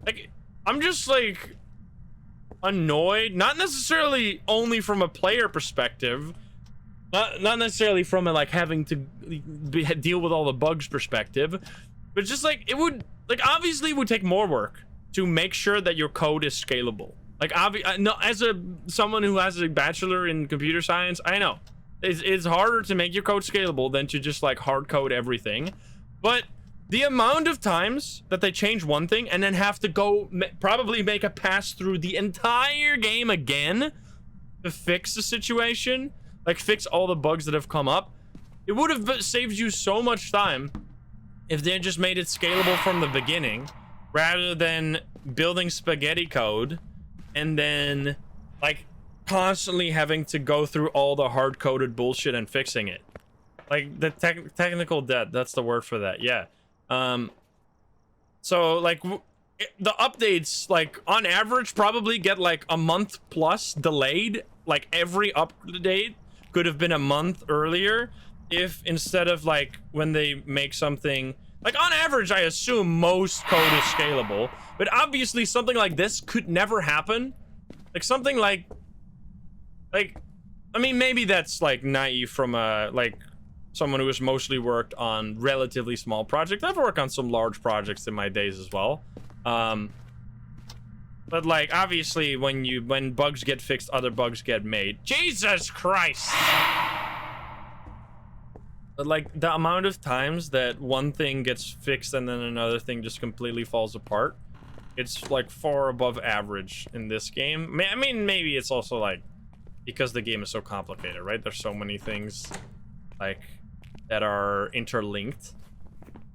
like, I'm just, like, annoyed, not necessarily only from a player perspective, not necessarily from a, like, having to deal with all the bugs perspective, but just, like, it would, like, obviously it would take more work to make sure that your code is scalable. Like, no, as someone who has a bachelor in computer science, I know it's harder to make your code scalable than to just, like, hard code everything, but The amount of times that they change one thing and then have to go probably make a pass through the entire game again to fix the situation, like fix all the bugs that have come up, it would have saved you so much time if they had just made it scalable from the beginning rather than building spaghetti code and then like constantly having to go through all the hard-coded bullshit and fixing it. Like the technical debt, that's the word for that. Yeah. So like the updates, like on average, probably get like a month plus delayed. Like every update could have been a month earlier if instead of like when they make something, like on average, I assume most code is scalable, but obviously something like this could never happen. Like something like, I mean, maybe that's like naive from a, like, someone who has mostly worked on relatively small projects. I've worked on some large projects in my days as well. But like, obviously when bugs get fixed, other bugs get made. Jesus Christ! But like the amount of times that one thing gets fixed and then another thing just completely falls apart, it's like far above average in this game. I mean, maybe it's also like because the game is so complicated, right? There's so many things like that are interlinked,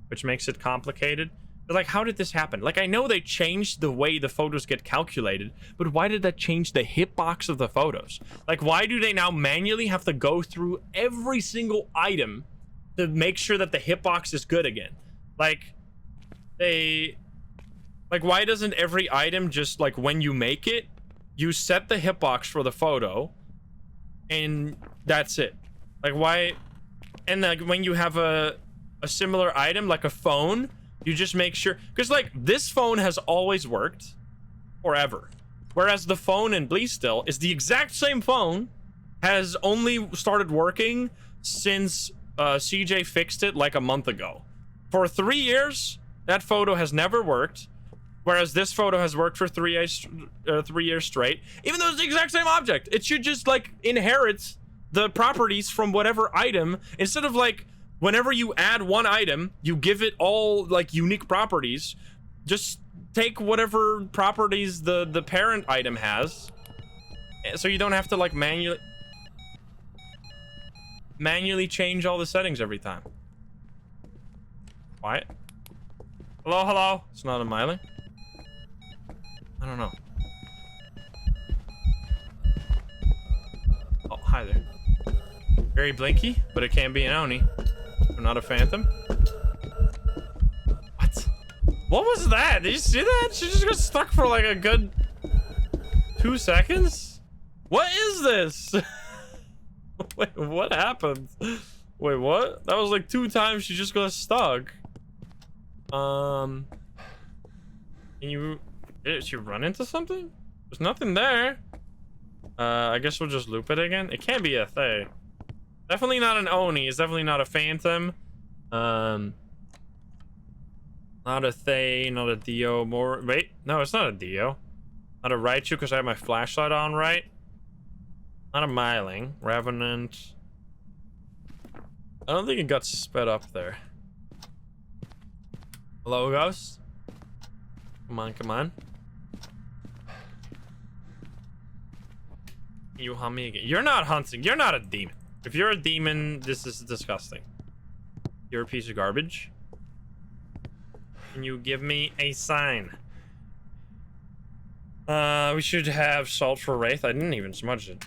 which makes it complicated. But like, how did this happen? Like, I know they changed the way the photos get calculated, but why did that change the hitbox of the photos? Like, why do they now manually have to go through every single item to make sure that the hitbox is good again? Like, why doesn't every item just, like, when you make it, you set the hitbox for the photo, and that's it? Like, why? And like, when you have a similar item, like a phone, you just make sure, because like this phone has always worked forever, whereas the phone in Bleed Still is the exact same phone, has only started working since CJ fixed it like a month ago. For 3 years, that photo has never worked, whereas this photo has worked for 3 years straight, even though it's the exact same object. It should just like inherit the properties from whatever item, instead of like whenever you add one item, you give it all like unique properties. Just take whatever properties the parent item has, so you don't have to like manually change all the settings every time. Quiet. Hello, hello. It's not a Myling. I don't know. Oh, hi there. Very blinky, but it can be an Oni. I'm not a phantom. What? What was that? Did you see that? She just got stuck for like a good 2 seconds? What is this? Wait, what happened? Wait, what? That was like 2 times she just got stuck. Can you... Did she run into something? There's nothing there. I guess we'll just loop it again. It can't be a thing. Definitely not an Oni. It's definitely not a Phantom. Not a Thay, not a Dio. More. Wait, no, it's not a Dio. Not a Raichu because I have my flashlight on, right? Not a Myling. Revenant. I don't think it got sped up there. Hello, Ghost? Come on, come on. You hunt me again. You're not hunting. You're not a demon. If you're a demon, this is disgusting. You're a piece of garbage. Can you give me a sign? We should have salt for Wraith. I didn't even smudge it.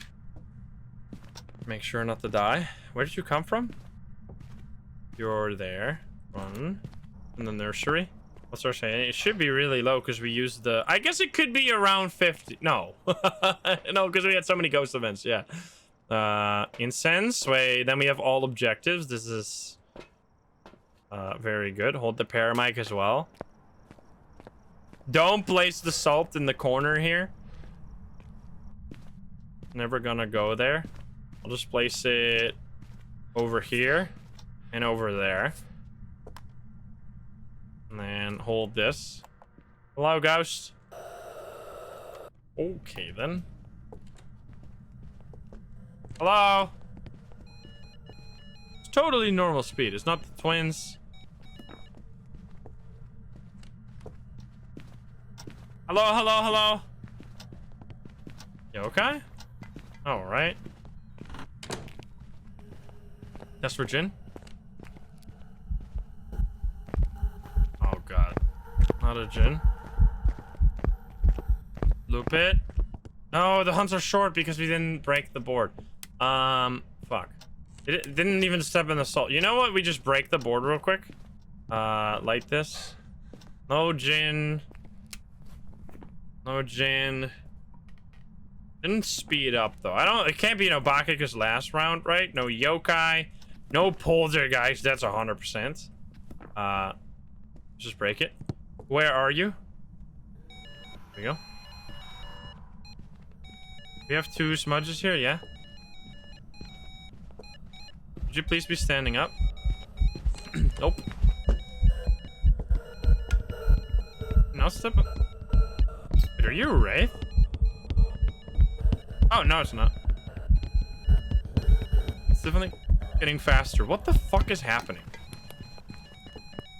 Make sure not to die. Where did you come from? You're there. Run. In the nursery. What's our saying? It should be really low because we used the... I guess it could be around 50. No. No, because we had so many ghost events. Yeah. Incense. Wait, then we have all objectives. This is very good. Hold the paramic as well. Don't place the salt in the corner here. Never gonna go there. I'll just place it over here and over there. And then hold this. Hello, ghost. Okay, then. Hello. It's totally normal speed. It's not the twins. Hello, hello, hello. Yokai? All right. That's for Jin. Oh god. Not a Jin. Loop it. No, the hunts are short because we didn't break the board. Fuck. It didn't even step in the salt. You know what? We just break the board real quick. Light this. No Jin. No Jin. Didn't speed up though. It can't be an Obake because last round, right? No Yokai. No Poltergeist. That's 100%. Just break it. Where are you? There we go. We have 2 smudges here, yeah? Would you please be standing up? Nope. No, step up. Wait, are you a wraith? Oh, no, it's not. It's definitely getting faster. What the fuck is happening?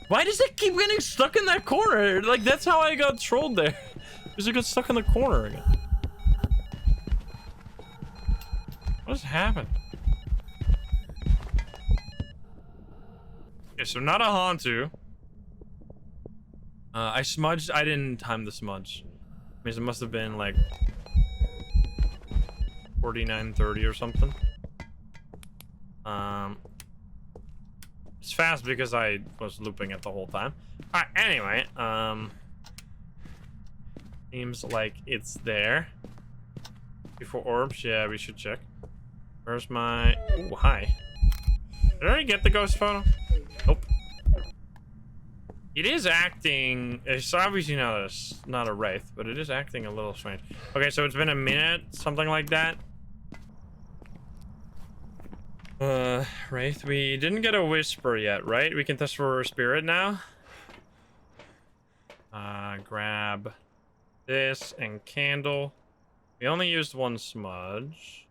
Why does it keep getting stuck in that corner? Like, that's how I got trolled there. Because it got stuck in the corner again. What has happened? Okay, so not a Hantu. I smudged. I didn't time the smudge. Means it must have been like 49:30 or something. It's fast because I was looping it the whole time. Alright, anyway, seems like it's there. Before orbs, yeah, we should check. Where's my... Ooh, hi. Did I already get the ghost photo? Nope. It is acting... It's obviously not a wraith, but it is acting a little strange. Okay, so it's been a minute, something like that. Wraith, we didn't get a whisper yet, right? We can test for spirit now. Grab this and candle. We only used 1 smudge.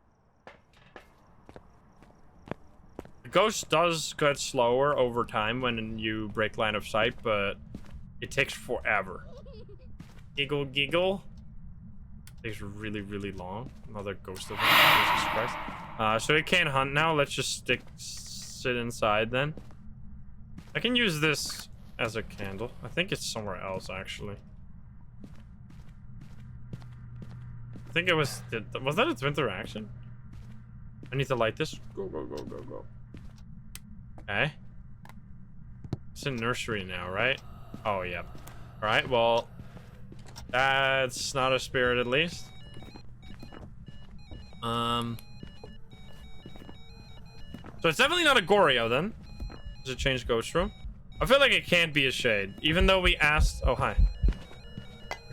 The ghost does get slower over time when you break line of sight, but it takes forever. Giggle, giggle. Takes really, really long. Another ghost event. Jesus Christ. So it can't hunt now. Let's just sit inside then. I can use this as a candle. I think it's somewhere else actually. I think it was that its interaction? I need to light this. Go, go, go, go, go. Okay. It's in nursery now, right? Oh, yeah. All right, well, that's not a spirit at least. So it's definitely not a Goryo then. Does it change ghost room? I feel like it can't be a shade, even though we asked. Oh, hi.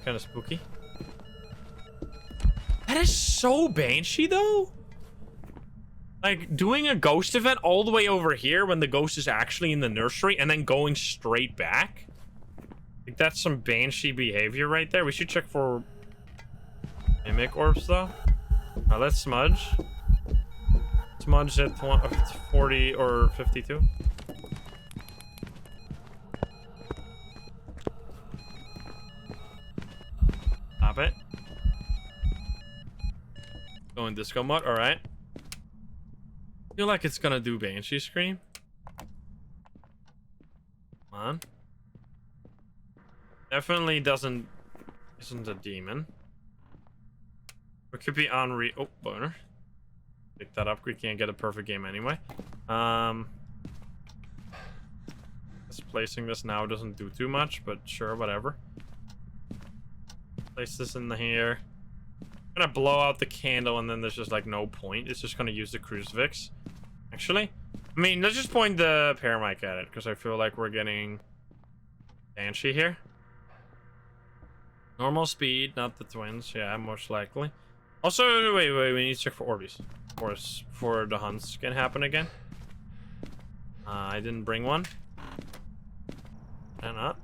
Kind of spooky. That is so banshee though. Like doing a ghost event all the way over here when the ghost is actually in the nursery and then going straight back. Like that's some banshee behavior right there. We should check for mimic orbs though. Let's smudge. Smudge at 40 or 52. Stop it. Going disco mode, alright. Feel like it's gonna do Banshee Scream. Come on. Definitely isn't a demon. It could be Onryo. Oh, boner. Pick that up. We can't get a perfect game anyway. Just placing this now doesn't do too much, but sure, whatever. Place this in here. I'm gonna blow out the candle and then there's just like no point. It's just gonna use the crucifix. Actually, I mean, let's just point the paramic at it because I feel like we're getting Banshee here. Normal speed, not the twins. Yeah, most likely. Also, wait, we need to check for Orbeez. Of course, for the hunts can happen again. I didn't bring one. Why not?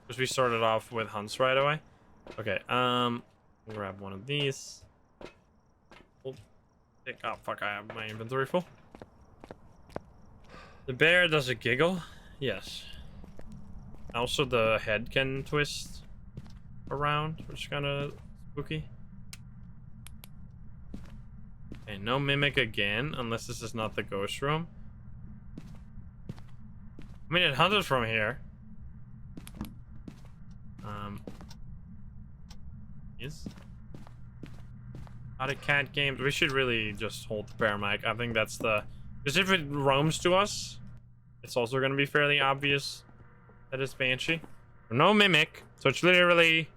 Because we started off with hunts right away. Okay, grab one of these. Oh, fuck, I have my inventory full. The bear does a giggle. Yes. Also, the head can twist around, which is kind of spooky. Okay, no mimic again, unless this is not the ghost room. I mean, it hunted from here. Yes. Out of cat games. We should really just hold the bear mic. I think that's the... Because if it roams to us, it's also going to be fairly obvious that it's Banshee. No mimic, so it's literally...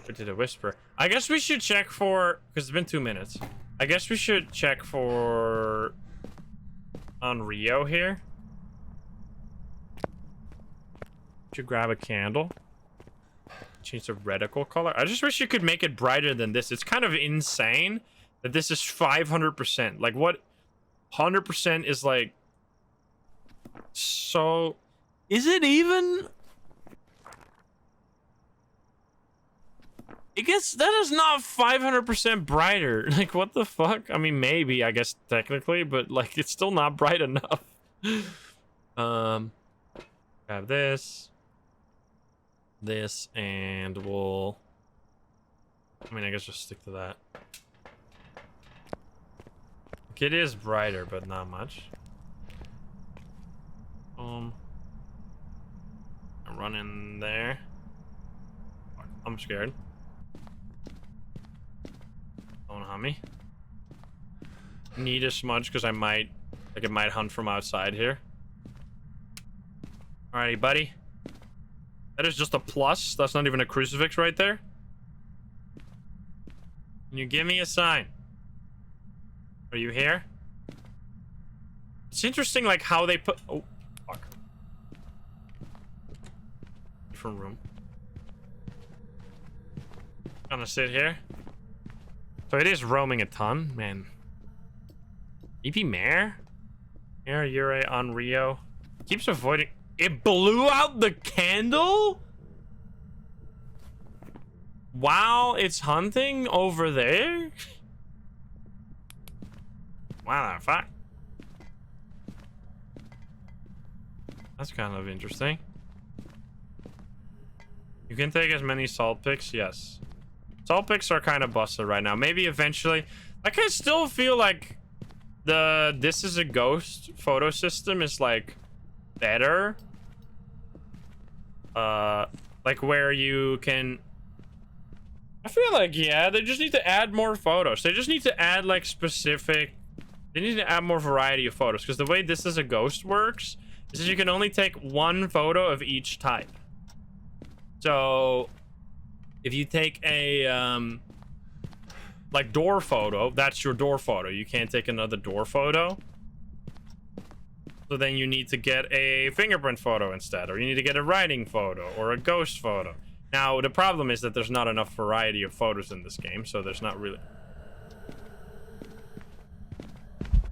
We did a whisper. I guess we should check for... Because it's been 2 minutes. I guess we should check for... Onryo here. Should grab a candle. Change the reticle color. I just wish you could make it brighter than this. It's kind of insane that this is 500%. Like, what? 100% is like... So... Is it even... I guess that is not 500% brighter. Like, what the fuck? I mean, maybe, I guess, technically, but, like, it's still not bright enough. Grab this. This, and we'll... I mean, I guess just stick to that. It is brighter, but not much. I run in there. I'm scared. Don't hunt me. Need a smudge because I might, like, it might hunt from outside here. Alrighty, buddy. That is just a plus. That's not even a crucifix right there. Can you give me a sign? Are you here? It's interesting, like, how they put... Oh, fuck. Different room. Gonna sit here. So it is roaming a ton, man. EP Mare? Mare, Yurei, Onryo. Keeps avoiding... It blew out the candle? While it's hunting over there? Wow, the fuck? That's kind of interesting. You can take as many salt picks, yes. Salt picks are kind of busted right now. Maybe eventually... Like, I still feel like the This Is a Ghost photo system is, like, better. Like, where you can... I feel like, yeah, they just need to add more photos. They just need to add, like, specific... They need to add more variety of photos. Because the way This Is a Ghost works is that you can only take one photo of each type. So... If you take a, like, door photo, that's your door photo. You can't take another door photo. So then you need to get a fingerprint photo instead, or you need to get a writing photo, or a ghost photo. Now, the problem is that there's not enough variety of photos in this game, so there's not really...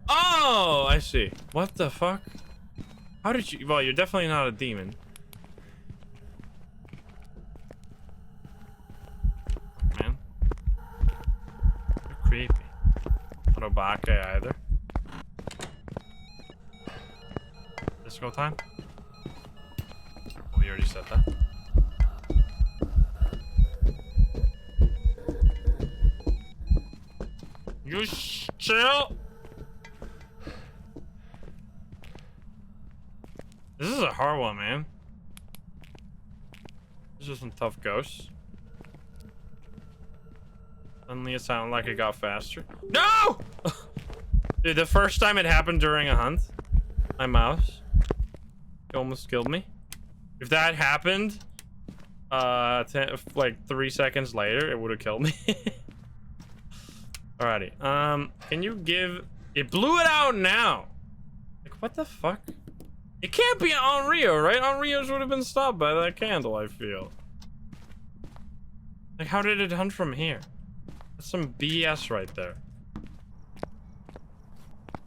Oh, I see. What the fuck? How did you... Well, you're definitely not a demon. Man. You're creepy. Not Obake either. Disco time? Oh, we already said that. You chill! This is a hard one, man. This is some tough ghosts. Suddenly it sounded like it got faster. No! Dude, the first time it happened during a hunt, my mouse, it almost killed me. If that happened, like 3 seconds later, it would have killed me. Alrighty. Can you give... It blew it out now. Like, what the fuck? It can't be Onryo, right? Onryo's would have been stopped by that candle, I feel. Like, how did it hunt from here? That's some BS right there.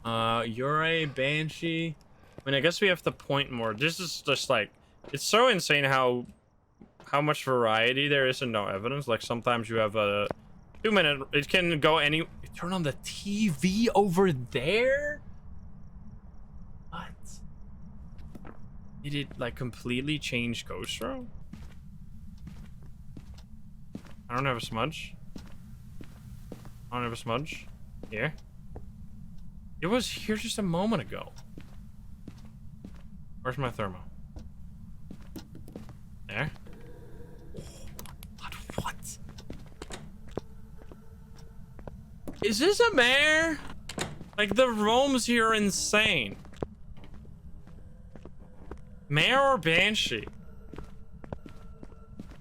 Yurei, Banshee. I mean, I guess we have to point more. This is just like... It's so insane how much variety there is and no evidence. Like, sometimes you have a 2-minute... It can go any... Turn on the TV over there? What? Did it like completely change Ghost Row? I don't have a smudge. I don't have a smudge. Here. It was here just a moment ago. Where's my thermo? There. What? Is this a mare? Like, the roams here are insane. Mare or Banshee?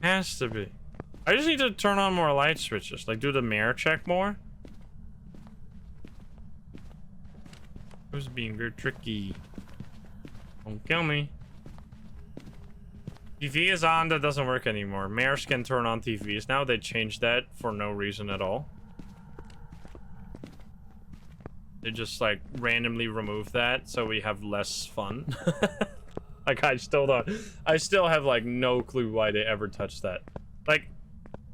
Has to be. I just need to turn on more light switches. Like, do the mare check more. Who's being very tricky? Don't kill me. TV is on, that doesn't work anymore. Mares can turn on TVs now. They changed that for no reason at all. They just like randomly remove that so we have less fun. Like, I still have like no clue why they ever touched that. Like,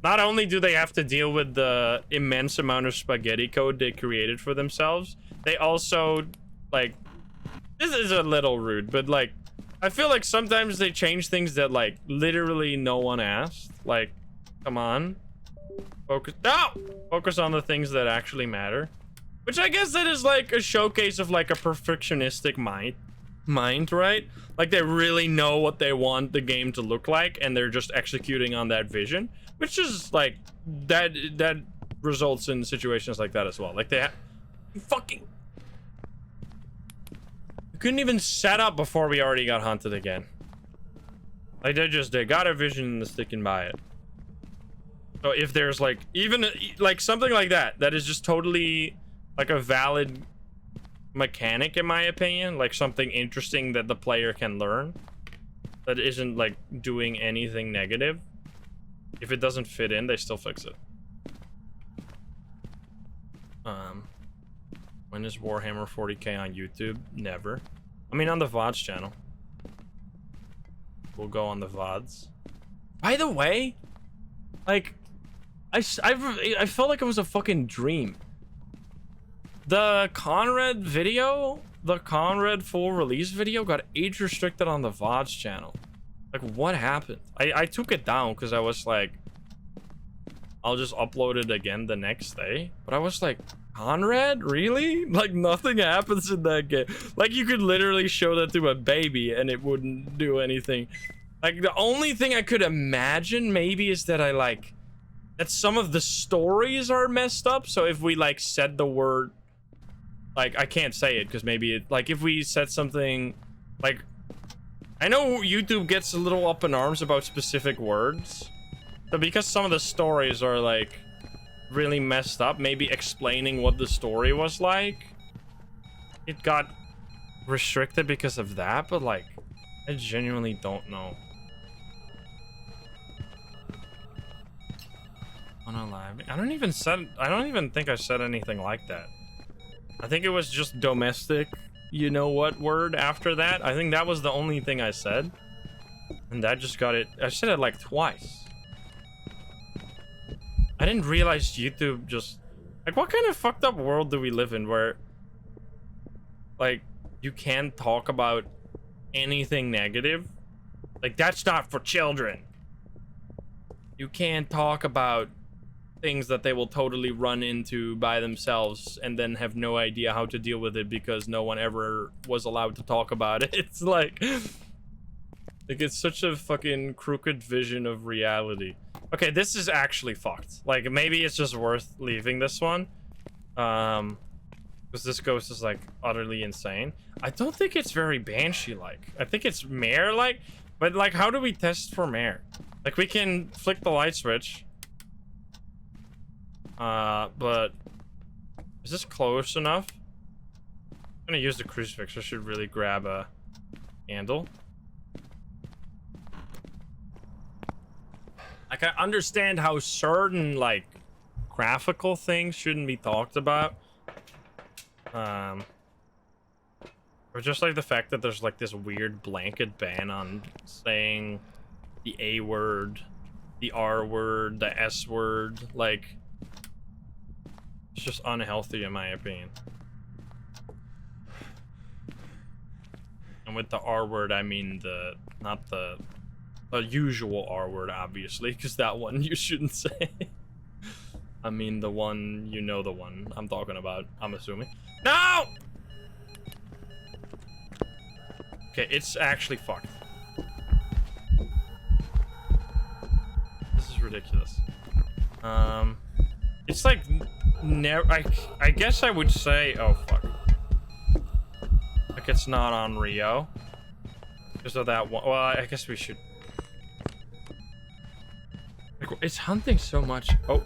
not only do they have to deal with the immense amount of spaghetti code they created for themselves, they also, like, this is a little rude, but like, I feel like sometimes they change things that like literally no one asked. Like, come on, focus on the things that actually matter. Which I guess that is like a showcase of like a perfectionistic mind, right? Like, they really know what they want the game to look like and they're just executing on that vision, which is like that results in situations like that as well. Like, they fucking couldn't even set up before we already got hunted again. Like, they got a vision and they're sticking by it. So if there's like even like something like that is just totally like a valid mechanic, in my opinion, like something interesting that the player can learn that isn't like doing anything negative, if it doesn't fit in, they still fix it. When is Warhammer 40k on YouTube? Never. I mean, on the VODs channel. We'll go on the VODs. By the way, like, I felt like it was a fucking dream. The Conrad video, the Conrad full release video got age restricted on the VODs channel. Like, what happened? I took it down because I was like, I'll just upload it again the next day. But I was like, Conrad? Really? Like, nothing happens in that game. Like, you could literally show that to a baby and it wouldn't do anything. Like, the only thing I could imagine maybe is that that some of the stories are messed up. So if we like said the word, like, I can't say it because maybe it, like, if we said something like, I know YouTube gets a little up in arms about specific words, but because some of the stories are like really messed up, maybe explaining what the story was like, it got restricted because of that. But like, I genuinely don't know. Unalive. I don't even think I said anything like that. I think it was just domestic, you know what word after that. I think that was the only thing I said, and that just got it. I said it like twice. I didn't realize YouTube just, like, what kind of fucked up world do we live in where like you can't talk about anything negative? Like, that's not for children. You can't talk about things that they will totally run into by themselves and then have no idea how to deal with it because no one ever was allowed to talk about it. It's like it's such a fucking crooked vision of reality. Okay, this is actually fucked. Like, maybe it's just worth leaving this one, because this ghost is like utterly insane. I don't think it's very Banshee like. I think it's mare like, but like, how do we test for mare? Like, we can flick the light switch. But is this close enough? I'm gonna use the crucifix. I should really grab a handle. Like, I understand how certain like graphical things shouldn't be talked about. Or just like the fact that there's like this weird blanket ban on saying the A word, the R word, the S word. Like, it's just unhealthy in my opinion. And with the R word, I mean not the usual R word, obviously, because that one you shouldn't say. I mean the one, you know, the one I'm talking about, I'm assuming. No! Okay, it's actually fucked. This is ridiculous. It's like never. I guess I would say. Oh fuck. Like it's not Onryo. Because of that one. Well, I guess we should. Like, it's hunting so much. Oh,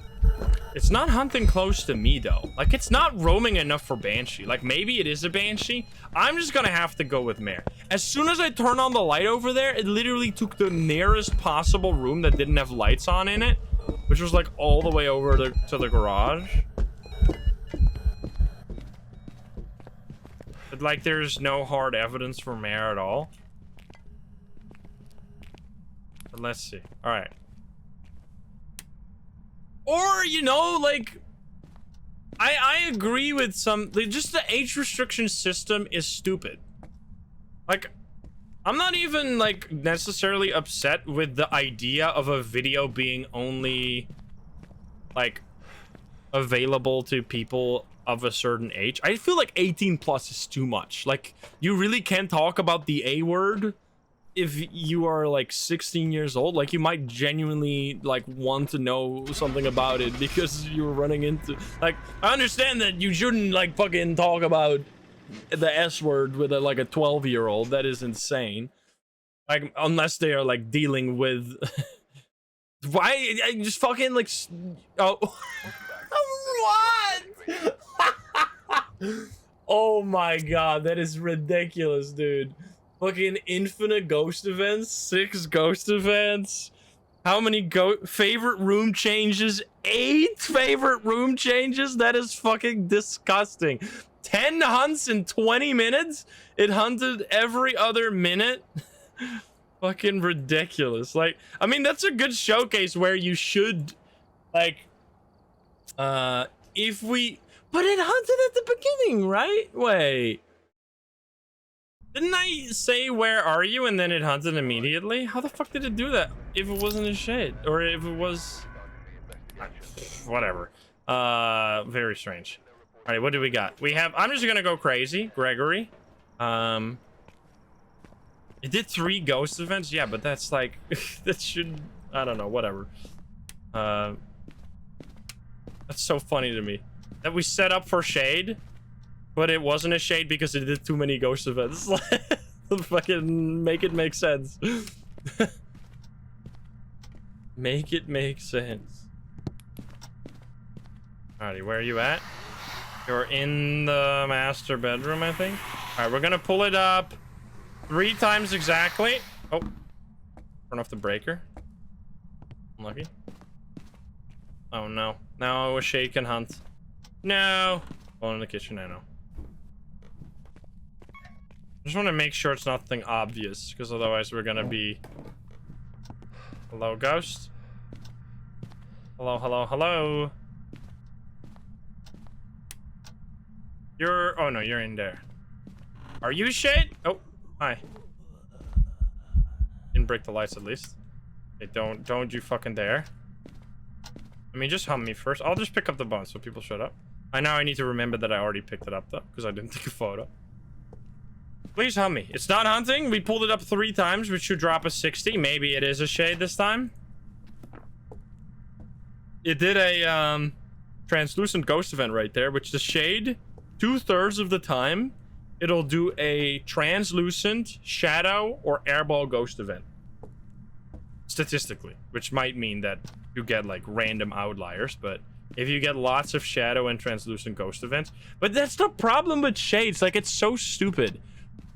it's not hunting close to me though. Like it's not roaming enough for Banshee. Like maybe it is a Banshee. I'm just gonna have to go with Mare. As soon as I turn on the light over there, it literally took the nearest possible room that didn't have lights on in it, which was like all the way over to the garage. But like there's no hard evidence for Mare at all. But let's see. All right. Or, you know, like, I agree with some, like, just the age restriction system is stupid. Like, I'm not even, like, necessarily upset with the idea of a video being only, like, available to people of a certain age. I feel like 18 plus is too much. Like, you really can't talk about the A word if you are like 16 years old. Like you might genuinely like want to know something about it because you're running into, like, I understand that you shouldn't like fucking talk about the S word with a, like a 12-year-old. That is insane. Like unless they are like dealing with why I just fucking like oh what? Oh my god, that is ridiculous, dude. Fucking infinite ghost events, 6 ghost events. How many favorite room changes? 8 favorite room changes? That is fucking disgusting. 10 hunts in 20 minutes? It hunted every other minute? Fucking ridiculous. Like, I mean, that's a good showcase where you should, like, if we... But it hunted at the beginning, right? Wait. Didn't I say, where are you? And then it hunted immediately? How the fuck did it do that? If it wasn't a shade. Or if it was... Whatever. Very strange. Alright, what do we got? We have... I'm just gonna go crazy. Gregory. It did 3 ghost events? Yeah, but that's like... that should... I don't know, whatever. That's so funny to me. That we set up for shade, but it wasn't a shade because it did too many ghost events. Fucking make it make sense. Make it make sense. Alrighty, where are you at? You're in the master bedroom, I think. Alright, we're gonna pull it up 3 times exactly. Oh, turn off the breaker. Unlucky. Oh no. Now a shade can hunt. No. Going in the kitchen, I know. I just want to make sure it's nothing obvious, because otherwise we're gonna be... Hello, ghost? Hello, hello, hello? You're... Oh no, you're in there. Are you shade? Oh, hi. Didn't break the lights at least. Okay, don't you fucking dare. I mean, just hum me first. I'll just pick up the bones so people shut up. I know I need to remember that I already picked it up though, because I didn't take a photo. Please hum me. It's not hunting. We pulled it up 3 times, which should drop a 60. Maybe it is a shade this time. It did a translucent ghost event right there, which the shade, 2/3 of the time, it'll do a translucent shadow or airball ghost event. Statistically, which might mean that you get like random outliers, but if you get lots of shadow and translucent ghost events. But that's the problem with shades. Like, it's so stupid.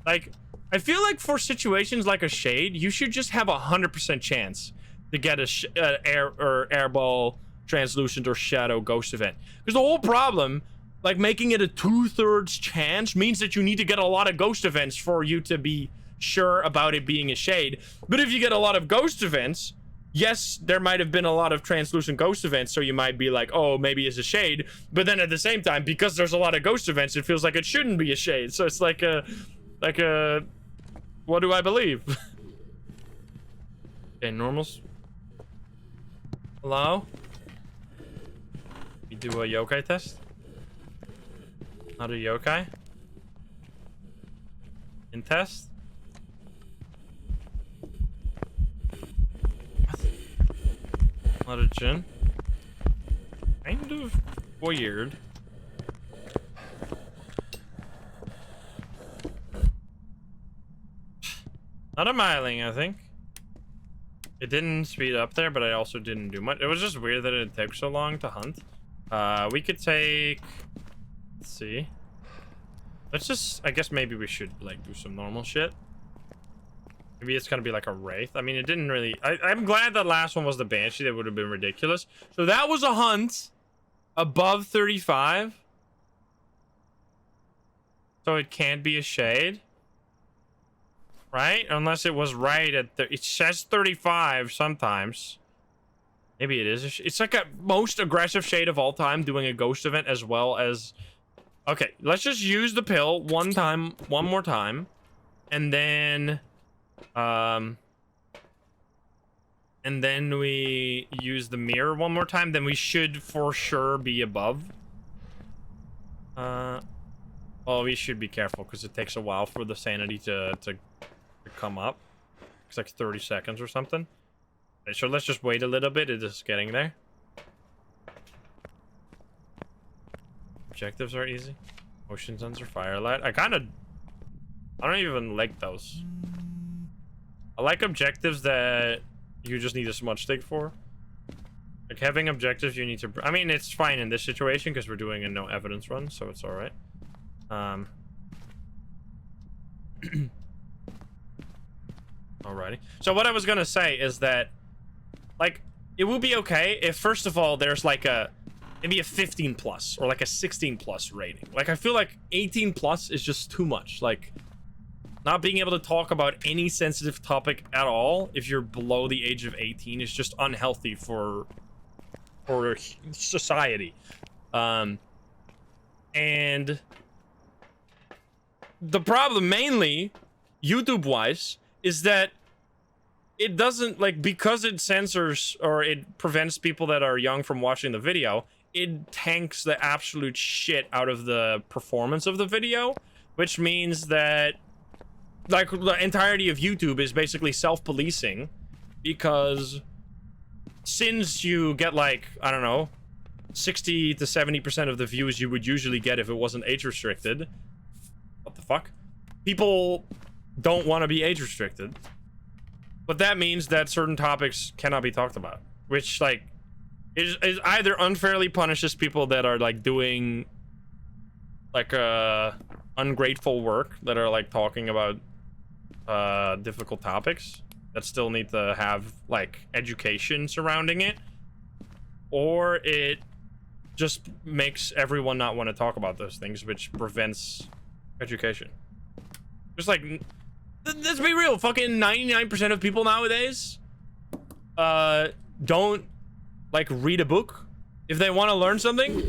Like, I feel like for situations like a shade, you should just have 100% chance to get a airball, translucent, or shadow ghost event. Because the whole problem, like making it a 2/3 chance, means that you need to get a lot of ghost events for you to be sure about it being a shade. But if you get a lot of ghost events, yes, there might have been a lot of translucent ghost events, so you might be like, oh, maybe it's a shade. But then at the same time, because there's a lot of ghost events, it feels like it shouldn't be a shade. So it's like a What do I believe? Okay, normals. Hello? We do a yokai test? Not a yokai? In test? What? Not a Jin? Kind of weird. Not a miling, I think. It didn't speed up there, but I also didn't do much. It was just weird that it took so long to hunt. We could take... Let's see. Let's just... I guess maybe we should, like, do some normal shit. Maybe it's gonna be like a wraith. I mean, it didn't really... I'm glad that last one was the Banshee. That would have been ridiculous. So that was a hunt above 35. So it can't be a shade. Right? Unless it was right at... It says 35 sometimes. Maybe it is. It's like a most aggressive shade of all time doing a ghost event as well as... Okay, let's just use the pill one more time. And then... And then we use the mirror one more time. Then we should for sure be above. Well, we should be careful because it takes a while for the sanity to come up. It's like 30 seconds or something. Okay, so let's just wait a little bit. It is getting there. Objectives are easy. Motion sensor, firelight. I don't even like those. I like objectives that you just need a smudge stick for. Like having objectives you need to... I mean, it's fine in this situation because we're doing a no evidence run, so it's alright. Alrighty. So what I was gonna say is that, like, it would be okay if, first of all, there's like maybe a 15 plus or like a 16 plus rating. Like, I feel like 18 plus is just too much. Like, not being able to talk about any sensitive topic at all if you're below the age of 18 is just unhealthy for society. And the problem mainly, YouTube-wise, is that it doesn't, like, because it censors or it prevents people that are young from watching the video, it tanks the absolute shit out of the performance of the video, which means that, like, the entirety of YouTube is basically self-policing, because since you get, like, I don't know, 60 to 70% of the views you would usually get if it wasn't age restricted, what the fuck? People don't want to be age restricted, but that means that certain topics cannot be talked about, which, like, is either unfairly punishes people that are, like, doing, like, ungrateful work, that are, like, talking about difficult topics that still need to have, like, education surrounding it, or it just makes everyone not want to talk about those things, which prevents education. Just, like, let's be real, fucking 99% of people nowadays don't, like, read a book. If they want to learn something,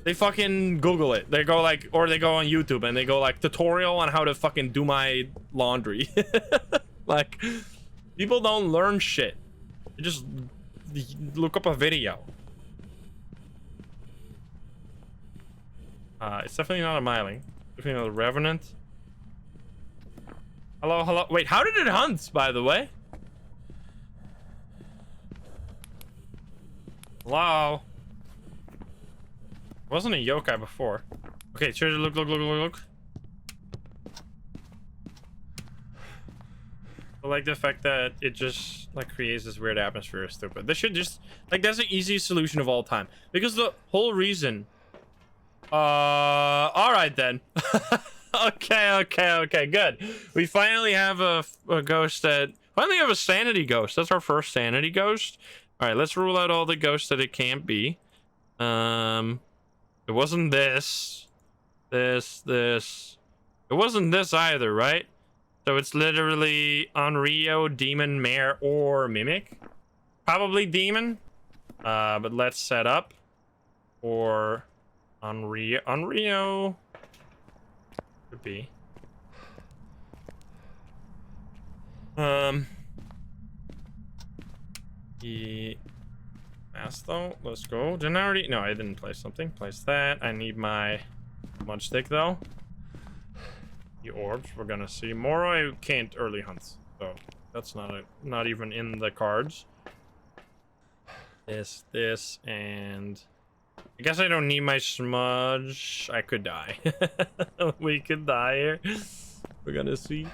they fucking Google it. They go, like, or they go on YouTube and they go, like, tutorial on how to fucking do my laundry. Like, people don't learn shit. They just look up a video. It's definitely not a miling. Definitely not a revenant. Hello, hello. Wait, how did it hunt, by the way? Hello? Wasn't a yokai before. Okay, sure, look. I like the fact that it just, like, creates this weird atmosphere is stupid. This should just, like, that's the easiest solution of all time. Because the whole reason... alright then. Okay, good. We finally have a ghost that... Finally have a sanity ghost. That's our first sanity ghost. Alright, let's rule out all the ghosts that it can't be. It wasn't this. This. It wasn't this either, right? So it's literally Onryo, Demon, Mare, or Mimic. Probably Demon. But let's set up. Or Onryo. Could be. The fast though. Let's go. Didn't I already? No, I didn't place something. Place that. I need my smudge stick though. The orbs. We're gonna see more. I can't early hunt, so that's not even in the cards. This, and I guess I don't need my smudge. I could die. We could die here. We're gonna see.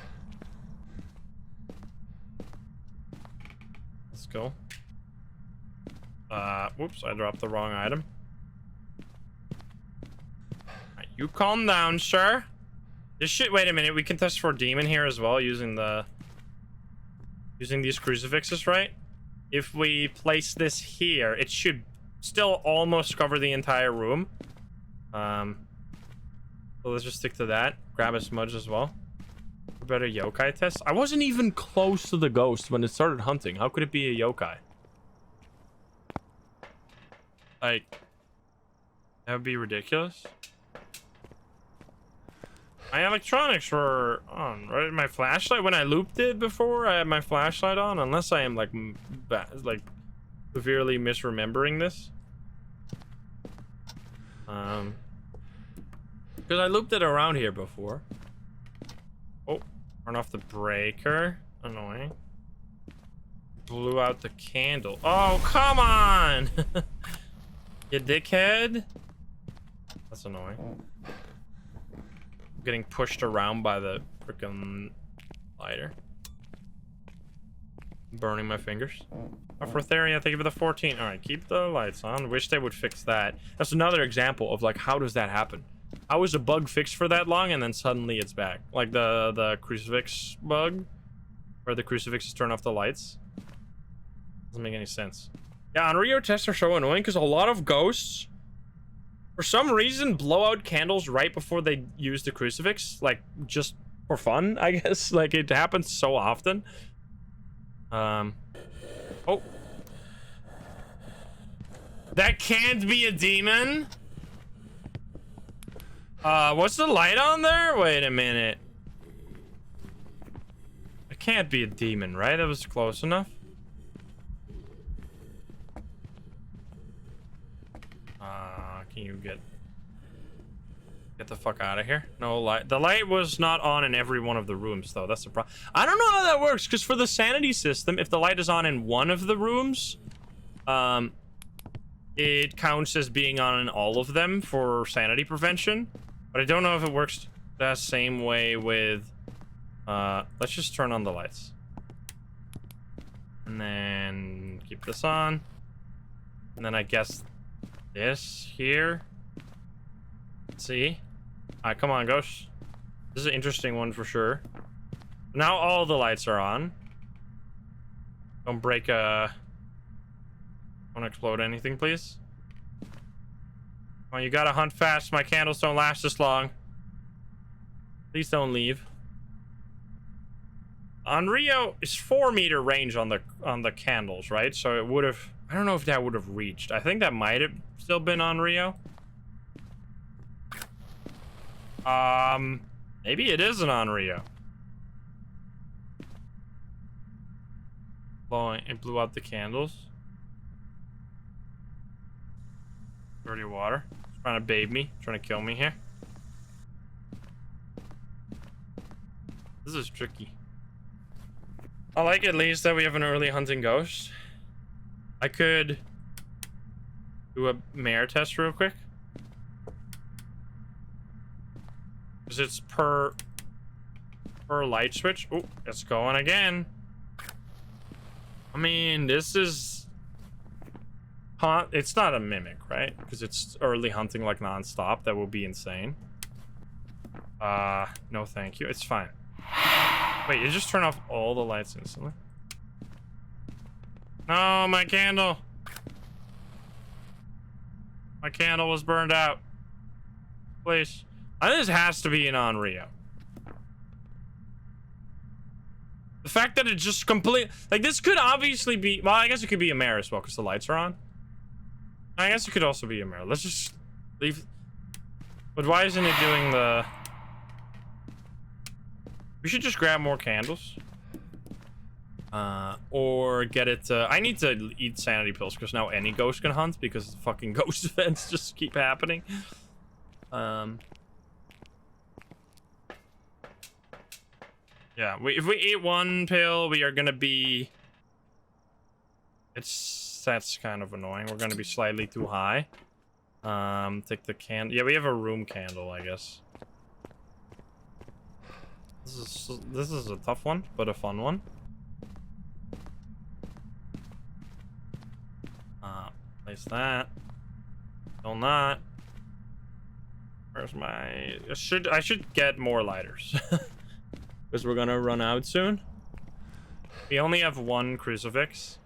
Let's go. Whoops, I dropped the wrong item. Right, you calm down, sir. This shit, wait a minute, we can test for demon here as well using these crucifixes, right? If we place this here, it should still almost cover the entire room. So let's just stick to that. Grab a smudge as well. A better yokai test. I wasn't even close to the ghost when it started hunting. How could it be a yokai? Like, that would be ridiculous. My electronics were on, right? My flashlight, when I looped it before, I had my flashlight on, unless I am like severely misremembering this. Because I looped it around here before. Oh, turn off the breaker. Annoying. Blew out the candle. Oh, come on! You dickhead. That's annoying. I'm getting pushed around by the freaking lighter. Burning my fingers. Fortheria, thank you for the 14. Alright, keep the lights on. Wish they would fix that. That's another example of like, how does that happen? How is a bug fixed for that long and then suddenly it's back? Like the crucifix bug, where the crucifixes turn off the lights. Doesn't make any sense. Yeah, Onryo tests are so annoying because a lot of ghosts, for some reason, blow out candles right before they use the crucifix. Like, just for fun, I guess. Like, it happens so often. Oh. That can't be a demon? What's the light on there? Wait a minute. It can't be a demon, right? That was close enough. Can you get the fuck out of here? No light. The light was not on in every one of the rooms, though. That's the problem. I don't know how that works, because for the sanity system, if the light is on in one of the rooms, it counts as being on in all of them for sanity prevention. But I don't know if it works the same way with... let's just turn on the lights. And then keep this on. And then I guess this here. Let's see. Alright, come on, ghost. This is an interesting one for sure. Now all the lights are on. Don't break don't explode anything, please. Oh, you gotta hunt fast. My candles don't last this long. Please don't leave. Onryo is 4-meter range on the candles, right? So it would have... I don't know if that would have reached. I think that might have still been Onryo. Maybe it is an Onryo. It blew out the candles. Dirty water. It's trying to babe me. Trying to kill me here. This is tricky. I like at least that we have an early hunting ghost. I could do a mare test real quick. Because it's per light switch. Oh, it's going again. I mean, this is... It's not a mimic, right? Because it's early hunting like non-stop. That would be insane. No thank you. It's fine. Wait, you just turn off all the lights instantly? No, my candle. My candle was burned out. Please. This has to be an Onryo. The fact that it just complete... Like, this could obviously be... Well, I guess it could be a mare as well, because the lights are on. I guess it could also be a mare. Let's just leave... But why isn't it doing the... We should just grab more candles. Or get it I need to eat sanity pills because now any ghost can hunt because the fucking ghost events just keep happening. Yeah, if we eat one pill, we are gonna be... That's kind of annoying. We're gonna be slightly too high. Take the candle. Yeah, we have a room candle, I guess. This is a tough one, but a fun one. Place that. Still not. Where's my... I should get more lighters. Because we're gonna run out soon. We only have one crucifix.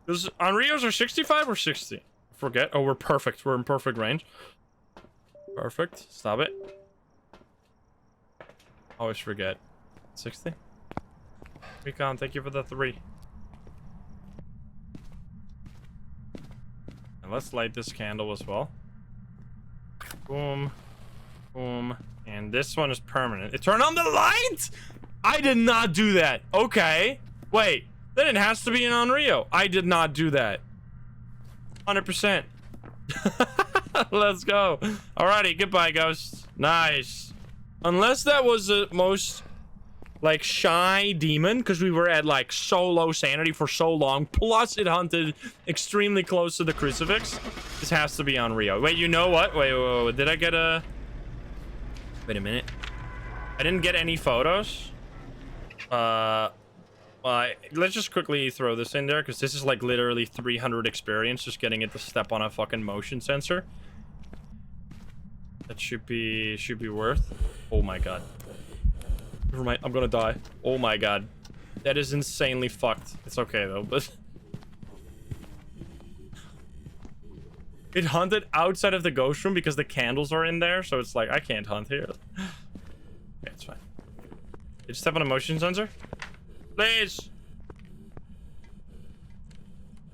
Does Onryo's are 65 or 60? Forget. Oh, we're perfect. We're in perfect range. Perfect. Stop it. Always forget. 60. Recon, thank you for the 3. And let's light this candle as well. Boom. Boom. And this one is permanent. It turned on the light? I did not do that. Okay. Wait. Then it has to be an Onryo. I did not do that. 100%. Let's go. Alrighty. Goodbye, ghosts. Nice. Unless that was the most, like, shy demon, because we were at, like, so low sanity for so long, plus it hunted extremely close to the crucifix. This has to be Onryo. Wait, you know what? Wait. Did I get a... Wait a minute. I didn't get any photos. Let's just quickly throw this in there, because this is, like, literally 300 experience, just getting it to step on a fucking motion sensor. That should be worth. Oh my god. Never mind, I'm gonna die. Oh my god. That is insanely fucked. It's okay though, but... It hunted outside of the ghost room because the candles are in there, so it's like, I can't hunt here. Okay, it's fine. Did you step on a motion sensor? Please!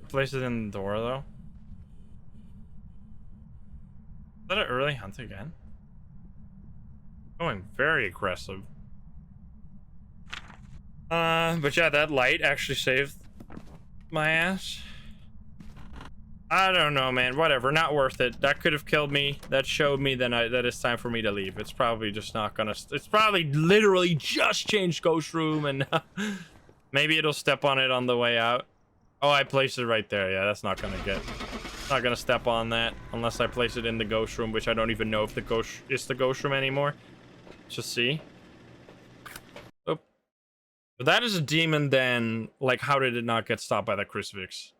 Place it in the door though. Let it early hunt again. Going very aggressive. But yeah, that light actually saved my ass. I don't know, man. Whatever, not worth it. That could have killed me. That showed me that it's time for me to leave. It's probably just not gonna... It's probably literally just changed ghost room, and maybe it'll step on it on the way out. Oh, I placed it right there. Yeah, that's not gonna get... Not gonna step on that unless I place it in the ghost room, which I don't even know if the ghost is the ghost room anymore. Let's just see. Oh, but that is a demon. Then, like, how did it not get stopped by the crucifix?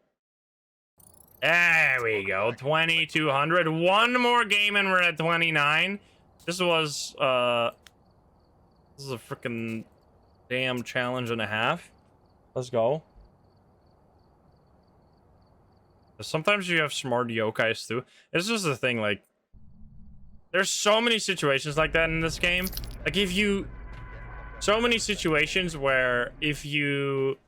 There we go. 2200. One more game and we're at 29. This was this is a freaking damn challenge and a half. Let's go. Sometimes you have smart yokais too. This is the thing, like, there's so many situations like that in this game. Like, if you... So many situations where if you...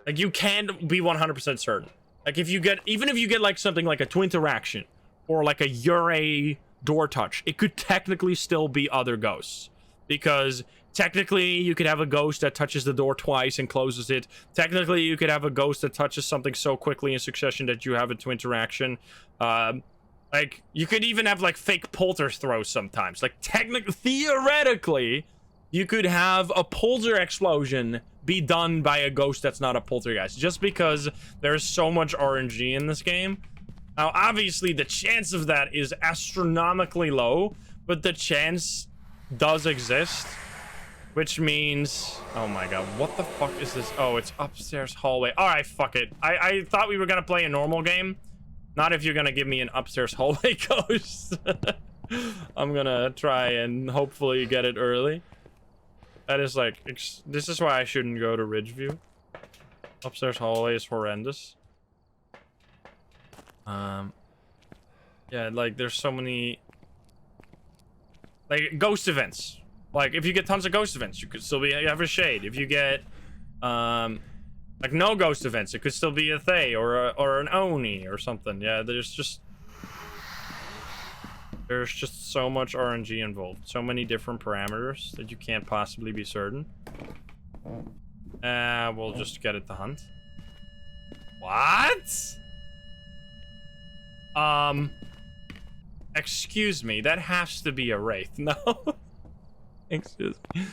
Like, you can't be 100% certain. Like, if you get... Even if you get, like, something like a twin interaction or, like, a Yurei door touch, it could technically still be other ghosts. Because... Technically, you could have a ghost that touches the door twice and closes it. Technically, you could have a ghost that touches something so quickly in succession that you have a twin interaction. Like, you could even have, like, fake polter throws sometimes. Like, theoretically, you could have a polter explosion be done by a ghost that's not a poltergeist. Just because there's so much RNG in this game. Now, obviously, the chance of that is astronomically low, but the chance does exist. Which means... Oh my god, what the fuck is this? Oh, it's upstairs hallway. Alright, fuck it. I thought we were gonna play a normal game. Not if you're gonna give me an upstairs hallway ghost. I'm gonna try and hopefully get it early. That is like... This is why I shouldn't go to Ridgeview. Upstairs hallway is horrendous. Yeah, like, there's so many... Like, ghost events. Like, if you get tons of ghost events, you could still be have a shade. If you get, like, no ghost events, it could still be a Thay or an Oni or something. Yeah, there's just so much RNG involved. So many different parameters that you can't possibly be certain. We'll just get it to hunt. What? Excuse me, that has to be a wraith. No. Excuse me.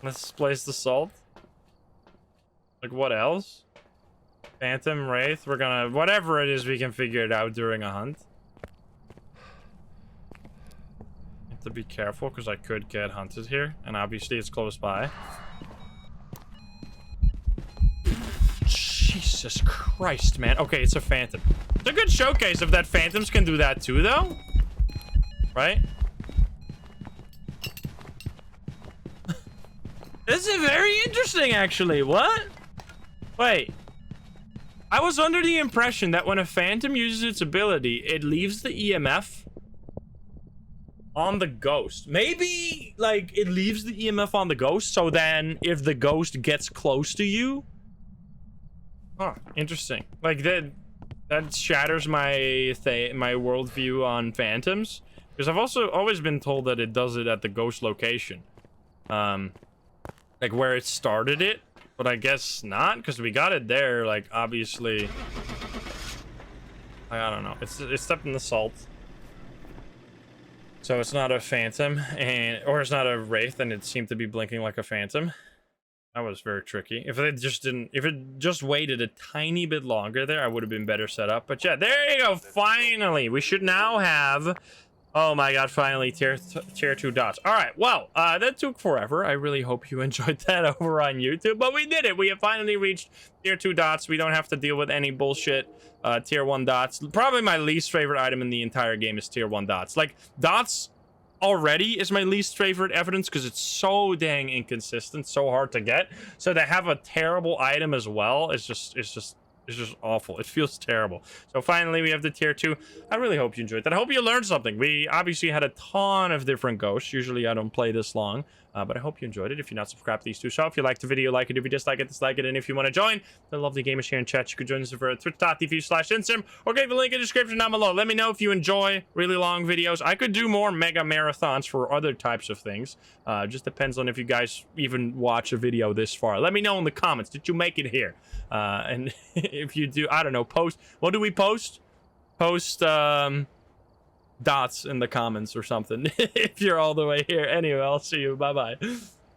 Let's place the salt. Like, what else? Phantom, wraith, we're gonna... Whatever it is, we can figure it out during a hunt. Have to be careful, because I could get hunted here. And obviously, it's close by. Jesus Christ, man. Okay, it's a phantom. It's a good showcase of that phantoms can do that too, though. Right? This is very interesting, actually. What? Wait. I was under the impression that when a phantom uses its ability, it leaves the EMF on the ghost. Maybe, like, it leaves the EMF on the ghost, so then if the ghost gets close to you... Huh, interesting. Like, that shatters my worldview on phantoms. Because I've also always been told that it does it at the ghost location. Like, where it started it. But I guess not, because we got it there, like, obviously. I don't know. It's stepped in the salt. So it's not a phantom, or it's not a wraith, and it seemed to be blinking like a phantom. That was very tricky. If it just waited a tiny bit longer there, I would have been better set up. But yeah, there you go. Finally, we should now have... Oh my god, finally, tier 2 dots. All right, well, that took forever. I really hope you enjoyed that over on YouTube, but we did it. We have finally reached tier 2 dots. We don't have to deal with any bullshit tier 1 dots. Probably my least favorite item in the entire game is tier 1 dots. Like, dots already is my least favorite evidence because it's so dang inconsistent, so hard to get. So to have a terrible item as well is just awful. It feels terrible. So finally, we have the tier 2. I really hope you enjoyed that. I hope you learned something. We obviously had a ton of different ghosts. Usually, I don't play this long, but I hope you enjoyed it. If you're not subscribed, please do so. If you liked the video, like it. If you dislike it, dislike it. And if you want to join the lovely gamers here in chat, you could join us over at twitch.tv/insym or get the link in the description down below. Let me know if you enjoy really long videos. I could do more mega marathons for other types of things. Just depends on if you guys even watch a video this far. Let me know in the comments. Did you make it here? And if you do, I don't know, post, what do we post? Post dots in the comments or something if you're all the way here. Anyway, I'll see you. Bye bye.